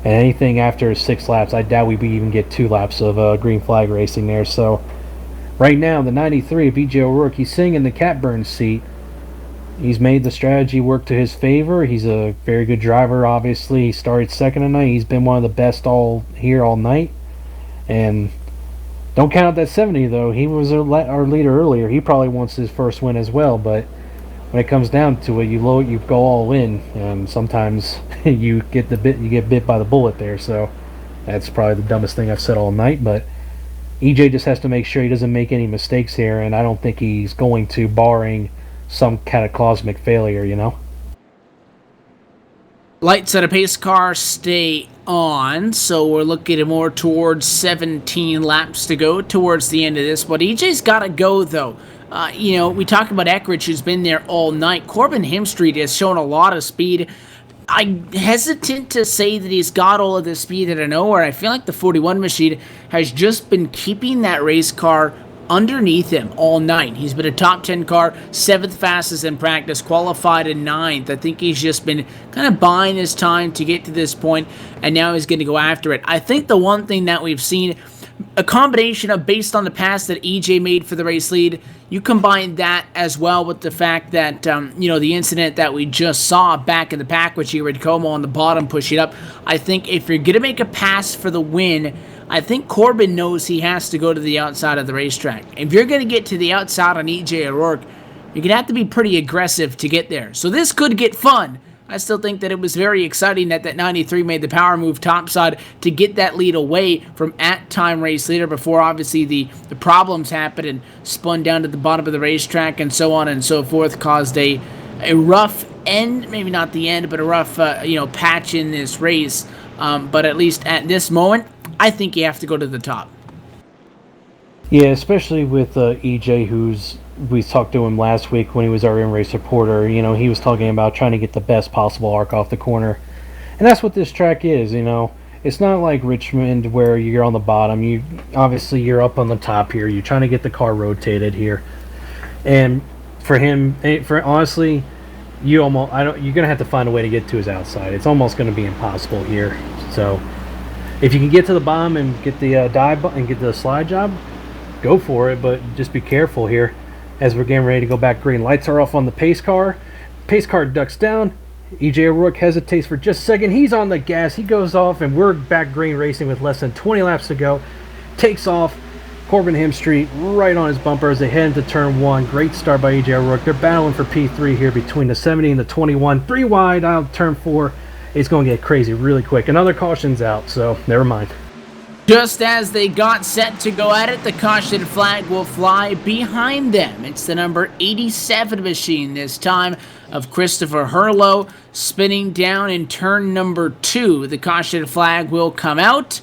And anything after 6 laps, I doubt we even get 2 laps of green flag racing there. So right now, the 93 of BJ O'Rourke, he's sitting in the catbird seat. He's made the strategy work to his favor. He's a very good driver, obviously. He started second tonight. He's been one of the best all night. And don't count out that 70, though. He was our leader earlier. He probably wants his first win as well. But when it comes down to it, you go all in, and sometimes you get bit by the bullet there. So that's probably the dumbest thing I've said all night. But EJ just has to make sure he doesn't make any mistakes here, and I don't think he's going to, barring some cataclysmic failure, Lights on a pace car stay on, so we're looking more towards 17 laps to go towards the end of this. But EJ's got to go, though. We talk about Eckridge, who's been there all night. Corbin Hemstreet has shown a lot of speed. I'm hesitant to say that he's got all of the speed out of nowhere. I feel like the 41 machine has just been keeping that race car underneath him all night. He's been a top 10 car, 7th fastest in practice, qualified in 9th. I think he's just been kind of buying his time to get to this point, and now he's going to go after it. I think the one thing that we've seen, a combination of based on the pass that EJ made for the race lead, you combine that as well with the fact that, the incident that we just saw back in the pack with Jared Como on the bottom pushing up. I think if you're going to make a pass for the win, I think Corbin knows he has to go to the outside of the racetrack. If you're going to get to the outside on EJ O'Rourke, you're going to have to be pretty aggressive to get there. So this could get fun. I still think that it was very exciting that that 93 made the power move topside to get that lead away from at-time race leader before obviously the problems happened and spun down to the bottom of the racetrack and so on and so forth, caused a rough end, maybe not the end, but a rough patch in this race. But at least at this moment, I think you have to go to the top. Yeah, especially with EJ, we talked to him last week when he was our in-race reporter. You know, he was talking about trying to get the best possible arc off the corner. And that's what this track is, you know. It's not like Richmond where you're on the bottom. Obviously you're up on the top here. You're trying to get the car rotated here. And for him, honestly, you're going to have to find a way to get to his outside. It's almost going to be impossible here. So if you can get to the bottom and get the dive and get the slide job, go for it, but just be careful here as we're getting ready to go back green. Lights are off on the pace car. Pace car ducks down. EJ O'Rourke hesitates for just a second. He's on the gas. He goes off, and we're back green racing with less than 20 laps to go. Takes off. Corbin Ham Street right on his bumper as they head into turn 1. Great start by EJ O'Rourke. They're battling for P3 here between the 70 and the 21. 3 wide out turn 4. It's going to get crazy really quick. Another caution's out, so never mind. Just as they got set to go at it, the caution flag will fly behind them. It's the number 87 machine this time of Christopher Hurlow spinning down in turn number 2. The caution flag will come out,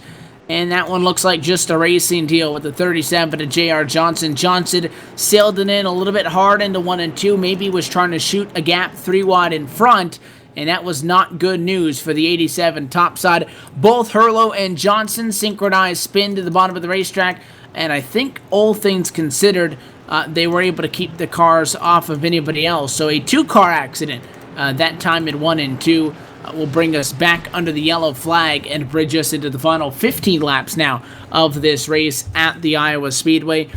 and that one looks like just a racing deal with the 37 to J.R. Johnson. Johnson sailed it in a little bit hard into 1 and 2, maybe was trying to shoot a gap 3 wide in front, and that was not good news for the 87 topside. Both Hurlow and Johnson synchronized spin to the bottom of the racetrack, and I think all things considered, they were able to keep the cars off of anybody else. So a 2-car accident, that time in 1 and 2, will bring us back under the yellow flag and bridge us into the final 15 laps now of this race at the Iowa Speedway.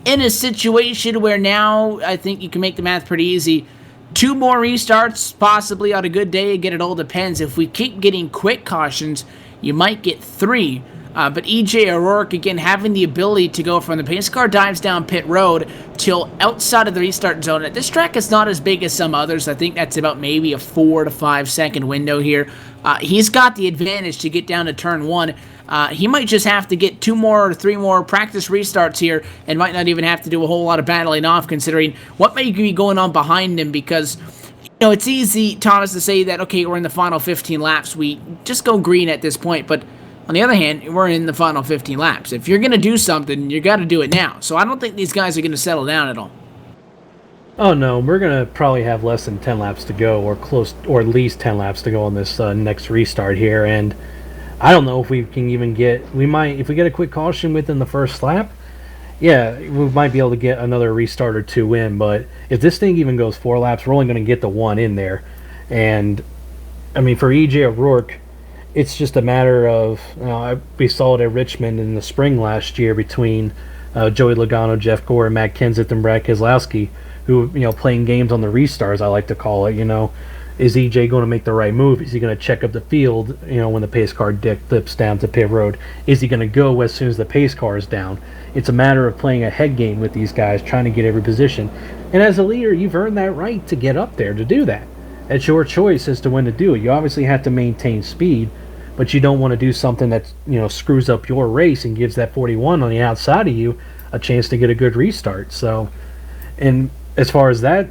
In a situation where now I think you can make the math pretty easy. 2 more restarts, possibly on a good day. Again, it all depends. If we keep getting quick cautions, you might get 3. But EJ O'Rourke, again, having the ability to go from the pace car dives down pit road till outside of the restart zone. This track is not as big as some others. I think that's about maybe a 4 to 5 second window here. He's got the advantage to get down to turn 1. He might just have to get 2 more or 3 more practice restarts here and might not even have to do a whole lot of battling off, considering what may be going on behind him, because it's easy, Thomas, to say that, okay, we're in the final 15 laps, we just go green at this point, but on the other hand, we're in the final 15 laps. If you're going to do something, you got to do it now. So I don't think these guys are going to settle down at all. Oh no, we're going to probably have less than 10 laps to go, or at least 10 laps to go on this next restart here, and I don't know if we can even if we get a quick caution within the first lap, yeah, we might be able to get another restart or 2 in, but if this thing even goes 4 laps, we're only going to get the 1 in there. And, I mean, for EJ O'Rourke, it's just a matter of, we saw it at Richmond in the spring last year between Joey Logano, Jeff Gore, and Matt Kenseth and Brad Keselowski, who, playing games on the restarts, I like to call it, Is EJ going to make the right move? Is he going to check up the field, when the pace car dips down to pit road? Is he going to go as soon as the pace car is down? It's a matter of playing a head game with these guys, trying to get every position. And as a leader, you've earned that right to get up there to do that. It's your choice as to when to do it. You obviously have to maintain speed, but you don't want to do something that, screws up your race and gives that 41 on the outside of you a chance to get a good restart. So, and as far as that,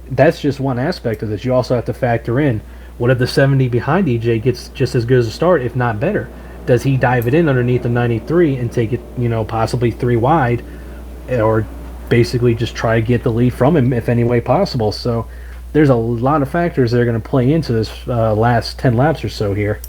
that's just one aspect of this. You also have to factor in, what if the 70 behind EJ gets just as good as a start, if not better? Does he dive it in underneath the 93 and take it, possibly 3 wide, or basically just try to get the lead from him if any way possible? So there's a lot of factors that are going to play into this last 10 laps or so here.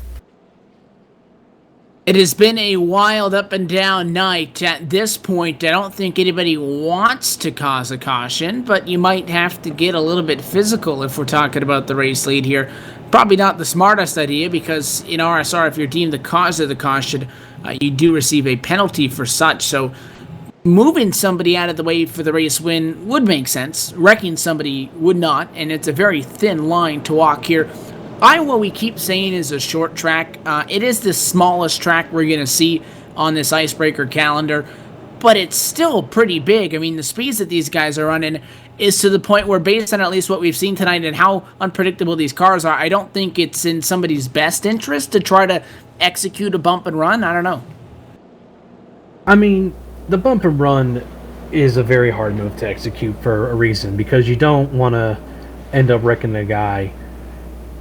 It has been a wild up and down night. At this point, I don't think anybody wants to cause a caution, but you might have to get a little bit physical if we're talking about the race lead here. Probably not the smartest idea, because in RSR, if you're deemed the cause of the caution, you do receive a penalty for such. So moving somebody out of the way for the race win would make sense. Wrecking somebody would not, and it's a very thin line to walk here. Iowa, we keep saying, is a short track. It is the smallest track we're going to see on this Icebreaker calendar. but it's still pretty big. I mean, the speeds that these guys are running is to the point where, based on at least what we've seen tonight and how unpredictable these cars are, I don't think it's in somebody's best interest to try to execute a bump and run. I don't know. I mean, the bump and run is a very hard move to execute for a reason, because you don't want to end up wrecking the guy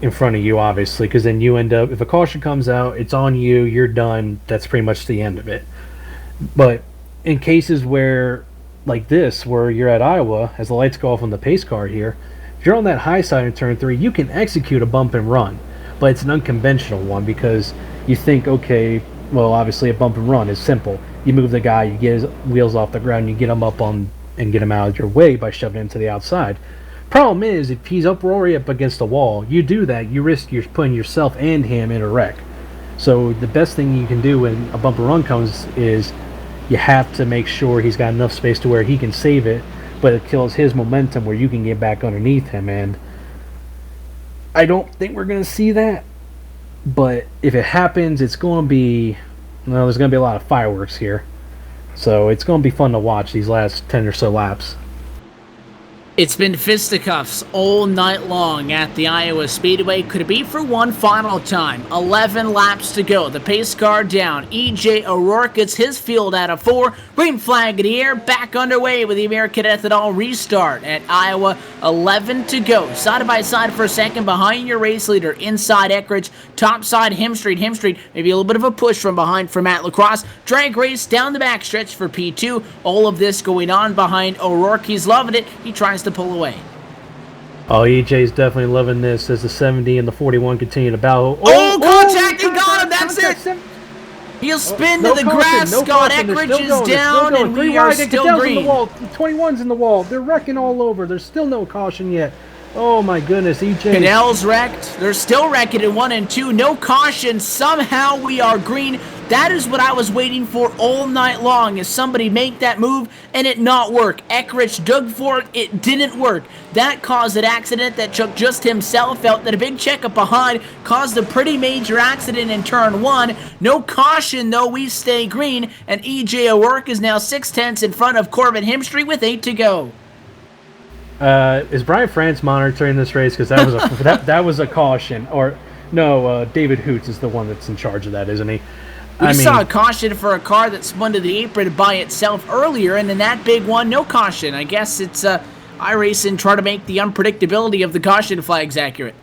in front of you, obviously, because then you end up, if a caution comes out, it's on you, you're done, that's pretty much the end of it. But in cases where, like this, where you're at Iowa, as the lights go off on the pace car here, if you're on that high side in turn 3, you can execute a bump and run, but it's an unconventional one, because you think, okay, well, obviously a bump and run is simple. You move the guy, you get his wheels off the ground, you get him up on and get him out of your way by shoving him to the outside. Problem is, if he's already up against the wall, you do that, you risk you're putting yourself and him in a wreck. So the best thing you can do when a bump and run comes is you have to make sure he's got enough space to where he can save it, but it kills his momentum where you can get back underneath him. And I don't think we're going to see that, but if it happens, it's going to be, well, there's going to be a lot of fireworks here. So it's going to be fun to watch these last 10 or so laps. It's been fisticuffs all night long at the Iowa Speedway. Could it be for one final time? 11 laps to go. The pace car down. E.J. O'Rourke gets his field out of 4. Green flag in the air. Back underway with the American Ethanol restart at Iowa. 11 to go. Side by side for a second behind your race leader. Inside Eckrich. Top side Hemstreet. Hemstreet maybe a little bit of a push from behind for Matt Lacrosse. Drag race down the backstretch for P2. All of this going on behind O'Rourke. He's loving it. He tries to pull away. Oh, EJ's definitely loving this as the 70 and the 41 continue to battle. Contact! He got him! That's it! He'll spin to the grass. Scott Eckrich is down, and we are still green. The 21's in the wall. They're wrecking all over. There's still no caution yet. Oh my goodness, EJ. Canel's wrecked. They're still wrecking in 1 and 2. No caution. Somehow we are green. That is what I was waiting for all night long, is somebody make that move and it not work. Eckrich dug for it. It didn't work. That caused an accident that Chuck just himself felt that a big checkup behind caused a pretty major accident in turn 1. No caution, though. We stay green, and E.J. O'Rourke is now 6/10 in front of Corbin Hemstreet with 8 to go. Is Brian France monitoring this race? Because that was a that was a caution. Or no, David Hoots is the one that's in charge of that, isn't he? We saw a caution for a car that spun to the apron by itself earlier, and then that big one, no caution. I guess it's iRacing trying to make the unpredictability of the caution flags accurate.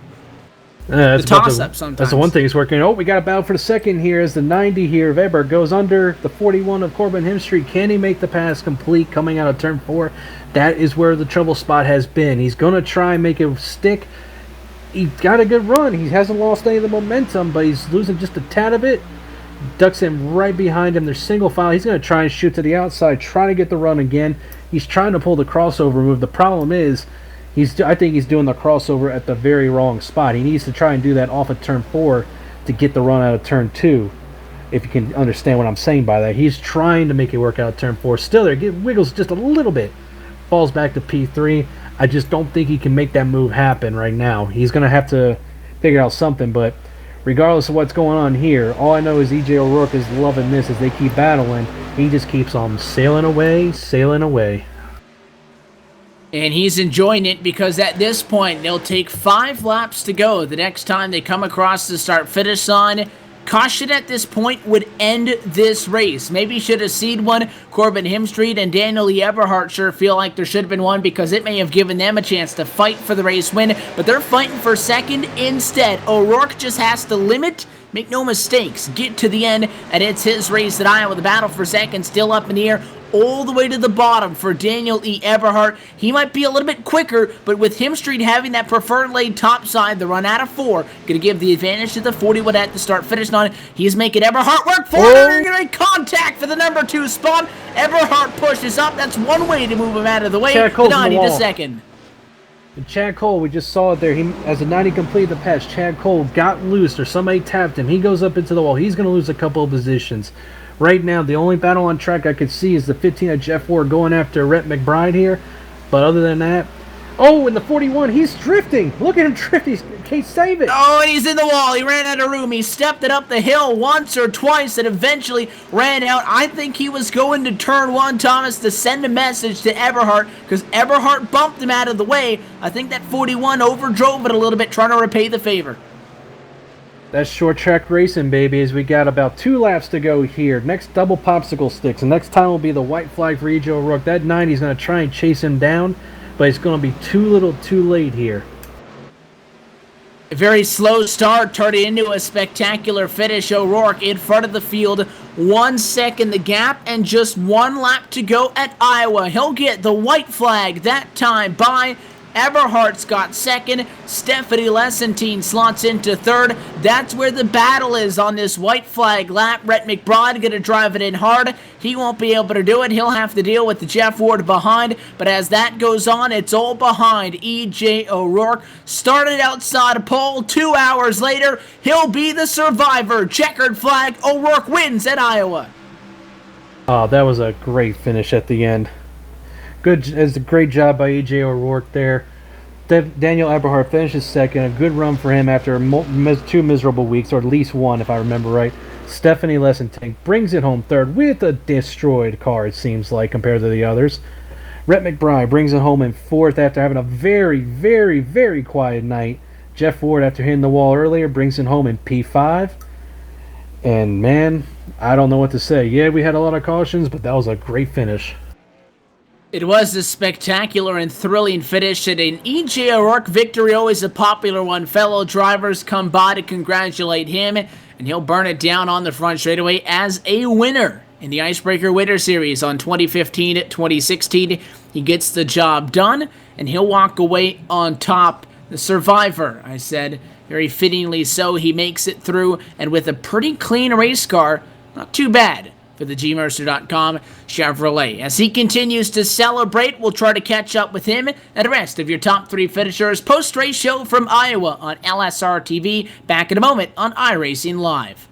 The toss-up sometimes. That's the one thing it's working. Oh, we got a battle for the second here as the 90 here. Weber goes under the 41 of Corbin Hemstreet. Can he make the pass complete coming out of turn 4? That is where the trouble spot has been. He's going to try and make it stick. He got a good run. He hasn't lost any of the momentum, but he's losing just a tad of it. Ducks him right behind him. There's single file. He's going to try and shoot to the outside, try to get the run again. He's trying to pull the crossover move. The problem is, I think he's doing the crossover at the very wrong spot. He needs to try and do that off of turn 4 to get the run out of turn 2. If you can understand what I'm saying by that. He's trying to make it work out of turn 4. Still there, wiggles just a little bit. Falls back to P3. I just don't think he can make that move happen right now. He's going to have to figure out something, but regardless of what's going on here, all I know is E.J. O'Rourke is loving this as they keep battling. He just keeps on sailing away, sailing away. And he's enjoying it because at this point, they'll take 5 laps to go. The next time they come across the start-finish line, caution at this point would end this race. Maybe should have seen one. Corbin Hemstreet and Daniel E. Eberhardt sure feel like there should have been one because it may have given them a chance to fight for the race win, but they're fighting for second instead. O'Rourke just has to limit, make no mistakes, get to the end, and it's his race at Iowa. The battle for second still up in the air all the way to the bottom for Daniel E. Eberhardt. He might be a little bit quicker, but with Hemstreet having that preferred lane topside, the run out of 4, going to give the advantage to the 41 at the start-finish line. He's making Eberhardt work for it, and they're going to contact for the number 2 spot. Eberhardt pushes up. That's one way to move him out of the way. 90 to second. And Chad Cole, we just saw it there. He, as the 90 completed the pass, Chad Cole got loose or somebody tapped him. He goes up into the wall. He's going to lose a couple of positions. Right now, the only battle on track I could see is the 15 of Jeff Ward going after Rhett McBride here. But other than that, Oh, and the 41, he's drifting. Look at him drift. He can't save it. Oh, and he's in the wall. He ran out of room. He stepped it up the hill once or twice and eventually ran out. I think he was going to turn one, Thomas, to send a message to Eberhard because Eberhard bumped him out of the way. I think that 41 overdrove it a little bit, trying to repay the favor. That's short track racing, baby, as we got about 2 laps to go here. Next, double popsicle sticks. And next time will be the white flag for E.J. O'Rourke. That 90's going to try and chase him down, but it's going to be too little too late here. A very slow start turned into a spectacular finish. O'Rourke in front of the field, 1 second the gap, and just 1 lap to go at Iowa. He'll get the white flag that time by Eberhardt's got second. Stephanie Lesentine slots into third. That's where the battle is on this white flag lap. Rhett McBride going to drive it in hard. He won't be able to do it. He'll have to deal with the Jeff Ward behind. But as that goes on, it's all behind E.J. O'Rourke. Started outside pole. 2 hours later, he'll be the survivor. Checkered flag. O'Rourke wins at Iowa. Oh, that was a great finish at the end. It's a great job by E.J. O'Rourke there. Daniel Eberhard finishes second. A good run for him after 2 miserable weeks, or at least 1 if I remember right. Stephanie Lesentine brings it home third with a destroyed car, it seems like, compared to the others. Rhett McBride brings it home in fourth after having a very, very, very quiet night. Jeff Ward, after hitting the wall earlier, brings it home in P5. And man, I don't know what to say. Yeah, we had a lot of cautions, but that was a great finish. It was a spectacular and thrilling finish, and an E.J. O'Rourke victory, always a popular one. Fellow drivers come by to congratulate him, and he'll burn it down on the front straightaway as a winner in the Icebreaker Winter Series on 2015 2016. He gets the job done, and he'll walk away on top. The survivor, I said, very fittingly so. He makes it through, and with a pretty clean race car, not too bad for the gmercer.com Chevrolet. As he continues to celebrate, we'll try to catch up with him and the rest of your top 3 finishers post-race show from Iowa on LSRTV. Back in a moment on iRacing Live.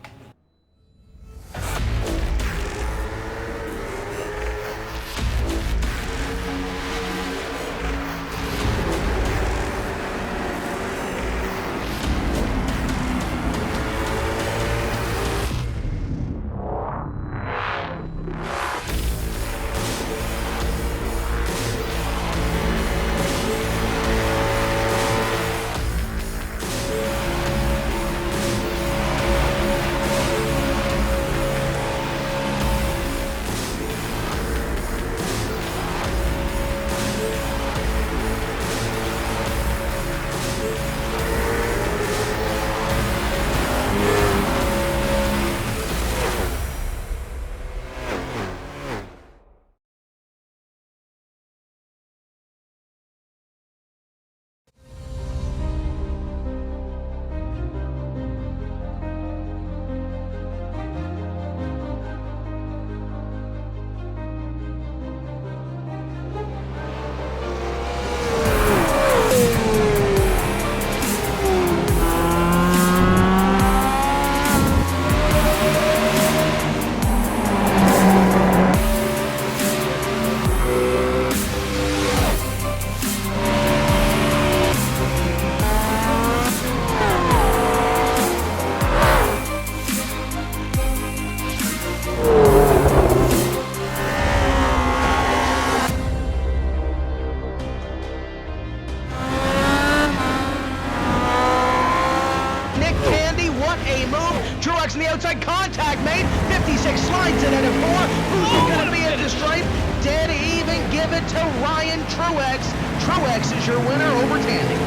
Truex in the outside, contact made. 56 slides it into 4. Who's going to be at the stripe? Dead even, give it to Ryan Truex. Truex is your winner over Tandy.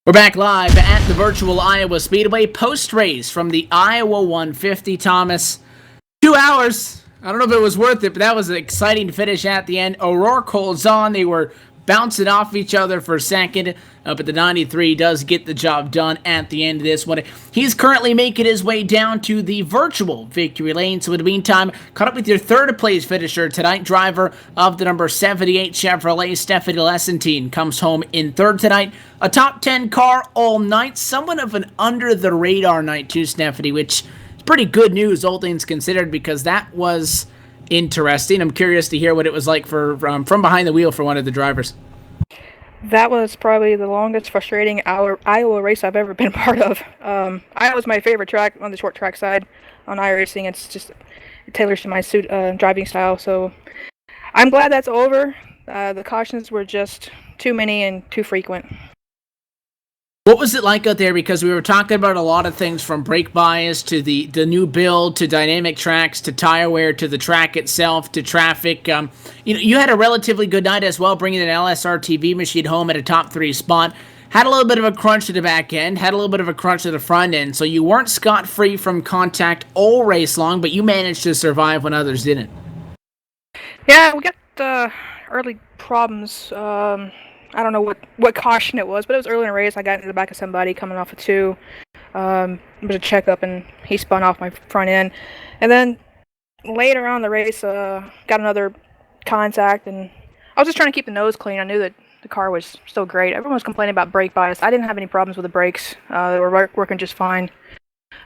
We're back live at the virtual Iowa Speedway post-race from the Iowa 150, Thomas. 2 hours. I don't know if it was worth it, but that was an exciting finish at the end. O'Rourke holds on. They were bouncing off each other for a second, but the 93 does get the job done at the end of this one. He's currently making his way down to the virtual victory lane, so in the meantime, caught up with your third place finisher tonight, driver of the number 78 Chevrolet, Stephanie Lessentine, comes home in third tonight. A top 10 car all night, somewhat of an under-the-radar night too, Stephanie, which is pretty good news, all things considered, because that was interesting. I'm curious to hear what it was like for from behind the wheel for one of the drivers. That was probably the longest frustrating Iowa race I've ever been part of. Iowa's my favorite track on the short track side on iRacing. It's just, it tailors to my driving style, so I'm glad that's over. The cautions were just too many and too frequent. What was it like out there? Because we were talking about a lot of things, from brake bias to the new build to dynamic tracks to tire wear to the track itself to traffic. You had a relatively good night as well, bringing an LSRTV machine home at a top 3 spot. Had a little bit of a crunch at the back end, had a little bit of a crunch at the front end, so you weren't scot-free from contact all race long, but you managed to survive when others didn't. Yeah, we got early problems. I don't know what caution it was, but it was early in the race. I got into the back of somebody coming off of 2. It was a checkup, and he spun off my front end. And then later on in the race, got another contact, and I was just trying to keep the nose clean. I knew that the car was still great. Everyone was complaining about brake bias. I didn't have any problems with the brakes. They were working just fine.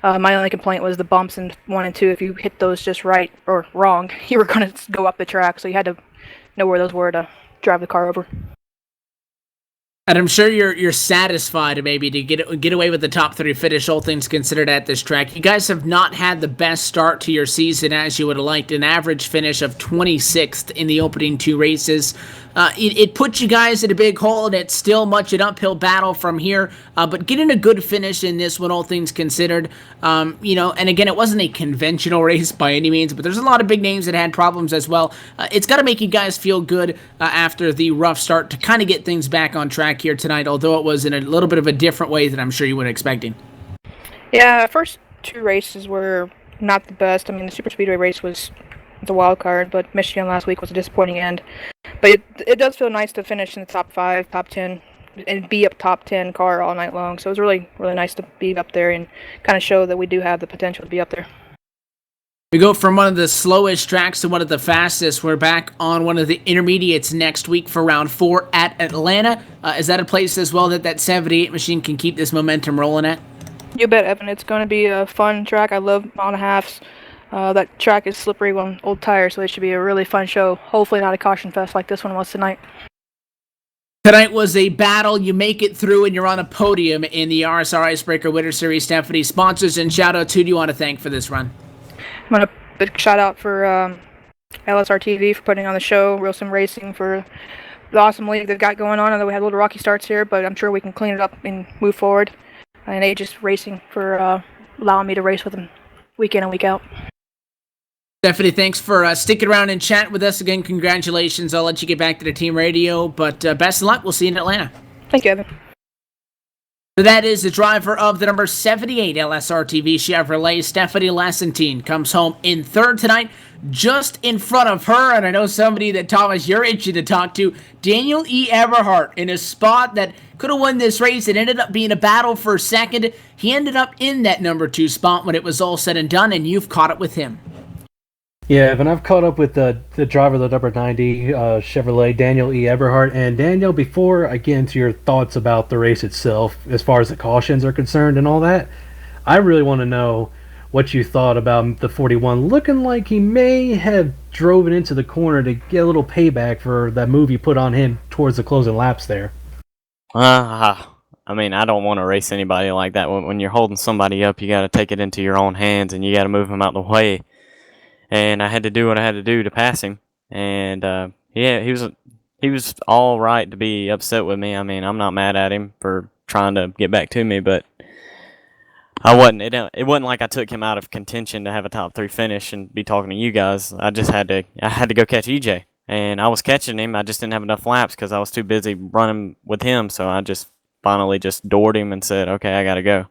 My only complaint was the bumps in 1 and 2. If you hit those just right or wrong, you were going to go up the track, so you had to know where those were to drive the car over. And I'm sure you're satisfied maybe to get away with the top 3 finish, all things considered, at this track. You guys have not had the best start to your season as you would have liked. An average finish of 26th in the opening 2 races. It put you guys in a big hole, and it's still much an uphill battle from here. But getting a good finish in this one, all things considered, and again, it wasn't a conventional race by any means, but there's a lot of big names that had problems as well. It's got to make you guys feel good after the rough start to kind of get things back on track here tonight, although it was in a little bit of a different way than I'm sure you were expecting. Yeah, first 2 races were not the best. I mean, the Super Speedway race was the wild card, but Michigan last week was a disappointing end. But it does feel nice to finish in the top 5, top 10, and be a top 10 car all night long. So it was really, really nice to be up there and kind of show that we do have the potential to be up there. We go from one of the slowest tracks to one of the fastest. We're back on one of the intermediates next week for round 4 at Atlanta. Is that a place as well that 78 machine can keep this momentum rolling at? You bet, Evan. It's going to be a fun track. I love mile and a halves. That track is slippery on old tires, so it should be a really fun show. Hopefully not a caution fest like this one was tonight. Tonight was a battle. You make it through, and you're on a podium in the RSR Icebreaker Winter Series. Stephanie, sponsors and shout-outs, who do you want to thank for this run? I want a big shout-out for LSRTV for putting on the show, Real Sim Racing for the awesome league they've got going on. I know we had a little rocky starts here, but I'm sure we can clean it up and move forward. And Aegis Racing for allowing me to race with them week in and week out. Stephanie, thanks for sticking around and chatting with us again. Congratulations. I'll let you get back to the team radio, but best of luck. We'll see you in Atlanta. Thank you, Evan. So that is the driver of the number 78 LSRTV Chevrolet, Stephanie Lessentine, comes home in third tonight, just in front of her. And I know somebody that, Thomas, you're itching to talk to, Daniel E. Eberhardt, in a spot that could have won this race. It ended up being a battle for second. He ended up in that number 2 spot when it was all said and done, and you've caught up with him. Yeah, and I've caught up with the driver of the number 90 Chevrolet, Daniel E. Eberhardt. And Daniel, before I get into your thoughts about the race itself, as far as the cautions are concerned and all that, I really want to know what you thought about the 41 looking like he may have drove it into the corner to get a little payback for that move you put on him towards the closing laps there. I mean, I don't want to race anybody like that. When you're holding somebody up, you got to take it into your own hands and you got to move them out the way. And I had to do what I had to do to pass him. And yeah, he was all right to be upset with me. I mean, I'm not mad at him for trying to get back to me, but I wasn't. It wasn't like I took him out of contention to have a top 3 finish and be talking to you guys. I had to go catch EJ, and I was catching him. I just didn't have enough laps because I was too busy running with him. So I just finally just doored him and said, "Okay, I gotta go."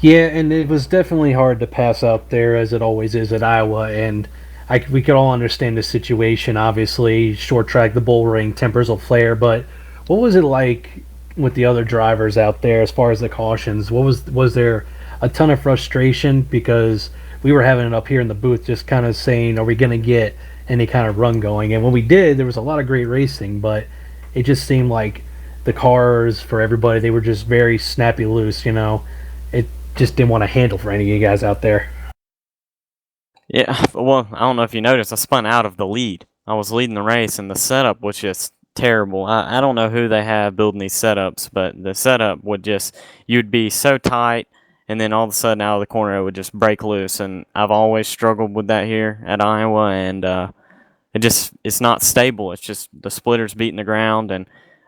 Yeah, and it was definitely hard to pass out there, as it always is at Iowa. And we could all understand the situation. Obviously, short track, the bull ring, tempers will flare. But what was it like with the other drivers out there as far as the cautions? Was there a ton of frustration because we were having it up here in the booth, just kind of saying, are we going to get any kind of run going? And when we did, there was a lot of great racing, but it just seemed like the cars for everybody, they were just very snappy loose. It just didn't want to handle for any of you guys out there. Yeah, well, I don't know if you noticed, I spun out of the lead. I was leading the race, and the setup was just terrible. I don't know who they have building these setups, but the setup would just, you'd be so tight, and then all of a sudden out of the corner it would just break loose. And I've always struggled with that here at Iowa, and it's not stable. It's just the splitters beating the ground, and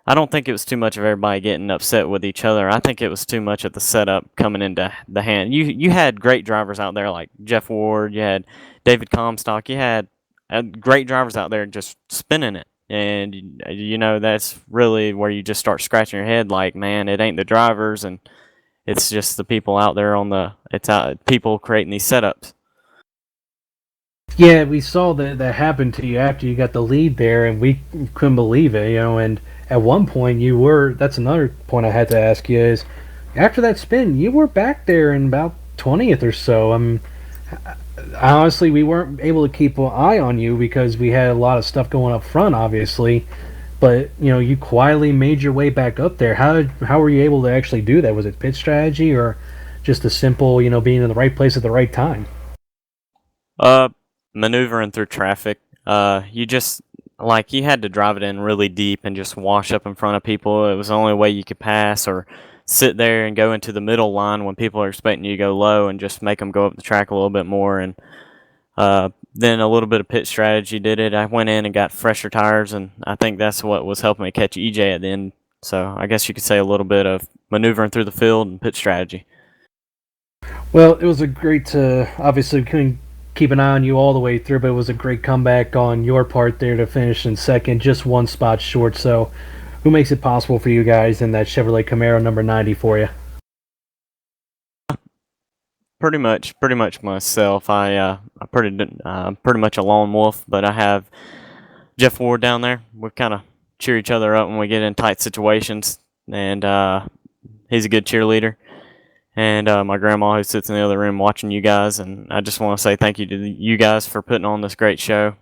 I don't think it was too much of everybody getting upset with each other. I think it was too much of the setup coming into the hand. You had great drivers out there like Jeff Ward, you had David Comstock, you had great drivers out there just spinning it. And, that's really where you just start scratching your head like, man, it ain't the drivers, and it's just the people out there people creating these setups. Yeah, we saw that happen to you after you got the lead there, and we couldn't believe it, and at one point that's another point I had to ask you is, after that spin, you were back there in about 20th or so. Honestly, we weren't able to keep an eye on you because we had a lot of stuff going up front, obviously, but, you quietly made your way back up there. How were you able to actually do that? Was it pit strategy or just a simple, being in the right place at the right time? Maneuvering through traffic. You just, you had to drive it in really deep and just wash up in front of people. It was the only way you could pass, or sit there and go into the middle line when people are expecting you to go low and just make them go up the track a little bit more. And then a little bit of pit strategy did it. I went in and got fresher tires, and I think that's what was helping me catch EJ at the end. So I guess you could say a little bit of maneuvering through the field and pit strategy. Well, it was obviously couldn't keep an eye on you all the way through, but it was a great comeback on your part there to finish in second, just one spot short. So who makes it possible for you guys in that Chevrolet Camaro number 90 for you? Pretty much myself. I'm pretty much a lone wolf, but I have Jeff Ward down there. We kind of cheer each other up when we get in tight situations, and he's a good cheerleader. And my grandma, who sits in the other room watching you guys. And I just want to say thank you to you guys for putting on this great show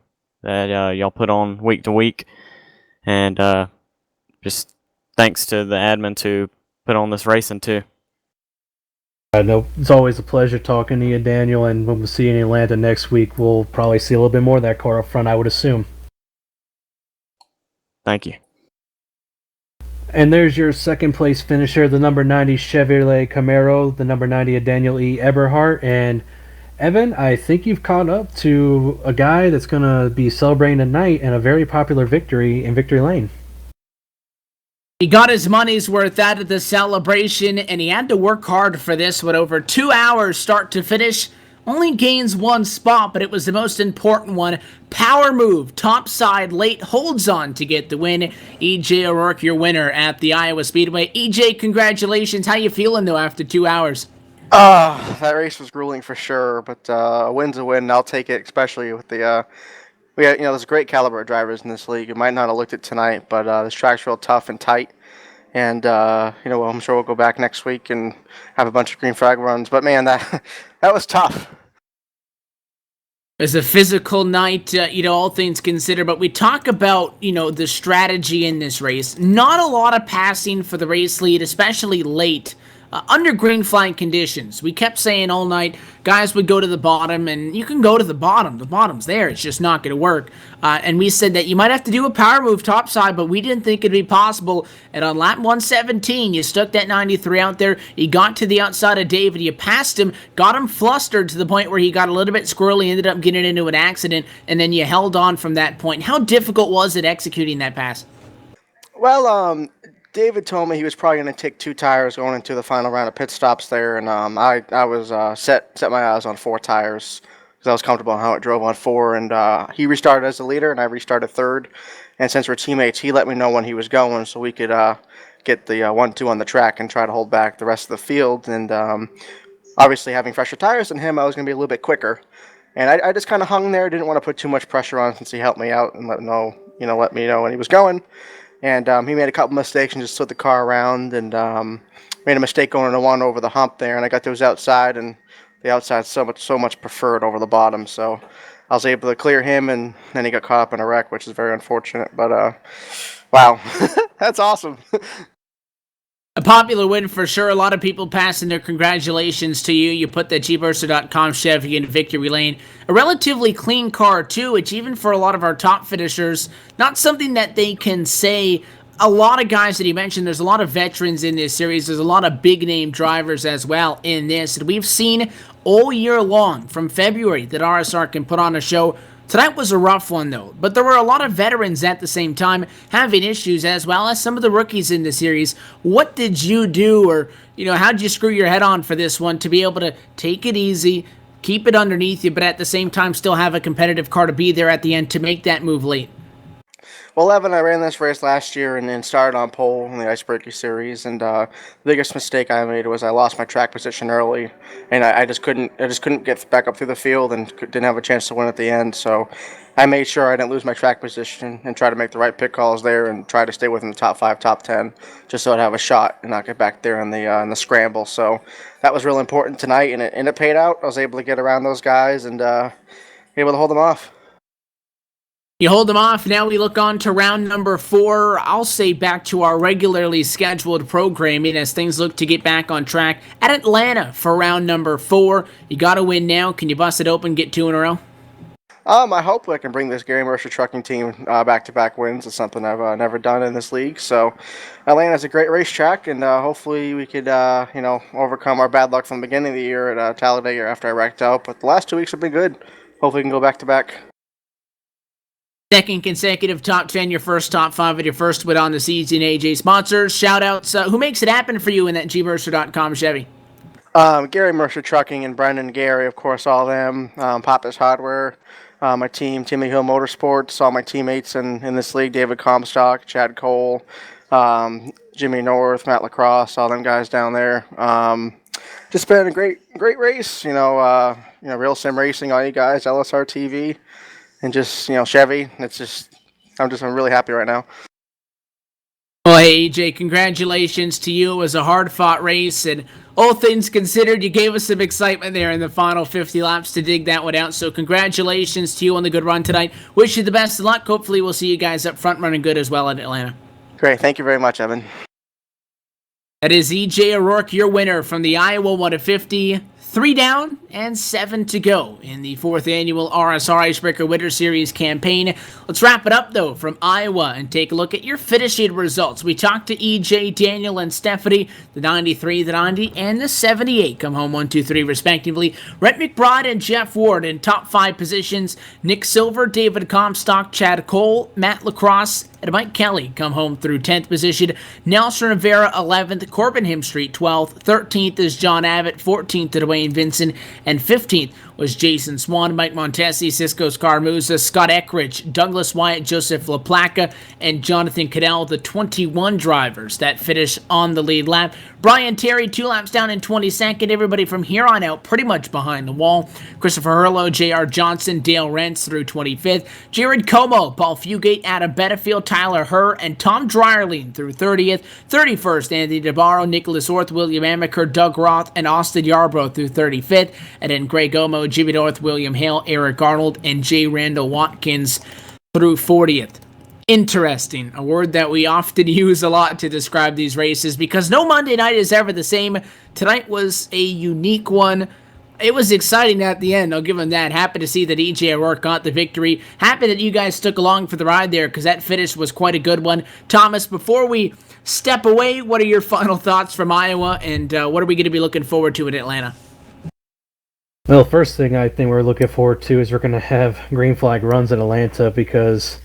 that y'all put on week to week. And just thanks to the admin to put on this racing too. I know it's always a pleasure talking to you, Daniel. And when we see you in Atlanta next week, we'll probably see a little bit more of that car up front, I would assume. Thank you. And there's your second place finisher, the number 90 Chevrolet Camaro, the number 90 of Daniel E. Eberhardt. And Evan, I think you've caught up to a guy that's going to be celebrating tonight and a very popular victory in Victory Lane. He got his money's worth out of the celebration, and he had to work hard for this one. Over 2 hours start to finish. Only gains one spot, but it was the most important one. Power move, top side, late, holds on to get the win. EJ O'Rourke, your winner at the Iowa Speedway. EJ, congratulations. How you feeling, though, after 2 hours? That race was grueling for sure, but a win's a win. I'll take it, especially with the we had, there's great caliber of drivers in this league. You might not have looked at tonight, but this track's real tough and tight. And, I'm sure we'll go back next week and have a bunch of green flag runs. But, man, that was tough. It was a physical night, all things considered. But we talk about, the strategy in this race. Not a lot of passing for the race lead, especially late. Under green flag conditions. We kept saying all night, guys would go to the bottom, and you can go to the bottom. The bottom's there. It's just not going to work. And we said that you might have to do a power move topside, but we didn't think it'd be possible. And on lap 117, you stuck that 93 out there. You got to the outside of David. You passed him, got him flustered to the point where he got a little bit squirrely, ended up getting into an accident, and then you held on from that point. How difficult was it executing that pass? Well, David told me he was probably going to take 2 tires going into the final round of pit stops there, and I was set my eyes on 4 tires because I was comfortable on how it drove on 4, and he restarted as the leader, and I restarted third, and since we're teammates, he let me know when he was going so we could get the 1-2 on the track and try to hold back the rest of the field, and obviously having fresher tires than him, I was going to be a little bit quicker, And I just kind of hung there. Didn't want to put too much pressure on since he helped me out and let me know when he was going. And he made a couple mistakes and just slid the car around and made a mistake going into one over the hump there. And I got those outside, and the outside's so much preferred over the bottom. So I was able to clear him, and then he got caught up in a wreck, which is very unfortunate. But wow, that's awesome. A popular win for sure. A lot of people passing their congratulations to you. You put the gburster.com Chevy in victory lane. A relatively clean car, too, which even for a lot of our top finishers, not something that they can say. A lot of guys that he mentioned, there's a lot of veterans in this series. There's a lot of big-name drivers as well in this. And we've seen all year long, from February, that RSR can put on a show. Tonight was a rough one, though, but there were a lot of veterans at the same time having issues, as well as some of the rookies in the series. What did you do, or, how did you screw your head on for this one to be able to take it easy, keep it underneath you, but at the same time still have a competitive car to be there at the end to make that move late? Well, Evan, I ran this race last year and then started on pole in the Icebreaker series, and the biggest mistake I made was I lost my track position early, and I just couldn't get back up through the field and didn't have a chance to win at the end. So I made sure I didn't lose my track position and try to make the right pit calls there and try to stay within the top 5, top 10, just so I'd have a shot and not get back there in the scramble. So that was really important tonight, and it paid out. I was able to get around those guys and able to hold them off. You hold them off. Now we look on to round number 4. I'll say back to our regularly scheduled programming as things look to get back on track at Atlanta for round number 4. You got to win now. Can you bust it open, get 2 in a row? I hope I can bring this Gary Mercer trucking team back-to-back wins. It's something I've never done in this league. So Atlanta's a great racetrack, and hopefully we could overcome our bad luck from the beginning of the year at Talladega after I wrecked out. But the last 2 weeks have been good. Hopefully we can go back-to-back. Second consecutive top 10, your first top 5 with your first win on the season. AJ sponsors, shout-outs. Who makes it happen for you in that gburster.com Chevy? Gary Mercer Trucking and Brendan Gary, of course, all them. Pappas Hardware, my team, Timmy Hill Motorsports, all my teammates in this league, David Comstock, Chad Cole, Jimmy North, Matt Lacrosse, all them guys down there. Just been a great race. Real Sim Racing, all you guys, LSRTV. And just, Chevy, I'm really happy right now. Well, hey, AJ, congratulations to you. It was a hard-fought race, and all things considered, you gave us some excitement there in the final 50 laps to dig that one out. So congratulations to you on the good run tonight. Wish you the best of luck. Hopefully we'll see you guys up front running good as well in Atlanta. Great. Thank you very much, Evan. That is EJ O'Rourke, your winner from the Iowa 1-50. 3 down and 7 to go in the 4th annual RSR Icebreaker Winter Series campaign. Let's wrap it up, though, from Iowa and take a look at your finishing results. We talked to EJ, Daniel, and Stephanie. The 93, the 90, and the 78 come home 1, 2, 3, respectively. Rhett McBride and Jeff Ward in top 5 positions. Nick Silver, David Comstock, Chad Cole, Matt Lacrosse, and Mike Kelly come home through 10th position. Nelson Rivera, 11th. Corbin Hemstreet, 12th. 13th is John Abbott. 14th to Dwayne Vinson. And 15th was Jason Swan, Mike Montesi, Cisco Scarmuza, Scott Eckridge, Douglas Wyatt, Joseph LaPlaca, and Jonathan Cadell, the 21 drivers that finish on the lead lap. Brian Terry, 2 laps down in 22nd. Everybody from here on out pretty much behind the wall. Christopher Hurlow, J.R. Johnson, Dale Rentz through 25th. Jared Como, Paul Fugate, Adam Benefield, Tyler Herr, and Tom Dryerling through 30th. 31st, Anthony DeBarro, Nicholas Orth, William Amaker, Doug Roth, and Austin Yarbrough through 35th. And then Greg Omo, Jimmy North, William Hale, Eric Arnold, and J. Randall Watkins through 40th. Interesting, a word that we often use a lot to describe these races because no Monday night is ever the same. Tonight was a unique one. It was exciting at the end, I'll give him that. Happy to see that EJ O'Rourke got the victory. Happy that you guys stuck along for the ride there because that finish was quite a good one. Thomas, before we step away, what are your final thoughts from Iowa and what are we going to be looking forward to in Atlanta? Well, first thing I think we're looking forward to is we're going to have green flag runs in Atlanta because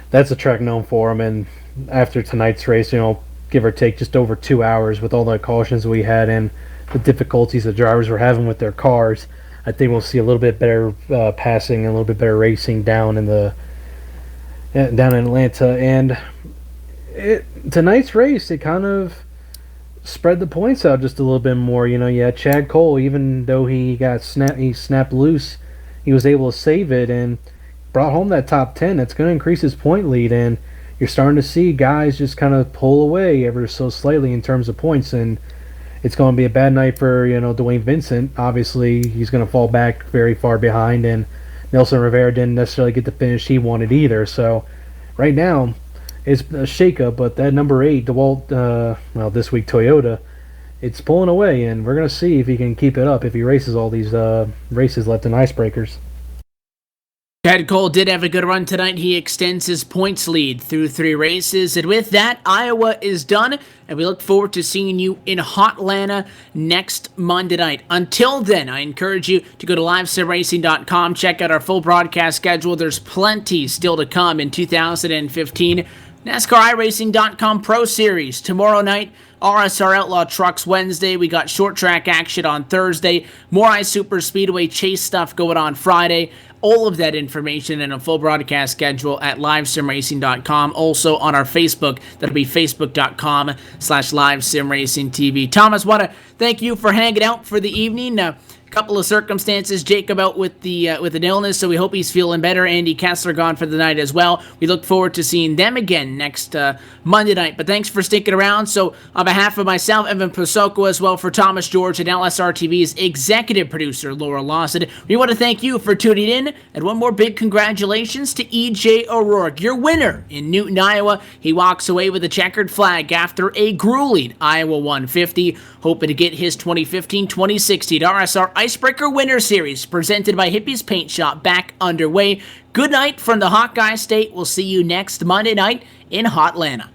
that's a track known for them. And after tonight's race, give or take just over 2 hours with all the cautions we had and the difficulties the drivers were having with their cars, I think we'll see a little bit better passing and a little bit better racing down in Atlanta. And tonight's race, it kind of spread the points out just a little bit more. You had Chad Cole, even though he snapped loose, he was able to save it and brought home that top 10. That's going to increase his point lead, and you're starting to see guys just kind of pull away ever so slightly in terms of points, and it's going to be a bad night for, Dwayne Vincent. Obviously, he's going to fall back very far behind, and Nelson Rivera didn't necessarily get the finish he wanted either. So right now, it's a shakeup, but that number 8, DeWalt, this week Toyota, it's pulling away, and we're going to see if he can keep it up if he races all these races left in Icebreakers. Chad Cole did have a good run tonight. He extends his points lead through 3 races. And with that, Iowa is done. And we look forward to seeing you in Hotlanta next Monday night. Until then, I encourage you to go to LiveSimRacing.com. Check out our full broadcast schedule. There's plenty still to come in 2015. NASCAR iRacing.com Pro Series tomorrow night. RSR Outlaw Trucks Wednesday. We got short track action on Thursday. More iSuper Speedway chase stuff going on Friday. All of that information and a full broadcast schedule at LiveSimRacing.com. Also on our Facebook. That'll be Facebook.com/LiveSimRacingTV. Thomas, want to thank you for hanging out for the evening. Couple of circumstances. Jacob out with an illness, so we hope he's feeling better. Andy Kessler gone for the night as well. We look forward to seeing them again next Monday night. But thanks for sticking around. So on behalf of myself, Evan Pasoko, as well for Thomas George and LSRTV's executive producer, Laura Lawson, we want to thank you for tuning in. And one more big congratulations to E.J. O'Rourke, your winner in Newton, Iowa. He walks away with a checkered flag after a grueling Iowa 150, hoping to get his 2015-2016 RSR Icebreaker Winter Series presented by Hippie's Paint Shop back underway. Good night from the Hawkeye State. We'll see you next Monday night in Hotlanta.